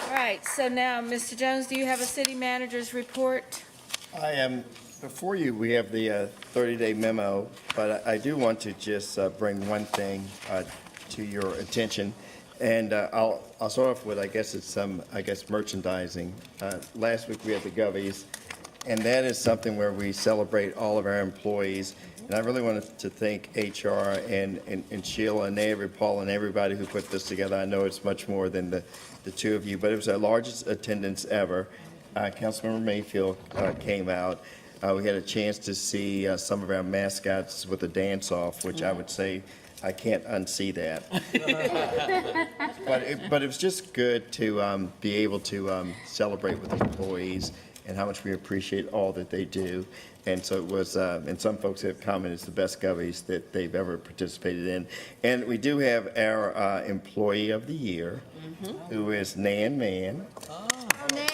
All right, so now, Mr. Jones, do you have a city manager's report? I am, before you, we have the 30-day memo, but I do want to just bring one thing to your attention. And I'll start off with, I guess it's some, merchandising. Last week we had the Govies, and that is something where we celebrate all of our employees. And I really wanted to thank HR and Sheila and Paul and everybody who put this together. I know it's much more than the two of you, but it was our largest attendance ever. Councilmember Mayfield came out. We had a chance to see some of our mascots with a dance-off, which I would say I can't unsee that. But it was just good to be able to celebrate with employees and how much we appreciate all that they do. And so it was, and some folks have commented it's the best Govies that they've ever participated in. And we do have our Employee of the Year, who is Nan Man. Oh, Nan.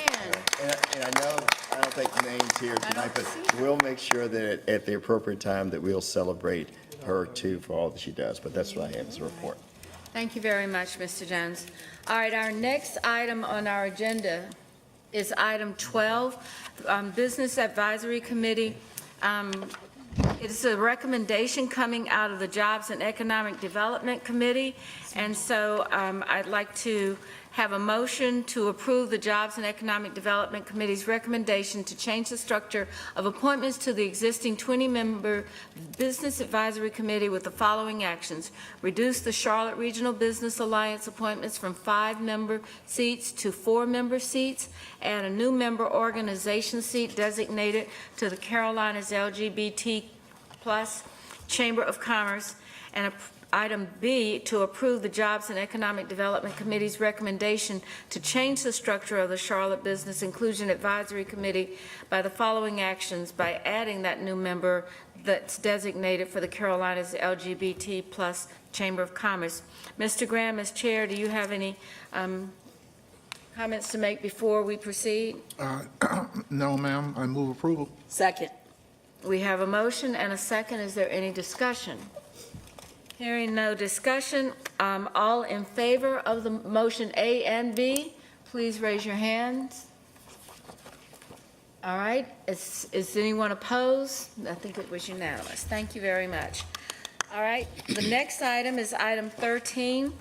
And I know I don't think Nan's here tonight, but we'll make sure that at the appropriate time that we'll celebrate her too for all that she does. But that's what I have as a report. Thank you very much, Mr. Jones. All right, our next item on our agenda is item 12, Business Advisory Committee. It is a recommendation coming out of the Jobs and Economic Development Committee, and so I'd like to have a motion to approve the Jobs and Economic Development Committee's recommendation to change the structure of appointments to the existing 20-member Business Advisory Committee with the following actions. Reduce the Charlotte Regional Business Alliance appointments from 5-member seats to 4-member seats. Add a new member organization seat designated to the Carolinas LGBT+ Chamber of Commerce. And item B, to approve the Jobs and Economic Development Committee's recommendation to change the structure of the Charlotte Business Inclusion Advisory Committee by the following actions, by adding that new member that's designated for the Carolinas LGBT+ Chamber of Commerce. Mr. Graham, as chair, do you have any comments to make before we proceed? No, ma'am. I move approval. Second. We have a motion and a second. Is there any discussion? Hearing no discussion, all in favor of the motion A and B, please raise your hands. All right, is anyone opposed? I think it was unanimous. Thank you very much. All right, the next item is item 13.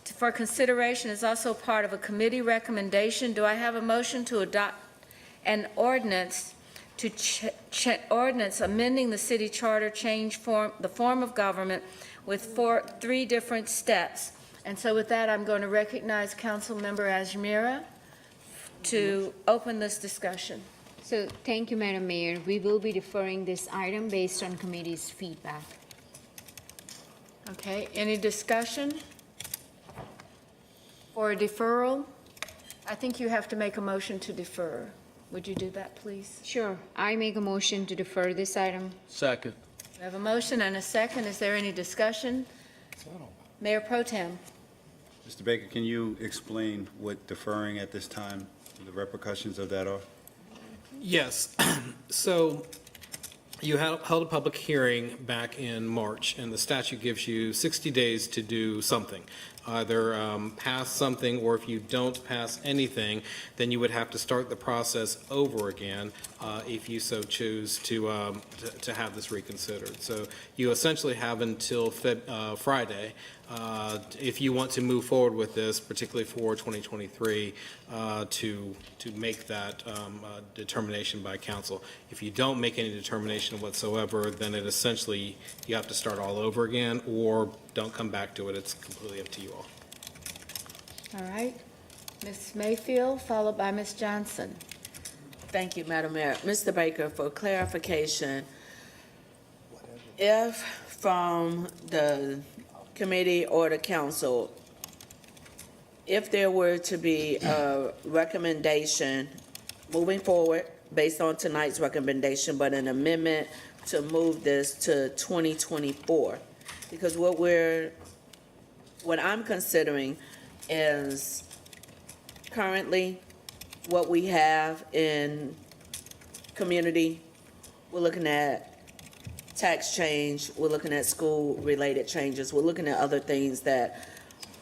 For consideration is also part of a committee recommendation. Do I have a motion to adopt an ordinance ordinance amending the city charter, change the form of government with three different steps. And so with that, I'm going to recognize Councilmember Ajmira to open this discussion. So, thank you, Madam Mayor. We will be deferring this item based on committee's feedback. Okay, any discussion for a deferral? I think you have to make a motion to defer. Would you do that, please? Sure. I make a motion to defer this item. Second. We have a motion and a second. Is there any discussion? Mayor Pro Tem. Mr. Baker, can you explain what deferring at this time, the repercussions of that are? Yes. So you held a public hearing back in March, and the statute gives you 60 days to do something. Either pass something, or if you don't pass anything, then you would have to start the process over again if you so choose to have this reconsidered. So you essentially have until Friday if you want to move forward with this, particularly for 2023, to make that determination by council. If you don't make any determination whatsoever, then it essentially, you have to start all over again, or don't come back to it. It's completely up to you all. All right. Ms. Mayfield, followed by Ms. Johnson. Thank you, Madam Mayor. Mr. Baker, for clarification, if from the committee or the council, if there were to be a recommendation moving forward based on tonight's recommendation, but an amendment to move this to 2024, because what I'm considering is currently what we have in community. We're looking at tax change, we're looking at school-related changes, we're looking at other things that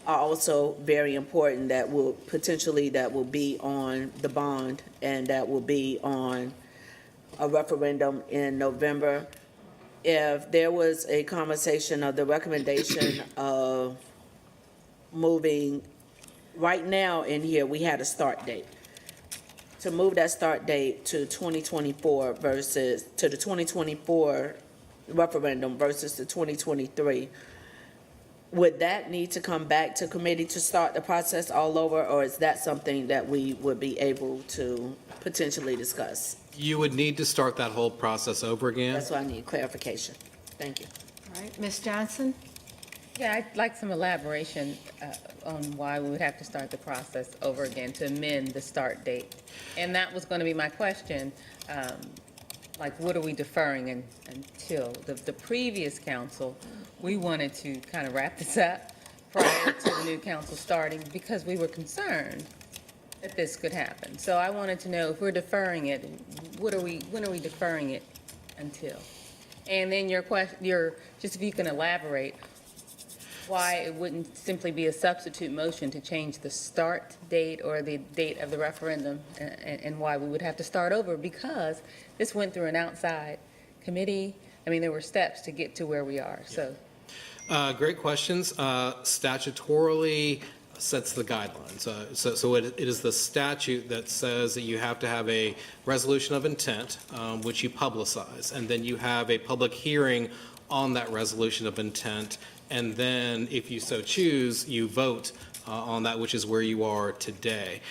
are also very important that will be on the bond and that will be on a referendum in November. If there was a conversation of the recommendation of moving, right now in here, we had a start date. To move that start date to 2024 versus, to the 2024 referendum versus the 2023, would that need to come back to committee to start the process all over, or is that something that we would be able to potentially discuss? You would need to start that whole process over again. That's why I need clarification. Thank you. All right, Ms. Johnson? Yeah, I'd like some elaboration on why we would have to start the process over again to amend the start date. And that was going to be my question. Like, what are we deferring until? The previous council, we wanted to kind of wrap this up prior to the new council starting because we were concerned that this could happen. So I wanted to know, if we're deferring it, when are we deferring it until? And then just if you can elaborate why it wouldn't simply be a substitute motion to change the start date or the date of the referendum, and why we would have to start over, because this went through an outside committee. I mean, there were steps to get to where we are, so. Great questions. Statutorily sets the guidelines. So it is the statute that says that you have to have a resolution of intent, which you publicize, and then you have a public hearing on that resolution of intent, and then if you so choose, you vote on that, which is where you are today.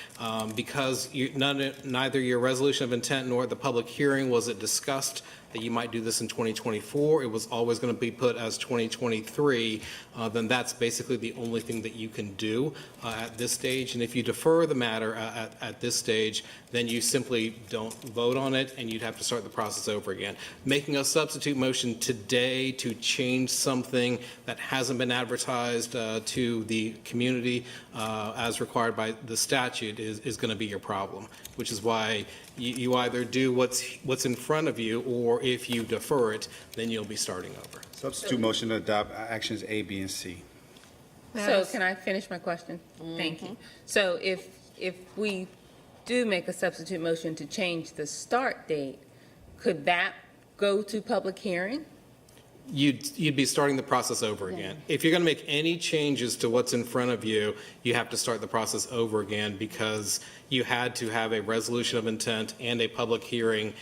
Because neither your resolution of intent nor the public hearing was it discussed that you might do this in 2024, it was always going to be put as 2023, then that's basically the only thing that you can do at this stage. And if you defer the matter at this stage, then you simply don't vote on it, and you'd have to start the process over again. Making a substitute motion today to change something that hasn't been advertised to the community as required by the statute is going to be your problem, which is why you either do what's in front of you, or if you defer it, then you'll be starting over. Substitute motion to adopt actions A, B, and C. So can I finish my question? Thank you. So if we do make a substitute motion to change the start date, could that go to public hearing? You'd be starting the process over again. If you're going to make any changes to what's in front of you, you have to start the process over again, because you had to have a resolution of intent and a public hearing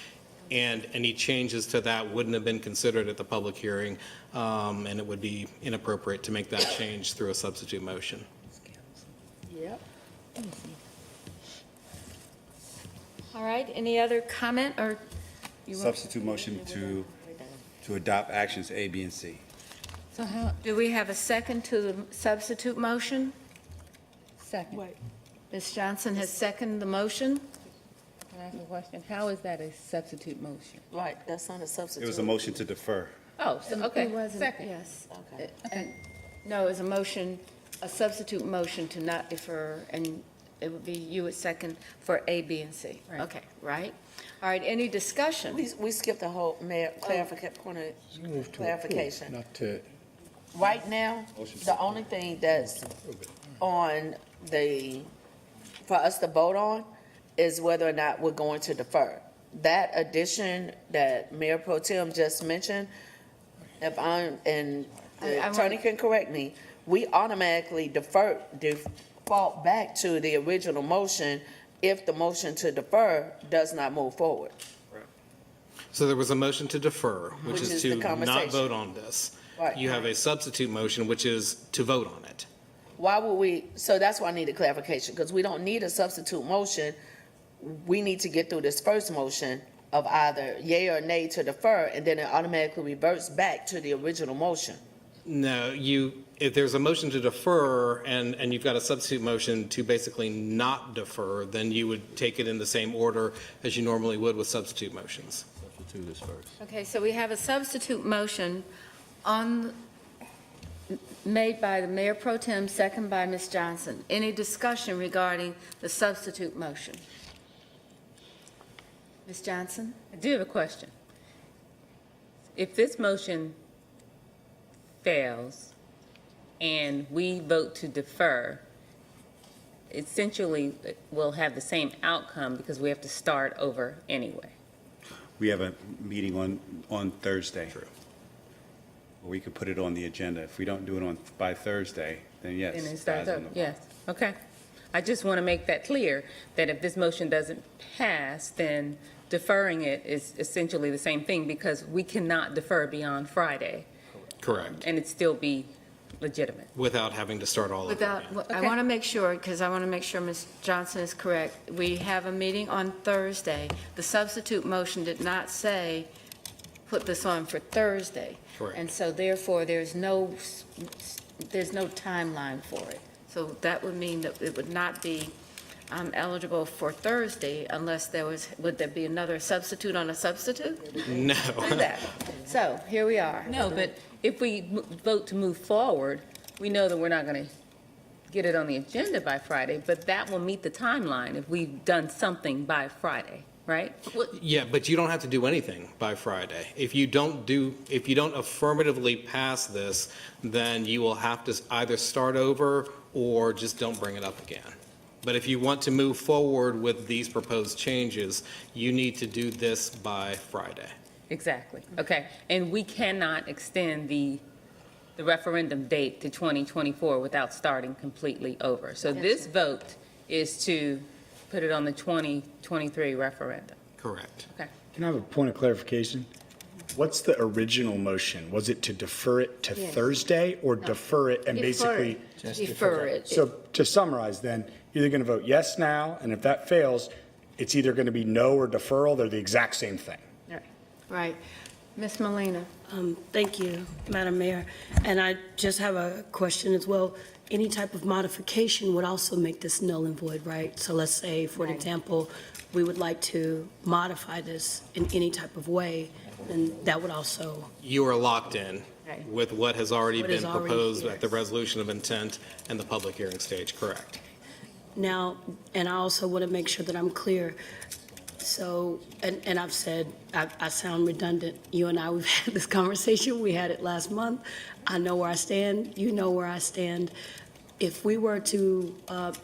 and any changes to that wouldn't have been considered at the public hearing, and it would be inappropriate to make that change through a substitute motion. Yep. All right, any other comment or? you want- Substitute motion to adopt actions A, B, and C. So how? Do we have a second to the substitute motion? Second. Ms. Johnson has seconded the motion. Can I ask a question? How is that a substitute motion? Right, that's not a substitute. It was a motion to defer. Oh, so, okay, It wasn't- second. Yes. Okay. No, it was a motion, a substitute motion to not defer, and it would be, you would second for A, B, and C. Right. Okay, right? All right, any discussion? We skipped the whole, Mayor, point of clarification. Not to. Right now, the only thing that's on for us to vote on is whether or not we're going to defer. That addition that Mayor Pro Tem just mentioned, if and the attorney can correct me, we automatically default back to the original motion if the motion to defer does not move forward. So there was a motion to defer, which is the to not conversation. vote on this. Right. You have a substitute motion, which is to vote on it. Why would we, so that's why I needed clarification, because we don't need a substitute motion. We need to get through this first motion of either yay or nay to defer, and then it automatically reverts back to the original motion. No, if there's a motion to defer and you've got a substitute motion to basically not defer, then you would take it in the same order as you normally would with substitute motions. Substitute is first. Okay, so we have a substitute motion made by the Mayor Pro Tem, second by Ms. Johnson. Any discussion regarding the substitute motion? Ms. Johnson? I do have a question. If this motion fails and we vote to defer, essentially we'll have the same outcome because we have to start over anyway. We have a meeting on Thursday. True. We could put it on the agenda. If we don't do it by Thursday, then yes. And it it's starts eyes on over, the- yes, okay. I just want to make that clear, that if this motion doesn't pass, then deferring it is essentially the same thing because we cannot defer beyond Friday Correct. and it still be legitimate. Without having to start all over again. I want to make sure, because I want to make sure Ms. Johnson is correct. We have a meeting on Thursday. The substitute motion did not say, put this on for Thursday. Correct. And so therefore, there's no timeline for it. So that would mean that it would not be eligible for Thursday unless would there be another substitute on a substitute? No. Do that. So here we are. No, but if we vote to move forward, we know that we're not going to get it on the agenda by Friday, but that will meet the timeline if we've done something by Friday, right? Yeah, but you don't have to do anything by Friday. If you don't affirmatively pass this, then you will have to either start over or just don't bring it up again. But if you want to move forward with these proposed changes, you need to do this by Friday. Exactly, okay. And we cannot extend the referendum date to 2024 without starting completely over. So this vote is to put it on the 2023 referendum. Correct. Okay. Can I have a point of clarification? What's the original motion? Was it to defer it to Thursday or defer it and basically? Defer it. So to summarize then, you're either going to vote yes now, and if that fails, it's either going to be no or deferral. They're the exact same thing. Right. Ms. Molina? Thank you, Madam Mayor. And I just have a question as well. Any type of modification would also make this null and void, right? So let's say, for example, we would like to modify this in any type of way, then that would also. You are locked in with what has already What been is already proposed here. at the resolution of intent and the public hearing stage, correct? Now, and I also want to make sure that I'm clear. So, and I've said, I sound redundant. You and I, we've had this conversation. We had it last month. I know where I stand. You know where I stand. If we were to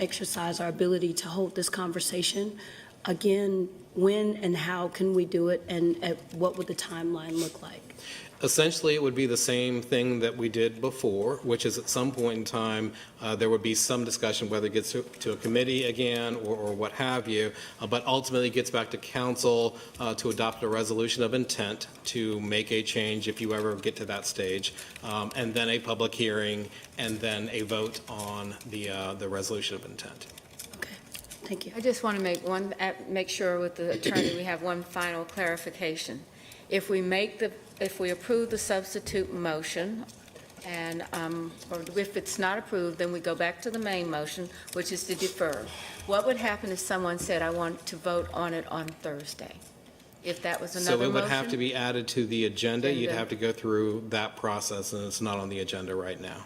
exercise our ability to hold this conversation, again, when and how can we do it, and what would the timeline look like? Essentially, it would be the same thing that we did before, which is at some point in time, there would be some discussion whether it gets to a committee again or what have you, but ultimately it gets back to council to adopt a resolution of intent to make a change if you ever get to that stage, and then a public hearing, and then a vote on the resolution of intent. Thank you. I just want to make sure with the attorney, we have one final clarification. If we approve the substitute motion, and, or if it's not approved, then we go back to the main motion, which is to defer. What would happen if someone said, I want to vote on it on Thursday? If that was another So motion? it would have to be added to the agenda. You'd Agenda. have to go through that process, and it's not on the agenda right now.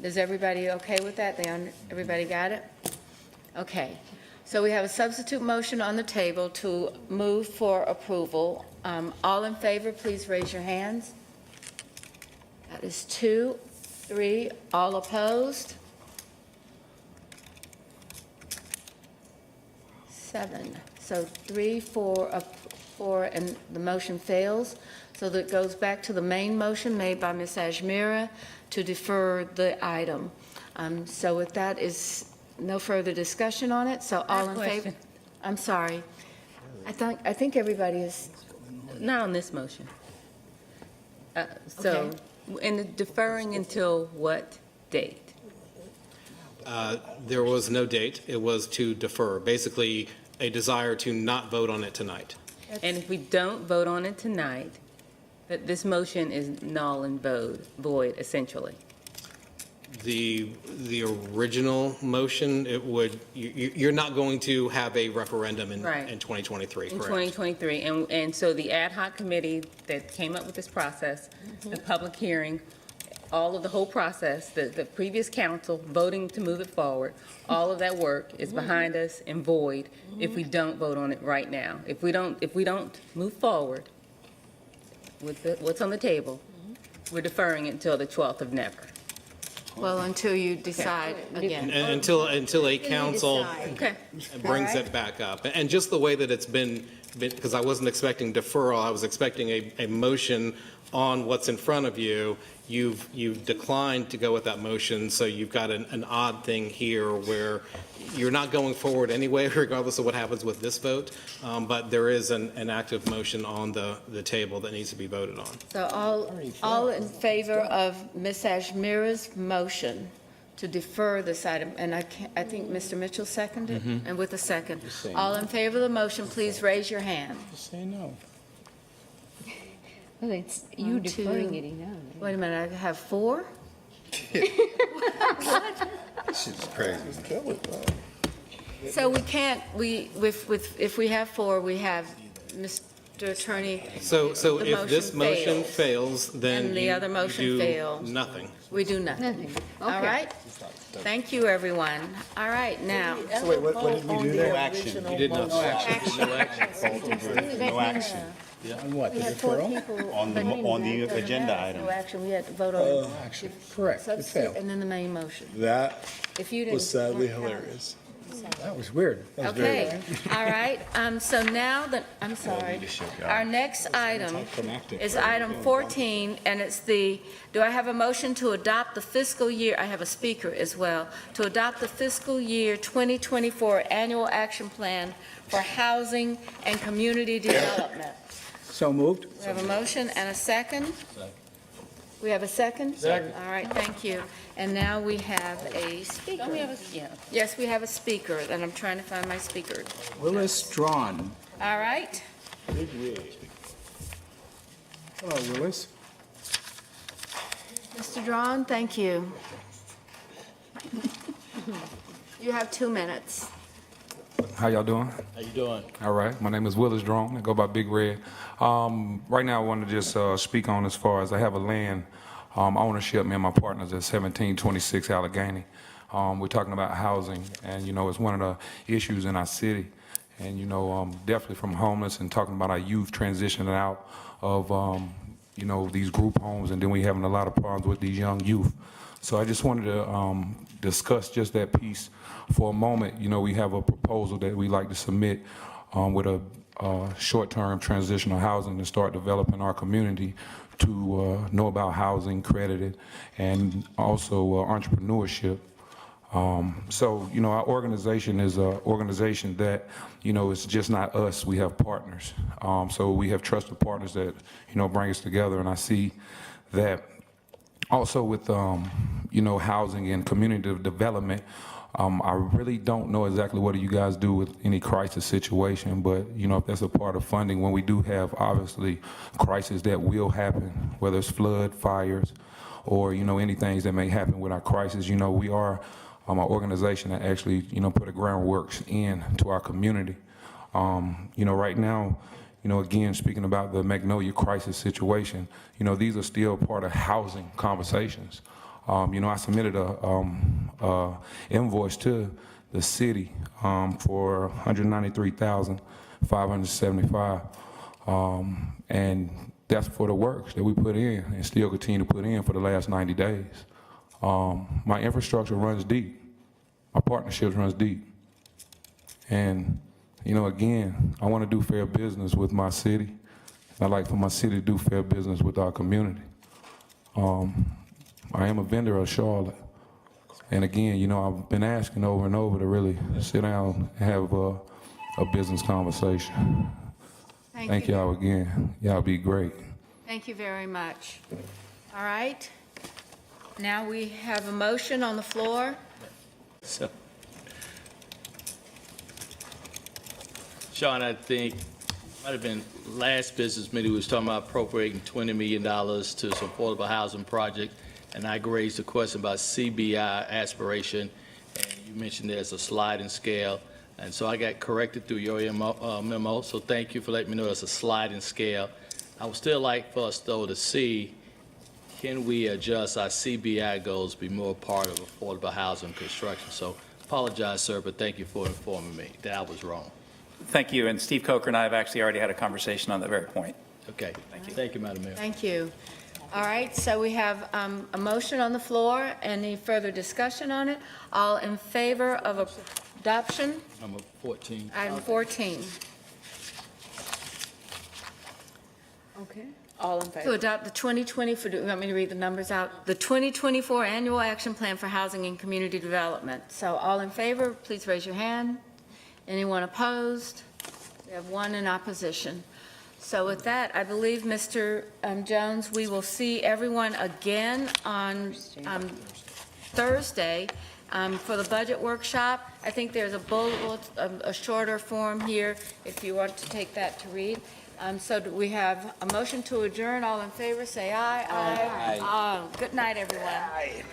Is everybody okay with that? Everybody got it? Okay. So we have a substitute motion on the table to move for approval. All in favor, please raise your hands. That is 2, 3. All opposed? 7. So 3, 4, 4, and the motion fails. So that goes back to the main motion made by Ms. Ajmira to defer the item. So with that is no further discussion on it, so all in favor? question. I'm sorry. I think everybody is, Not on this motion. So, and deferring until what date? There was no date. It was to defer, basically a desire to not vote on it tonight. And if we don't vote on it tonight, that this motion is null and void, essentially. The original motion, it would, you're not going to have a referendum in Right. 2023, In correct? 2023, and so the ad hoc committee that came up with this process, the public hearing, all of the whole process, the previous council voting to move it forward, all of that work is behind us and void if we don't vote on it right now. If we don't move forward with what's on the table, we're deferring it until the 12th of never. well, until you decide again. And until a council Okay. brings it back up. And just the way that it's been, because I wasn't expecting deferral, I was expecting a motion on what's in front of you. You've declined to go with that motion, so you've got an odd thing here where you're not going forward anyway, regardless of what happens with this vote, but there is an active motion on the table that needs to be voted on. So all in favor of Ms. Ajmira's motion to defer this item, and I think Mr. Mitchell seconded, and with a second. All in favor of the motion, please raise your hand. Say no. Well, it's you 1, deferring 2. it enough. Wait a minute, I have 4? This is crazy. So we can't, if we have 4, we have, Mr. Attorney, So The if this motion motion fails, then And the you other motion do fails. nothing. we do nothing. All right? Thank you, everyone. All right, now. So wait, what did we do there? No action. You did not. No action. On what, the We had 4 deferral? people. On the- but wait a on the minute, doesn't agenda matter. item. No action, we had to vote on Action, correct, it substitute failed. and then the main motion. That If you didn't. was sadly hilarious. That was weird. That was very Okay, all right, so now I'm sorry. Our next item is item 14, and it's do I have a motion to adopt the fiscal year, I have a speaker as well, to adopt the fiscal year 2024 annual action plan for housing and community development? So moved? We have a motion and a second? We have a second? Second. All right, thank you. And now we have a speaker. Don't we have a, yeah. Yes, we have a speaker, and I'm trying to find my speaker. Willis Drawn. All right. Big wig. Hello, Willis. Mr. Drawn, thank you. You have 2 minutes. How y'all doing? How you doing? All right. My name is Willis Drone. I go by Big Red. Right now, I want to just speak on as far as I have a land ownership. Me and my partners at 1726 Allegheny. We're talking about housing, and you know, it's one of the issues in our city. And you know, definitely from homeless and talking about our youth transitioning out of you know, these group homes, and then we having a lot of problems with these young youth. So I just wanted to discuss just that piece for a moment. You know, we have a proposal that we like to submit with a short-term transitional housing and start developing our community to know about housing, credit, and also entrepreneurship. So, you know, our organization is an organization that, you know, it's just not us, we have partners. So we have trusted partners that, you know, bring us together, and I see that also with, you know, housing and community development. I really don't know exactly what you guys do with any crisis situation, but, you know, if that's a part of funding, when we do have, obviously, crises that will happen, whether it's flood, fires, or, you know, any things that may happen with our crisis, you know, we are an organization that actually, you know, put a groundwork in to our community. You know, right now, you know, again, speaking about the Magnolia crisis situation, you know, these are still part of housing conversations. You know, I submitted a invoice to the city for $193,575, and that's for the works that we put in and still continue to put in for the last 90 days. My infrastructure runs deep. My partnerships runs deep. And, you know, again, I want to do fair business with my city. I'd like for my city to do fair business with our community. I am a vendor of Charlotte. And again, you know, I've been asking over and over to really sit down and have a business conversation. Thank y'all again. Y'all be great. Thank you very much. All right. Now we have a motion on the floor. So, Sean, I think might have been last business meeting, we was talking about appropriating $20 million to some affordable housing project, and I raised a question about CBI aspiration, and you mentioned there's a sliding scale, and so I got corrected through your memo, so thank you for letting me know it's a sliding scale. I would still like for us, though, to see, can we adjust our CBI goals to be more part of affordable housing construction? So apologize, sir, but thank you for informing me that I was wrong. Thank you, and Steve Coker and I have actually already had a conversation on that very point. Okay, thank you. Thank you, Madam Mayor. Thank you. All right, so we have a motion on the floor. Any further discussion on it? All in favor of adoption? Number 14. Item 14. Okay. All in To favor? adopt the 2024, do you want me to read the numbers out? The 2024 Annual Action Plan for Housing and Community Development. So all in favor, please raise your hand. Anyone opposed? We have one in opposition. So with that, I believe, Mr. Jones, we will see everyone again on Thursday for the budget workshop. I think there's a bullet, a shorter form here, if you want to take that to read. So do we have a motion to adjourn? All in favor, say aye. Aye. Good night, everyone.